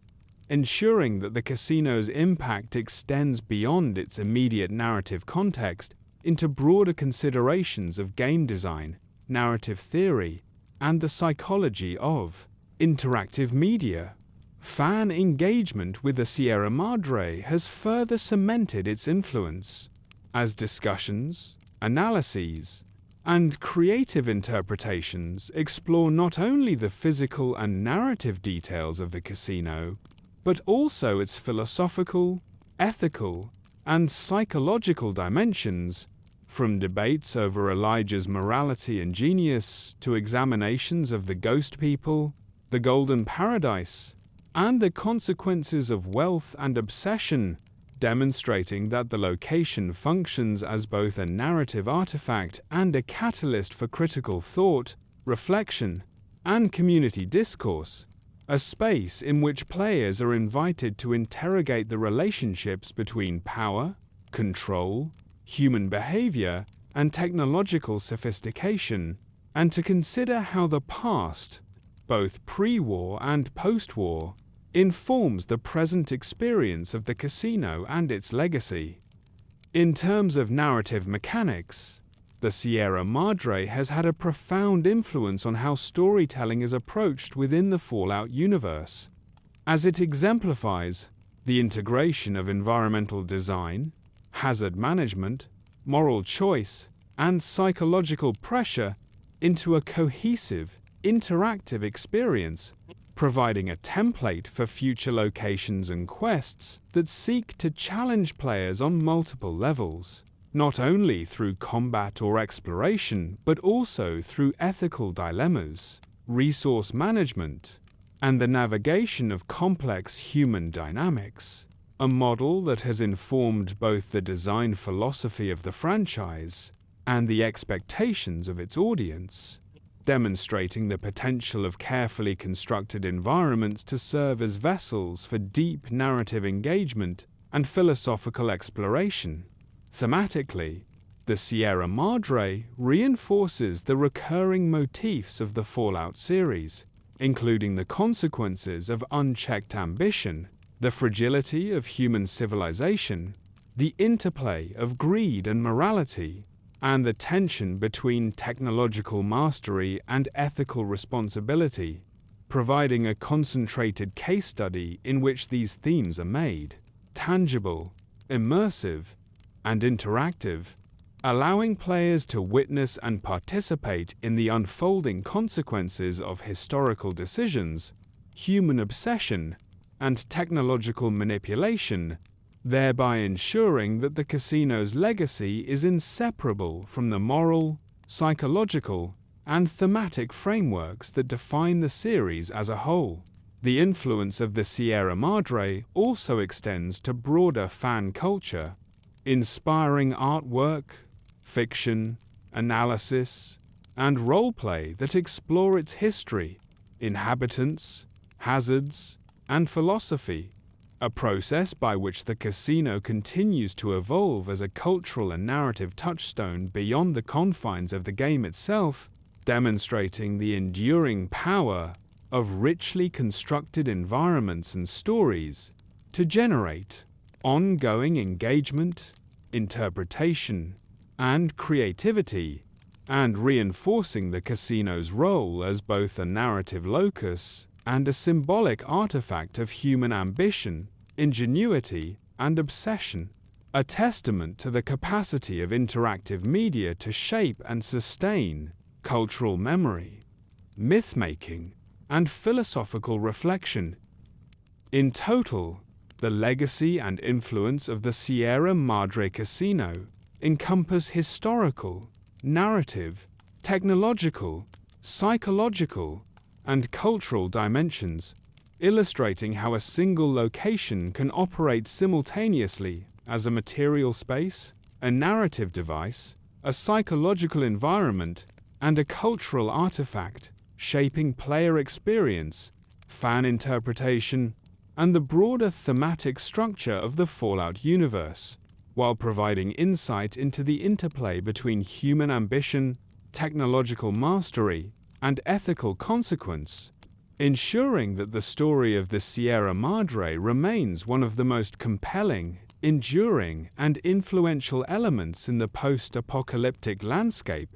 ensuring that the casino's impact extends beyond its immediate narrative context into broader considerations of game design, narrative theory, and the psychology of interactive media. Fan engagement with the Sierra Madre has further cemented its influence, as discussions, analyses, and creative interpretations explore not only the physical and narrative details of the casino, but also its philosophical, ethical, and psychological dimensions, from debates over Elijah's morality and genius to examinations of the Ghost People, the Golden Paradise, and the consequences of wealth and obsession, demonstrating that the location functions as both a narrative artifact and a catalyst for critical thought, reflection, and community discourse, a space in which players are invited to interrogate the relationships between power, control, human behavior, and technological sophistication, and to consider how the past, both pre-war and post-war, informs the present experience of the casino and its legacy. In terms of narrative mechanics, the Sierra Madre has had a profound influence on how storytelling is approached within the Fallout universe, as it exemplifies the integration of environmental design, hazard management, moral choice, and psychological pressure into a cohesive, interactive experience, providing a template for future locations and quests that seek to challenge players on multiple levels, not only through combat or exploration, but also through ethical dilemmas, resource management, and the navigation of complex human dynamics, a model that has informed both the design philosophy of the franchise and the expectations of its audience, demonstrating the potential of carefully constructed environments to serve as vessels for deep narrative engagement and philosophical exploration. Thematically, the Sierra Madre reinforces the recurring motifs of the Fallout series, including the consequences of unchecked ambition, the fragility of human civilization, the interplay of greed and morality, and the tension between technological mastery and ethical responsibility, providing a concentrated case study in which these themes are made tangible, immersive, and interactive, allowing players to witness and participate in the unfolding consequences of historical decisions, human obsession, and technological manipulation, thereby ensuring that the casino's legacy is inseparable from the moral, psychological, and thematic frameworks that define the series as a whole. The influence of the Sierra Madre also extends to broader fan culture, inspiring artwork, fiction, analysis, and roleplay that explore its history, inhabitants, hazards, and philosophy, a process by which the casino continues to evolve as a cultural and narrative touchstone beyond the confines of the game itself, demonstrating the enduring power of richly constructed environments and stories to generate ongoing engagement, interpretation, and creativity, and reinforcing the casino's role as both a narrative locus and a symbolic artifact of human ambition, ingenuity, and obsession, a testament to the capacity of interactive media to shape and sustain cultural memory, myth-making, and philosophical reflection. In total, the legacy and influence of the Sierra Madre Casino encompass historical, narrative, technological, psychological, and cultural dimensions, illustrating how a single location can operate simultaneously as a material space, a narrative device, a psychological environment, and a cultural artifact, shaping player experience, fan interpretation, and the broader thematic structure of the Fallout universe, while providing insight into the interplay between human ambition, technological mastery, and ethical consequence, ensuring that the story of the Sierra Madre remains one of the most compelling, enduring, and influential elements in the post-apocalyptic landscape,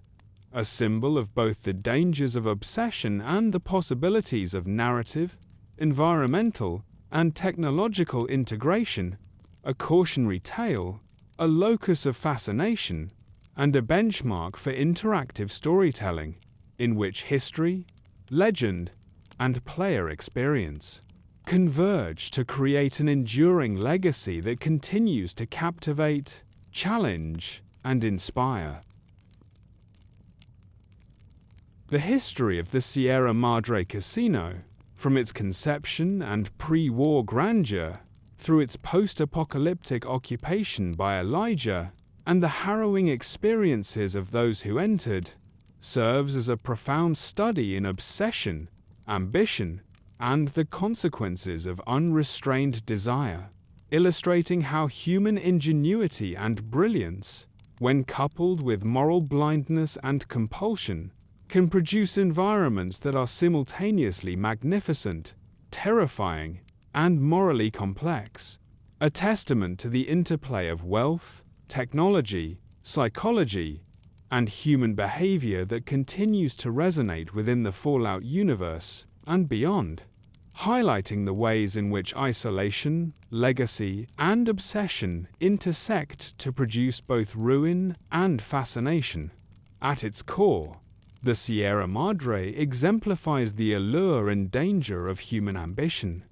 a symbol of both the dangers of obsession and the possibilities of narrative, environmental, and technological integration, a cautionary tale, a locus of fascination, and a benchmark for interactive storytelling, in which history, legend, and player experience converge to create an enduring legacy that continues to captivate, challenge, and inspire. The history of the Sierra Madre Casino, from its conception and pre-war grandeur, through its post-apocalyptic occupation by Elijah and the harrowing experiences of those who entered, serves as a profound study in obsession, ambition, and the consequences of unrestrained desire, illustrating how human ingenuity and brilliance, when coupled with moral blindness and compulsion, can produce environments that are simultaneously magnificent, terrifying, and morally complex, a testament to the interplay of wealth, technology, psychology, and human behavior that continues to resonate within the Fallout universe and beyond, highlighting the ways in which isolation, legacy, and obsession intersect to produce both ruin and fascination. At its core, The Sierra Madre exemplifies the allure and danger of human ambition,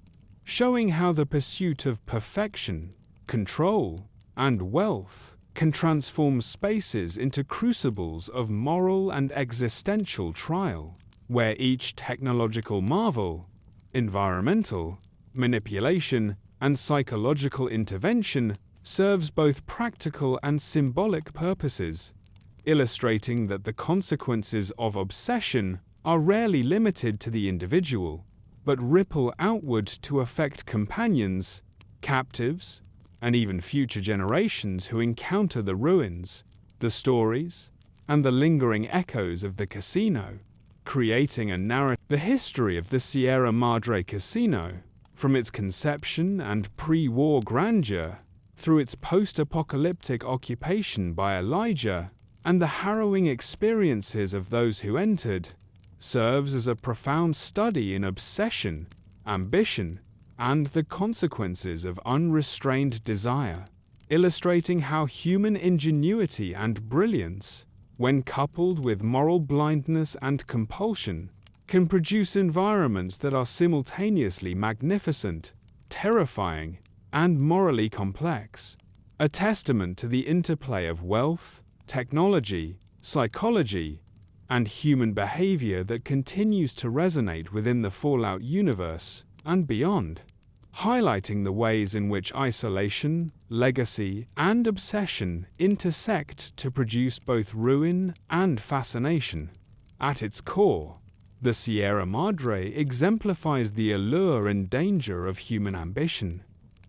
showing how the pursuit of perfection, control, and wealth can transform spaces into crucibles of moral and existential trial, where each technological marvel, environmental, manipulation, and psychological intervention serves both practical and symbolic purposes, illustrating that the consequences of obsession are rarely limited to the individual, but ripple outward to affect companions, captives, and even future generations who encounter the ruins, the stories, and the lingering echoes of the casino, creating a narrative. The history of the Sierra Madre Casino, from its conception and pre-war grandeur, through its post-apocalyptic occupation by Elijah, and the harrowing experiences of those who entered, serves as a profound study in obsession, ambition, and the consequences of unrestrained desire, illustrating how human ingenuity and brilliance, when coupled with moral blindness and compulsion, can produce environments that are simultaneously magnificent, terrifying, and morally complex, a testament to the interplay of wealth, technology, psychology, and human behavior that continues to resonate within the Fallout universe and beyond, highlighting the ways in which isolation, legacy, and obsession intersect to produce both ruin and fascination. At its core, the Sierra Madre exemplifies the allure and danger of human ambition,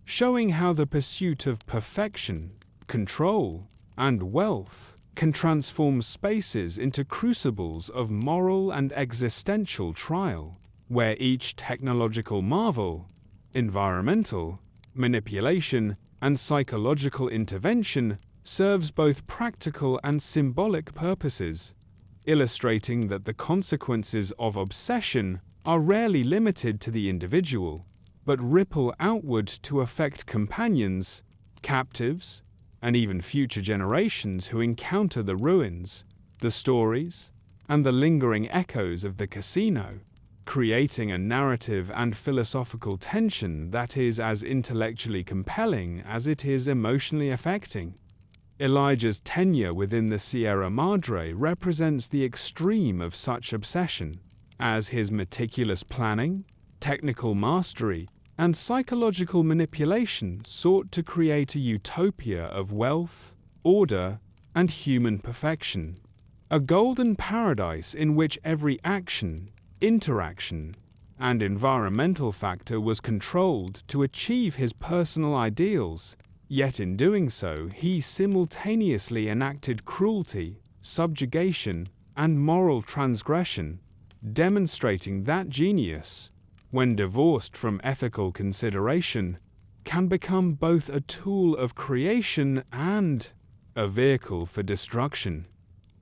showing how the pursuit of perfection, control, and wealth can transform spaces into crucibles of moral and existential trial, where each technological marvel, environmental, manipulation, and psychological intervention serves both practical and symbolic purposes, illustrating that the consequences of obsession are rarely limited to the individual, but ripple outward to affect companions, captives, and even future generations who encounter the ruins, the stories, and the lingering echoes of the casino, creating a narrative and philosophical tension that is as intellectually compelling as it is emotionally affecting. Elijah's tenure within the Sierra Madre represents the extreme of such obsession, as his meticulous planning, technical mastery, and psychological manipulation sought to create a utopia of wealth, order, and human perfection, a golden paradise in which every action, interaction, and environmental factor was controlled to achieve his personal ideals, yet in doing so he simultaneously enacted cruelty, subjugation, and moral transgression, demonstrating that genius, when divorced from ethical consideration, can become both a tool of creation and a vehicle for destruction.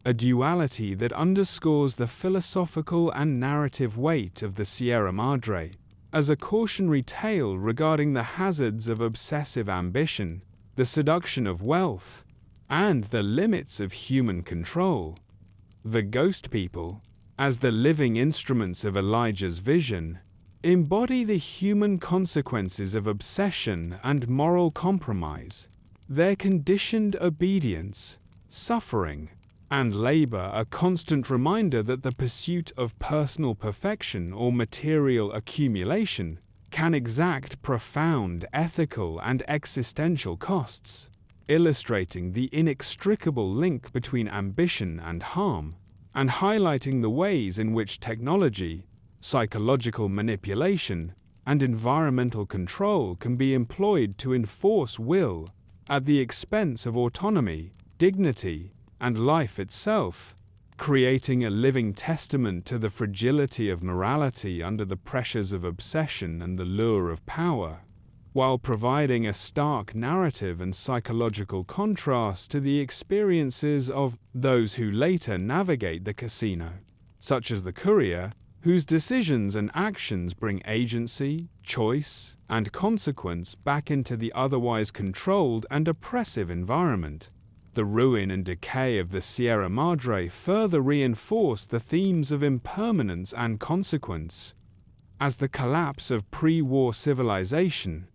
A duality that underscores the philosophical and narrative weight of the Sierra Madre, as a cautionary tale regarding the hazards of obsessive ambition, the seduction of wealth, and the limits of human control. The Ghost People, as the living instruments of Elijah's vision, embody the human consequences of obsession and moral compromise. Their conditioned obedience, suffering, and labor a constant reminder that the pursuit of personal perfection or material accumulation can exact profound ethical and existential costs, illustrating the inextricable link between ambition and harm, and highlighting the ways in which technology, psychological manipulation, and environmental control can be employed to enforce will at the expense of autonomy, dignity, and life itself, creating a living testament to the fragility of morality under the pressures of obsession and the lure of power, while providing a stark narrative and psychological contrast to the experiences of those who later navigate the casino, such as the courier, whose decisions and actions bring agency, choice, and consequence back into the otherwise controlled and oppressive environment. The ruin and decay of the Sierra Madre further reinforce the themes of impermanence and consequence. As the collapse of pre-war civilization,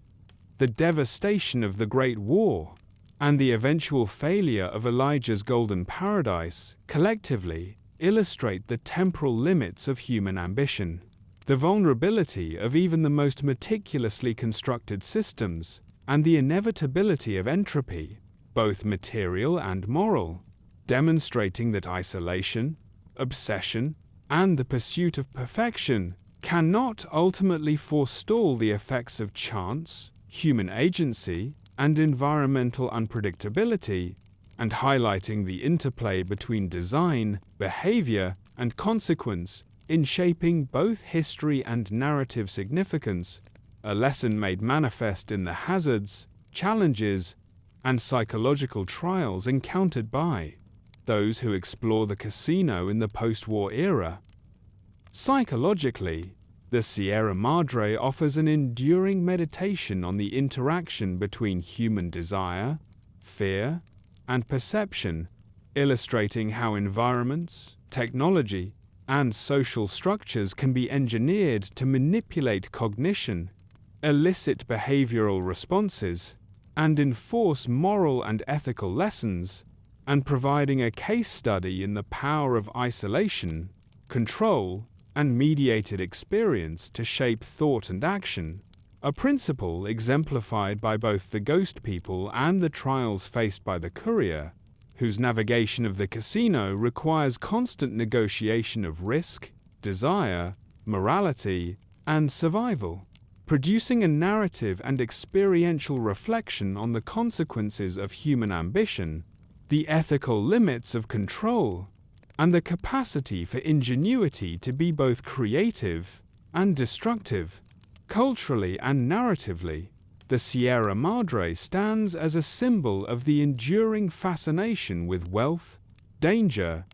the devastation of the Great War, and the eventual failure of Elijah's Golden Paradise collectively illustrate the temporal limits of human ambition, the vulnerability of even the most meticulously constructed systems, and the inevitability of entropy, both material and moral, demonstrating that isolation, obsession, and the pursuit of perfection cannot ultimately forestall the effects of chance, human agency, and environmental unpredictability, and highlighting the interplay between design, behavior, and consequence in shaping both history and narrative significance, a lesson made manifest in the hazards, challenges, and psychological trials encountered by those who explore the casino in the post-war era. Psychologically, the Sierra Madre offers an enduring meditation on the interaction between human desire, fear, and perception, illustrating how environments, technology, and social structures can be engineered to manipulate cognition, elicit behavioral responses, and enforce moral and ethical lessons, and providing a case study in the power of isolation, control, and mediated experience to shape thought and action, a principle exemplified by both the ghost people and the trials faced by the courier, whose navigation of the casino requires constant negotiation of risk, desire, morality, and survival, producing a narrative and experiential reflection on the consequences of human ambition, the ethical limits of control, and the capacity for ingenuity to be both creative and destructive. Culturally and narratively, the Sierra Madre stands as a symbol of the enduring fascination with wealth, danger,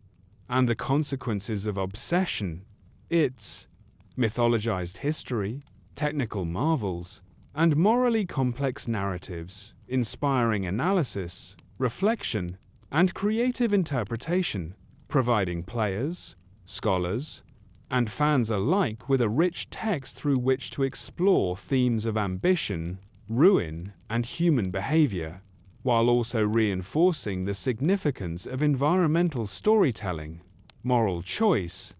and the consequences of obsession. Its mythologized history, technical marvels, and morally complex narratives, inspiring analysis, reflection, and creative interpretation, providing players, scholars, and fans alike with a rich text through which to explore themes of ambition, ruin, and human behavior, while also reinforcing the significance of environmental storytelling, moral choice,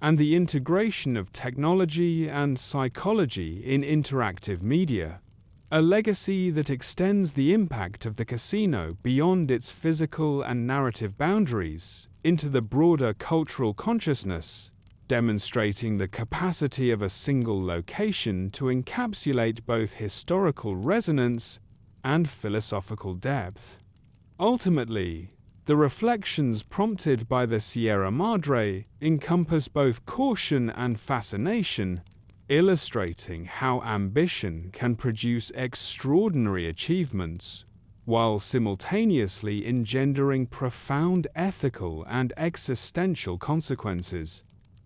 and the integration of technology and psychology in interactive media, a legacy that extends the impact of the casino beyond its physical and narrative boundaries into the broader cultural consciousness, demonstrating the capacity of a single location to encapsulate both historical resonance and philosophical depth. Ultimately, the reflections prompted by the Sierra Madre encompass both caution and fascination, illustrating how ambition can produce extraordinary achievements, while simultaneously engendering profound ethical and existential consequences.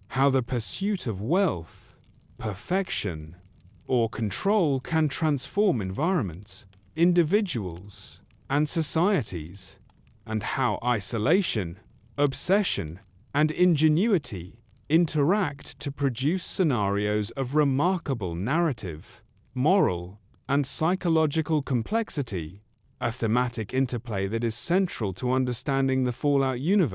How the pursuit of wealth, perfection, or control can transform environments, individuals, and societies, and how isolation, obsession, and ingenuity interact to produce scenarios of remarkable narrative, moral, and psychological complexity, a thematic interplay that is central to understanding the Fallout universe.